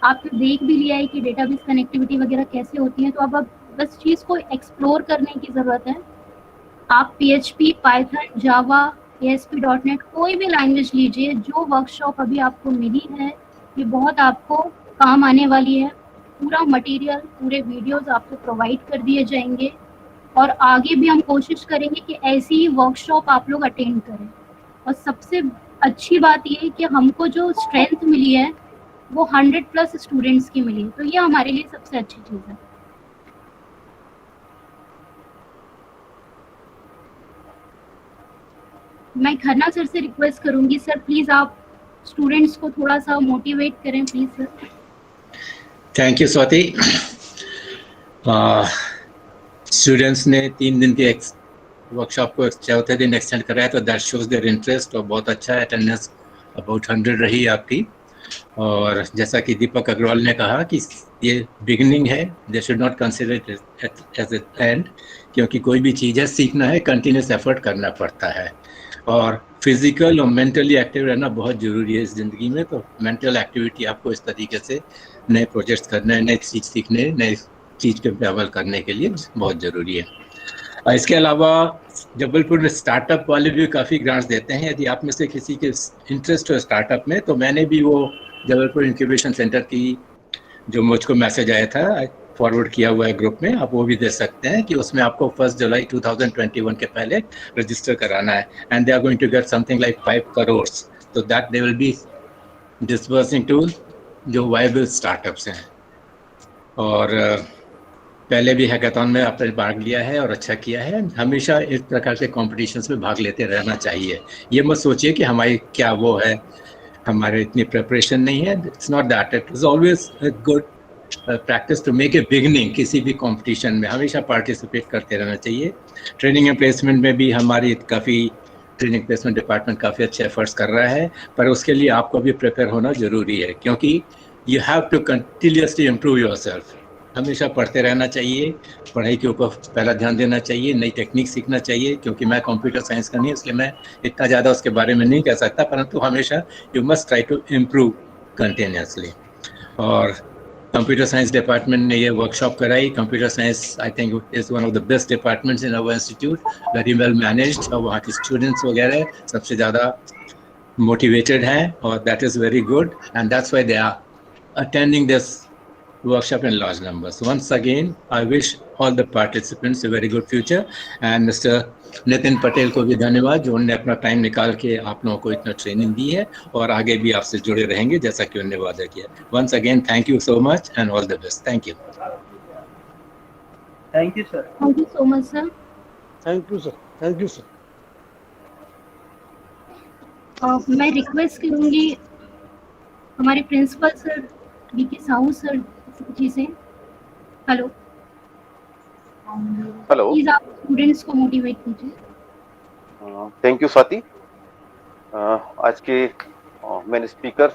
आपने देख भी लिया है कि डेटाबेस कनेक्टिविटी वगैरह कैसे होती है। तो अब बस चीज़ को एक्सप्लोर करने की ज़रूरत है। आप PHP, पाइथन, जावा, ASP.NET कोई भी लैंग्वेज लीजिए। जो वर्कशॉप अभी आपको मिली है ये बहुत आपको काम आने वाली है। पूरा मटेरियल, पूरे वीडियोस आपको प्रोवाइड कर दिए जाएंगे और आगे भी हम कोशिश करेंगे कि ऐसी ही वर्कशॉप आप लोग अटेंड करें। और सबसे अच्छी बात ये है कि हमको जो स्ट्रेंथ मिली है वो 100+ स्टूडेंट्स की मिली है। तो ये हमारे लिए सबसे अच्छी चीज़ है। मैं खन्ना सर से रिक्वेस्ट करूंगी, सर प्लीज आप स्टूडेंट्स को थोड़ा सा मोटिवेट करें please sir. Thank you Swati. Students ने 3 दिन के वर्कशॉप को 4थे दिन एक्सटेंड कराया, तो दैट शोज देयर इंटरेस्ट और बहुत अच्छा अटेंडेंस अबाउट 100 रही आपकी। और जैसा कि दीपक अग्रवाल ने कहा कि ये बिगिनिंग है, they should not consider it as an end, क्योंकि कोई भी चीज़ है सीखना है, कंटिन्यूस एफर्ट करना पड़ता है। और फिजिकल और मेंटली एक्टिव रहना बहुत ज़रूरी है इस ज़िंदगी में। तो मेंटल एक्टिविटी आपको इस तरीके से नए प्रोजेक्ट्स करने, नई चीज़ सीखने, नई चीज़ पे अमल करने के लिए बहुत ज़रूरी है। और इसके अलावा जबलपुर में स्टार्टअप वाले भी काफ़ी ग्रांट्स देते हैं। यदि आप में से किसी के इंटरेस्ट हो स्टार्टअप में, तो मैंने भी वो जबलपुर इंक्यूबेशन सेंटर की जो मुझको मैसेज आया था फॉरवर्ड किया हुआ है ग्रुप में, आप वो भी दे सकते हैं कि उसमें आपको 1 जुलाई 2021 के पहले रजिस्टर कराना है। And they are going to get something like 5 crore, तो that they will be disbursing to जो वायबल स्टार्टअप्स हैं। और पहले भी हैकाथॉन में आपने भाग लिया है और अच्छा किया है। हमेशा इस प्रकार के कॉम्पिटिशन्स में भाग लेते रहना चाहिए। ये मत सोचिए कि हमारी क्या वो है, हमारे इतनी प्रिपरेशन नहीं है। It's not that, it is always a good practice to make a beginning. किसी भी कंपटीशन में हमेशा पार्टिसिपेट करते रहना चाहिए। ट्रेनिंग एंड प्लेसमेंट में भी हमारी काफ़ी ट्रेनिंग प्लेसमेंट डिपार्टमेंट काफ़ी अच्छे एफर्ट्स कर रहा है, पर उसके लिए आपको भी प्रिपेयर होना ज़रूरी है, क्योंकि you have to continuously improve yourself. हमेशा पढ़ते रहना चाहिए, पढ़ाई के ऊपर पहला ध्यान देना चाहिए, नई टेक्निक सीखना चाहिए। क्योंकि मैं कंप्यूटर साइंस का नहीं, इसलिए मैं इतना ज़्यादा उसके बारे में नहीं कह सकता, परंतु हमेशा you must try to improve continuously. और कंप्यूटर साइंस डिपार्टमेंट ने ये वर्कशॉप कराई। Computer science I think is one of the best departments in our institute, very well managed, और वहाँ के स्टूडेंट्स वगैरह सबसे ज़्यादा मोटिवेटेड हैं, और that is very good, and that's why they are attending this workshop in large numbers. Once again, I wish all the participants a very good future, and Mr. Nitin Patel को भी धन्यवाद जो उन्होंने अपना टाइम निकाल के आप लोगों को इतना ट्रेनिंग दी है, और आगे भी आपसे जुड़े रहेंगे जैसा कि उन्होंने वादा किया। Once again, thank you so much and all the best. Thank you. Thank you, sir. Thank you so much, sir. Thank you, sir. Thank you, sir. मैं रिक्वेस्ट करूंगी हमारे principal sir BK Sahu sir ji से। हेलो हेलो, प्लीज आप स्टूडेंट्स को मोटिवेट कीजिए। Thank you Swati. आज के main speaker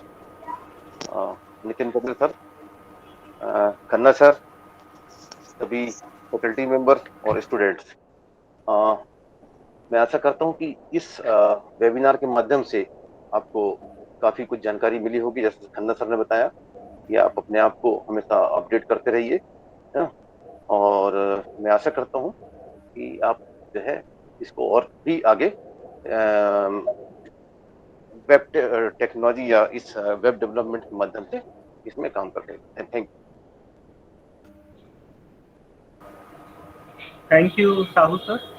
Nitin Patel sir, Khanna sir, सभी फैकल्टी मेंबर और स्टूडेंट्स, मैं आशा करता हूं कि इस वेबिनार के माध्यम से आपको काफी कुछ जानकारी मिली होगी। जैसे खन्ना सर ने बताया कि आप अपने आप को हमेशा अपडेट करते रहिए, है ना? और मैं आशा करता हूं कि आप जो है इसको और भी आगे वेब टेक्नोलॉजी या इस वेब डेवलपमेंट के माध्यम से इसमें काम करते हैं। Thank you Sahu sir.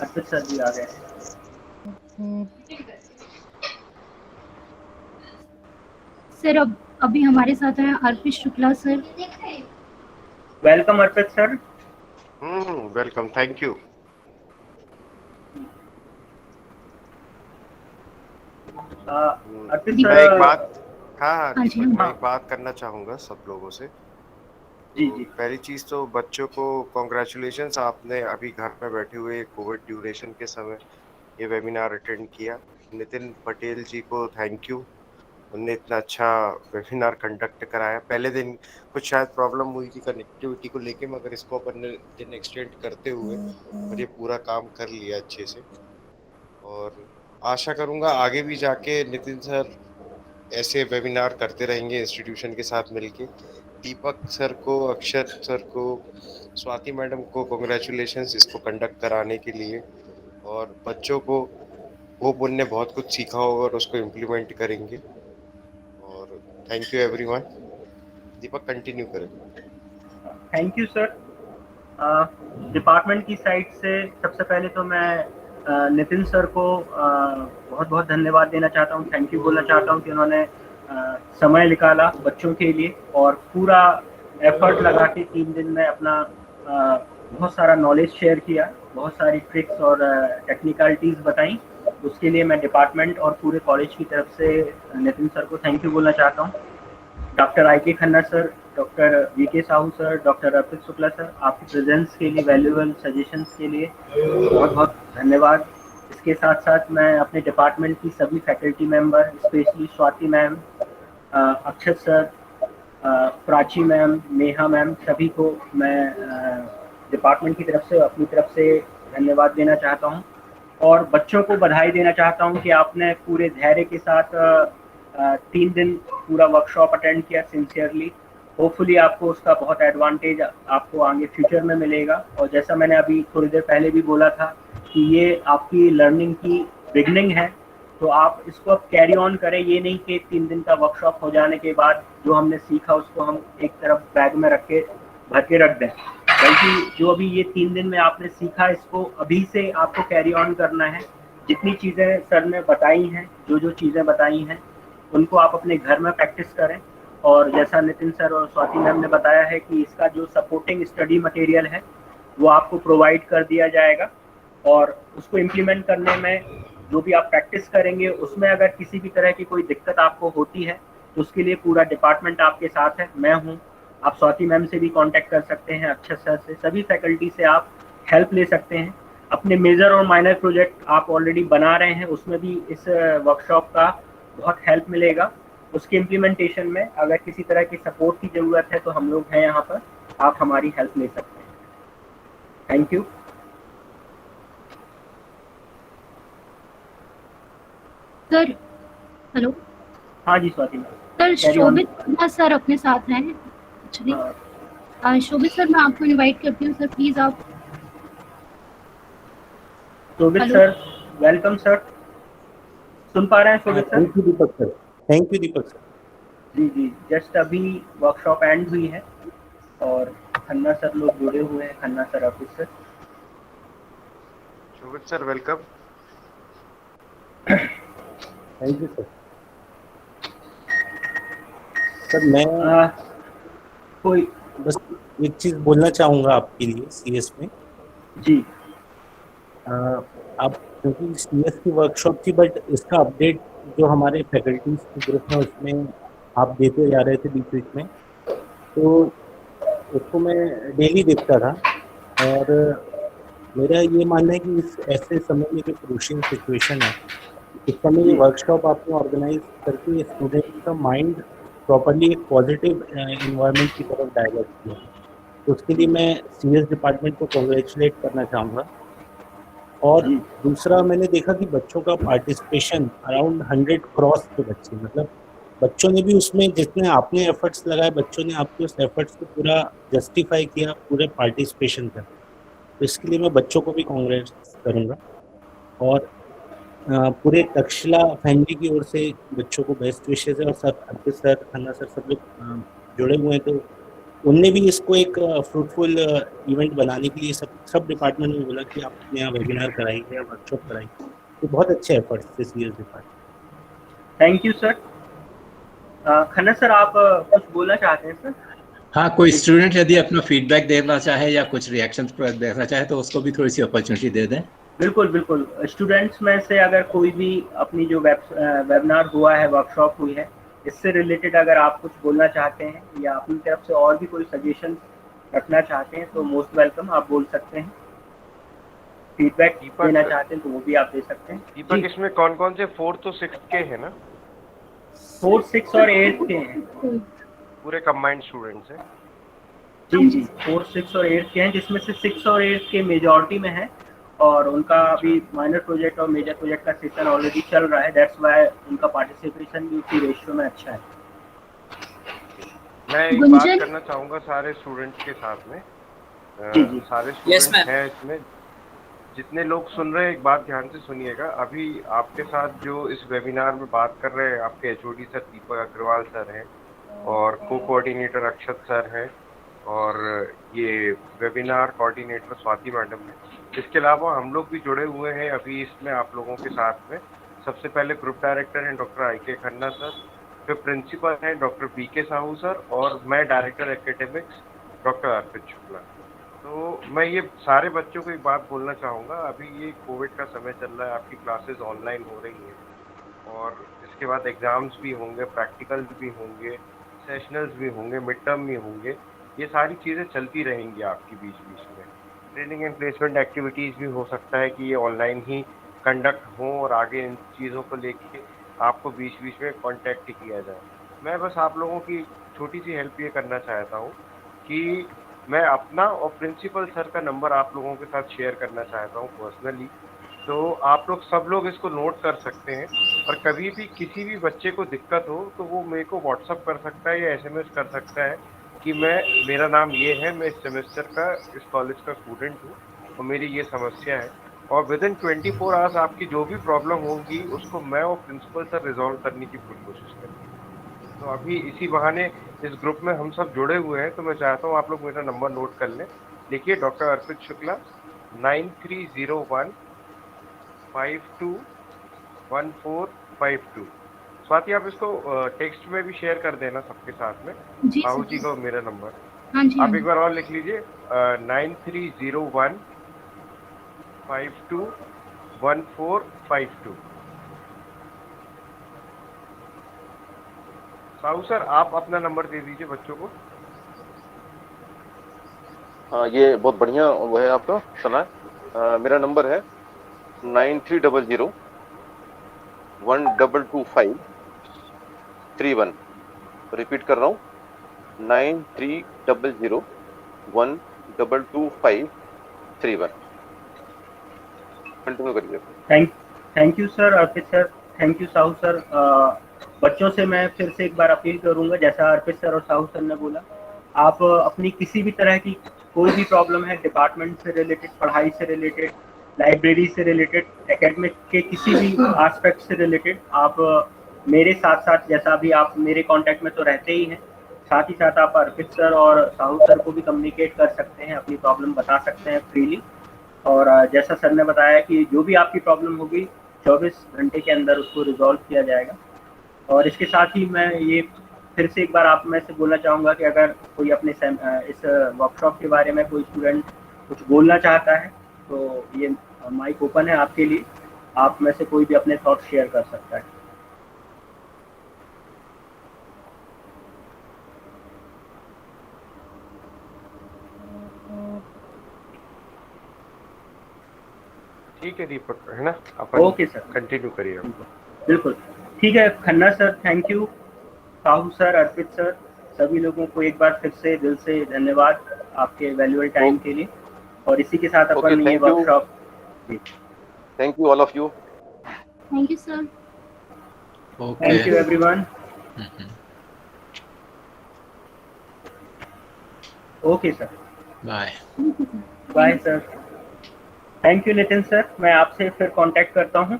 Arpit sir भी आ गए। सर अभी हमारे साथ हैं Arpit Shukla sir. Welcome Arpit sir. Welcome, thank you. Arpit मैं सर, एक बात हाँ जी, मैं एक बात करना चाहूँगा सब लोगों से। जी जी। पहली चीज़ तो बच्चों को कॉन्ग्रेचुलेशंस, आपने अभी घर में बैठे हुए कोविड ड्यूरेशन के समय ये वेबिनार अटेंड किया। नितिन पटेल जी को थैंक यू, उनने इतना अच्छा वेबिनार कंडक्ट कराया। पहले दिन कुछ शायद प्रॉब्लम हुई थी कनेक्टिविटी को लेके, मगर इसको अपन ने दिन एक्सटेंड करते हुए और ये पूरा काम कर लिया अच्छे से। और आशा करूँगा आगे भी जाके नितिन सर ऐसे वेबिनार करते रहेंगे इंस्टीट्यूशन के साथ मिलके। दीपक सर को, अक्षर सर को, स्वाति मैडम को कॉन्ग्रेचुलेशंस इसको कंडक्ट कराने के लिए। और बच्चों को होप उनने बहुत कुछ सीखा होगा और उसको इम्प्लीमेंट करेंगे। और thank you everyone. Deepak continue करें। Thank you sir. डिपार्टमेंट की साइड से सबसे पहले तो मैं नितिन सर को बहुत बहुत धन्यवाद देना चाहता हूँ, थैंक यू बोलना चाहता हूँ कि उन्होंने समय निकाला बच्चों के लिए और पूरा एफर्ट लगा के 3 दिन में अपना बहुत सारा नॉलेज शेयर किया, बहुत सारी ट्रिक्स और टेक्निकलिटीज़ बताई। उसके लिए मैं डिपार्टमेंट और पूरे कॉलेज की तरफ से नितिन सर को थैंक यू बोलना चाहता हूँ। Doctor IK. Khanna sir, doctor VK. Sahu sir, doctor Arpit Shukla sir, आपकी प्रेजेंस के लिए, वैल्यूएबल सजेशंस के लिए बहुत बहुत धन्यवाद। इसके साथ साथ मैं अपने डिपार्टमेंट की सभी faculty member, specially Swati ma'am, Akshar sir, Prachi ma'am, Neha ma'am, सभी को मैं डिपार्टमेंट की तरफ से, अपनी तरफ से धन्यवाद देना चाहता हूँ। और बच्चों को बधाई देना चाहता हूँ कि आपने पूरे धैर्य के साथ 3 दिन पूरा वर्कशॉप अटेंड किया सिंसियरली। होपफुली आपको उसका बहुत एडवांटेज आपको आगे फ्यूचर में मिलेगा। और जैसा मैंने अभी थोड़ी देर पहले भी बोला था कि ये आपकी लर्निंग की बिगनिंग है, तो आप इसको अब कैरी ऑन करें। ये नहीं कि 3 दिन का वर्कशॉप हो जाने के बाद जो हमने सीखा उसको हम एक तरफ बैग में भर के रख दें, बल्कि जो अभी ये 3 दिन में आपने सीखा इसको अभी से आपको कैरी ऑन करना है। जितनी चीज़ें सर ने बताई हैं, जो चीज़ें बताई हैं उनको आप अपने घर में प्रैक्टिस करें। और जैसा नितिन सर और स्वाति मैम ने बताया है कि इसका जो सपोर्टिंग स्टडी मटेरियल है वो आपको प्रोवाइड कर दिया जाएगा, और उसको इम्प्लीमेंट करने में जो भी आप प्रैक्टिस करेंगे उसमें अगर किसी भी तरह की कोई दिक्कत आपको होती है तो उसके लिए पूरा डिपार्टमेंट आपके साथ है, मैं हूँ। आप स्वाति मैम से भी कांटेक्ट कर सकते हैं, अक्षर सर से, सभी फैकल्टी से आप हेल्प ले सकते हैं। अपने मेजर और माइनर प्रोजेक्ट आप ऑलरेडी बना रहे हैं, उसमें भी इस वर्कशॉप का बहुत हेल्प मिलेगा। उसके इम्प्लीमेंटेशन में अगर किसी तरह की सपोर्ट की ज़रूरत है तो हम लोग हैं यहाँ पर, आप हमारी हेल्प ले सकते हैं। Thank you. Sir hello. हाँ जी स्वाति मैम। सर शोभित वर्मा सर अपने साथ हैं एक्चुअली। शोभित सर मैं आपको इनवाइट करती हूँ सर, प्लीज आप। Shobhit sir welcome sir. सुन पा रहे हैं Shobhit sir? Thank you Deepak sir. Thank you Deepak sir. जी जी, जस्ट अभी वर्कशॉप एंड हुई है और खन्ना सर लोग जुड़े हुए हैं, Khanna sir, Arpit sir. Shobhit sir welcome. Thank you sir. Sir मैं कोई बस एक चीज बोलना चाहूंगा आपके लिए सीएस में जी। आप क्योंकि CS की वर्कशॉप थी, बट इसका अपडेट जो हमारे फैकल्टीज के ग्रुप है उसमें आप देते जा रहे थे बीच बीच में, तो उसको मैं डेली देखता था। और मेरा ये मानना है कि इस ऐसे समय में जो क्रूशियल सिचुएशन है, इस समय ये वर्कशॉप आपने ऑर्गेनाइज करके स्टूडेंट का माइंड प्रॉपर्ली एक पॉजिटिव इन्वायरमेंट की तरफ डाइवर्ट किया। तो उसके लिए मैं CS डिपार्टमेंट को कॉन्ग्रेचुलेट करना चाहूँगा। और दूसरा, मैंने देखा कि बच्चों का पार्टिसिपेशन अराउंड 100 क्रॉस थे बच्चे, मतलब बच्चों ने भी उसमें जितने आपने एफर्ट्स लगाए, बच्चों ने आपके उस एफर्ट्स को पूरा जस्टिफाई किया पूरे पार्टिसिपेशन का। तो इसके लिए मैं बच्चों को भी कांग्रेस करूँगा। और पूरे तक्षशिला फैमिली की ओर से बच्चों को बेस्ट विशेस है। और sir, Arpit sir, Khanna sir, सब लोग जुड़े हुए हैं, तो उनने भी इसको एक फ्रूटफुल इवेंट बनाने के लिए सब डिपार्टमेंट में बोला कि आप अपने यहाँ वेबिनार कराइए या वर्कशॉप कराइए। तो बहुत अच्छे एफर्ट्स थे CS department. Thank you sir. Khanna sir, आप कुछ बोलना चाहते हैं सर? हाँ, कोई स्टूडेंट यदि अपना फीडबैक देना चाहे या कुछ रिएक्शंस देना चाहे तो उसको भी थोड़ी सी अपॉर्चुनिटी दे दें। बिल्कुल बिल्कुल। स्टूडेंट्स में से अगर कोई भी अपनी जो वेबिनार हुआ है, वर्कशॉप हुई है, इससे रिलेटेड अगर आप कुछ बोलना चाहते हैं या अपनी तरफ से और भी कोई सजेशन रखना चाहते हैं तो मोस्ट वेलकम, आप बोल सकते हैं। फीडबैक देना चाहते हैं तो वो भी आप दे सकते हैं। दीपक, इसमें कौन कौन से 4th तो 6th के हैं ना? 4th, 6th और 8th के हैं, पूरे कंबाइंड स्टूडेंट्स हैं। जी जी, 4th, 6th और 8th के हैं, जिसमें से 6th और 8th के मेजॉरिटी में है। और उनका अभी माइनर प्रोजेक्ट और मेजर प्रोजेक्ट का सेशन ऑलरेडी चल रहा है, दैट्स व्हाई उनका पार्टिसिपेशन भी उसी रेशियो में अच्छा है। मैं एक बात करना चाहूँगा सारे स्टूडेंट्स के साथ में। सारे स्टूडेंट हैं इसमें, जितने लोग सुन रहे हैं एक बात ध्यान से सुनिएगा। अभी आपके साथ जो इस वेबिनार में बात कर रहे हैं आपके HOD सर दीपक अग्रवाल सर हैं और को-कोऑर्डिनेटर अक्षत सर हैं और ये वेबिनार कोऑर्डिनेटर स्वाति मैडम है। इसके अलावा हम लोग भी जुड़े हुए हैं अभी इसमें आप लोगों के साथ में। सबसे पहले ग्रुप डायरेक्टर हैं डॉक्टर IK खन्ना सर, फिर प्रिंसिपल हैं डॉक्टर BK साहू सर और मैं director academics doctor Arpit Shukla. तो मैं ये सारे बच्चों को एक बात बोलना चाहूँगा, अभी ये कोविड का समय चल रहा है, आपकी क्लासेस ऑनलाइन हो रही हैं और इसके बाद एग्ज़ाम्स भी होंगे, प्रैक्टिकल्स भी होंगे, सेशनल्स भी होंगे, मिड टर्म भी होंगे। ये सारी चीज़ें चलती रहेंगी आपकी बीच बीच में। ट्रेनिंग एंड प्लेसमेंट एक्टिविटीज़ भी हो सकता है कि ये ऑनलाइन ही कंडक्ट हों और आगे इन चीज़ों को लेके आपको बीच बीच में कांटेक्ट किया जाए। मैं बस आप लोगों की छोटी सी हेल्प ये करना चाहता हूँ कि मैं अपना और प्रिंसिपल सर का नंबर आप लोगों के साथ शेयर करना चाहता हूँ पर्सनली। तो आप लोग सब लोग इसको नोट कर सकते हैं और कभी भी किसी भी बच्चे को दिक्कत हो तो वो मेरे को व्हाट्सअप कर सकता है या SMS कर सकता है कि मेरा नाम ये है, मैं इस सेमेस्टर का इस कॉलेज का स्टूडेंट हूँ और मेरी ये समस्या है। और विदिन 24 आवर्स आपकी जो भी प्रॉब्लम होगी उसको मैं और प्रिंसिपल सर रिजॉल्व करने की पूरी कोशिश करेंगे। तो अभी इसी बहाने इस ग्रुप में हम सब जुड़े हुए हैं, तो मैं चाहता हूँ आप लोग मेरा नंबर नोट कर लें। देखिए, डॉक्टर अर्पित शुक्ला 9301 521452। स्वाति, आप इसको टेक्स्ट में भी शेयर कर देना सबके साथ में। बाबू जी का मेरा नंबर आप एक बार और लिख लीजिए 9301 521452। साहू सर, आप अपना नंबर दे दीजिए बच्चों को। हाँ, ये बहुत बढ़िया वो है आपका सलाह। मेरा नंबर है 9300 122531। रिपीट कर रहा हूँ 9300 122531। कंटिन्यू करिए। Thank you sir Arpit sir, thank you Sahu sir. बच्चों से मैं फिर से एक बार अपील करूंगा, जैसा अर्पित सर और साहू सर ने बोला, आप अपनी किसी भी तरह की कोई भी प्रॉब्लम है डिपार्टमेंट से रिलेटेड, पढ़ाई से रिलेटेड, लाइब्रेरी से रिलेटेड, एकेडमिक के किसी भी एस्पेक्ट से रिलेटेड, आप मेरे साथ साथ, जैसा अभी आप मेरे कांटेक्ट में तो रहते ही हैं, साथ ही साथ आप अर्पित सर और साहू सर को भी कम्युनिकेट कर सकते हैं, अपनी प्रॉब्लम बता सकते हैं फ्रीली। और जैसा सर ने बताया कि जो भी आपकी प्रॉब्लम होगी 24 घंटे के अंदर उसको रिजॉल्व किया जाएगा। और इसके साथ ही मैं ये फिर से एक बार आप में से बोलना चाहूँगा कि अगर कोई अपने इस वर्कशॉप के बारे में कोई स्टूडेंट कुछ बोलना चाहता है तो ये माइक ओपन है आपके लिए। आप में से कोई भी अपने थॉट शेयर कर सकता है। ठीक है दीपक, है ना? अपन ओके सर, कंटिन्यू करिए। बिल्कुल ठीक है। Khanna sir thank you, Sahu sir, Arpit sir, सभी लोगों को एक बार फिर से दिल से धन्यवाद आपके वैल्यूएबल टाइम के लिए। और इसी के साथ अपन ये workshop, thank you all of you. Thank you sir. Thank you everyone. Okay sir, bye bye sir. Thank you Nitin sir, मैं आपसे फिर कांटेक्ट करता हूँ।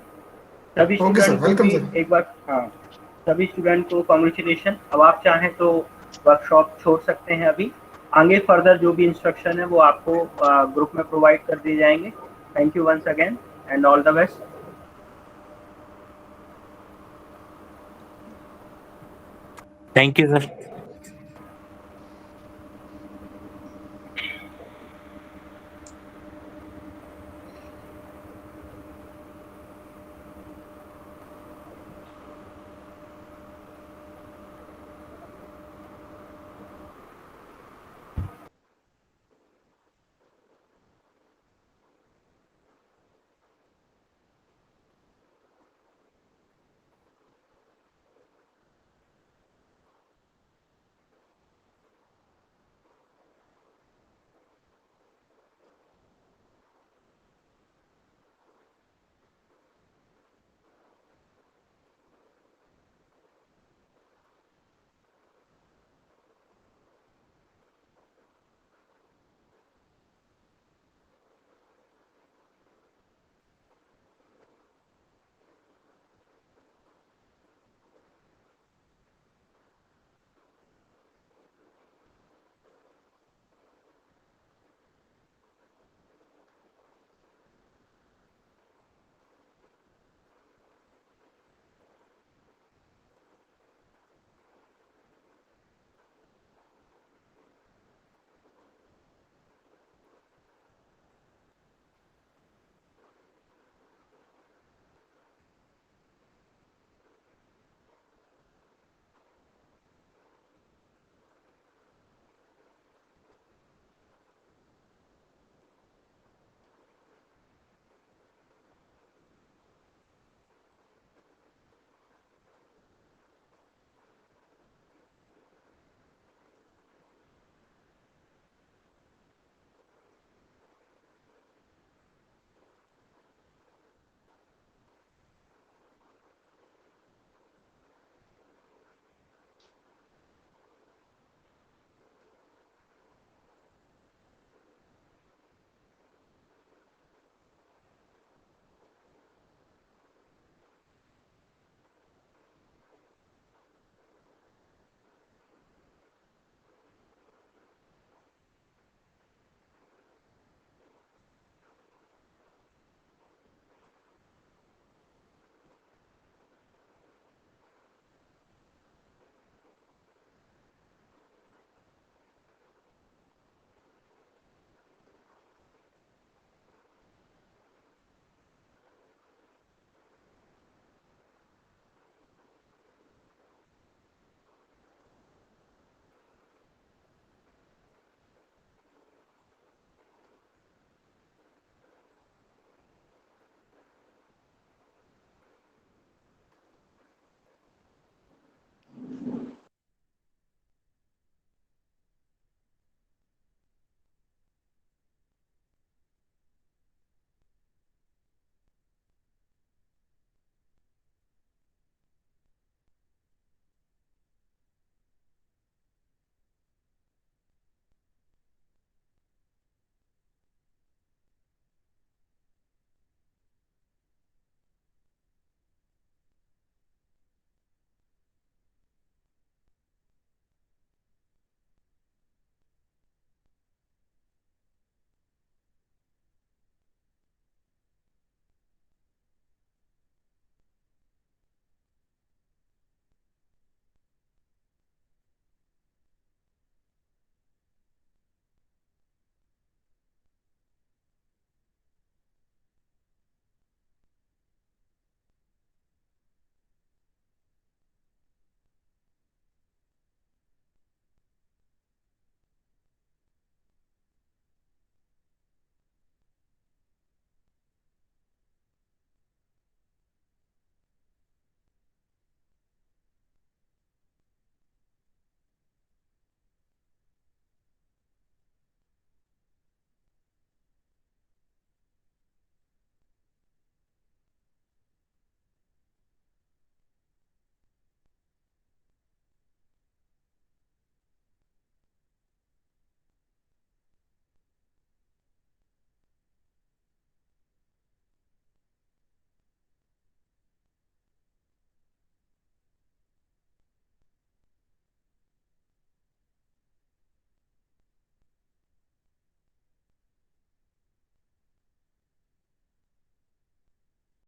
सभी स्टूडेंट को भी एक बार, हाँ सभी स्टूडेंट को कॉन्ग्रेचुलेशन। अब आप चाहें तो वर्कशॉप छोड़ सकते हैं अभी, आगे फर्दर जो भी इंस्ट्रक्शन है वो आपको ग्रुप में प्रोवाइड कर दिए जाएंगे। Thank you once again and all the best. Thank you sir.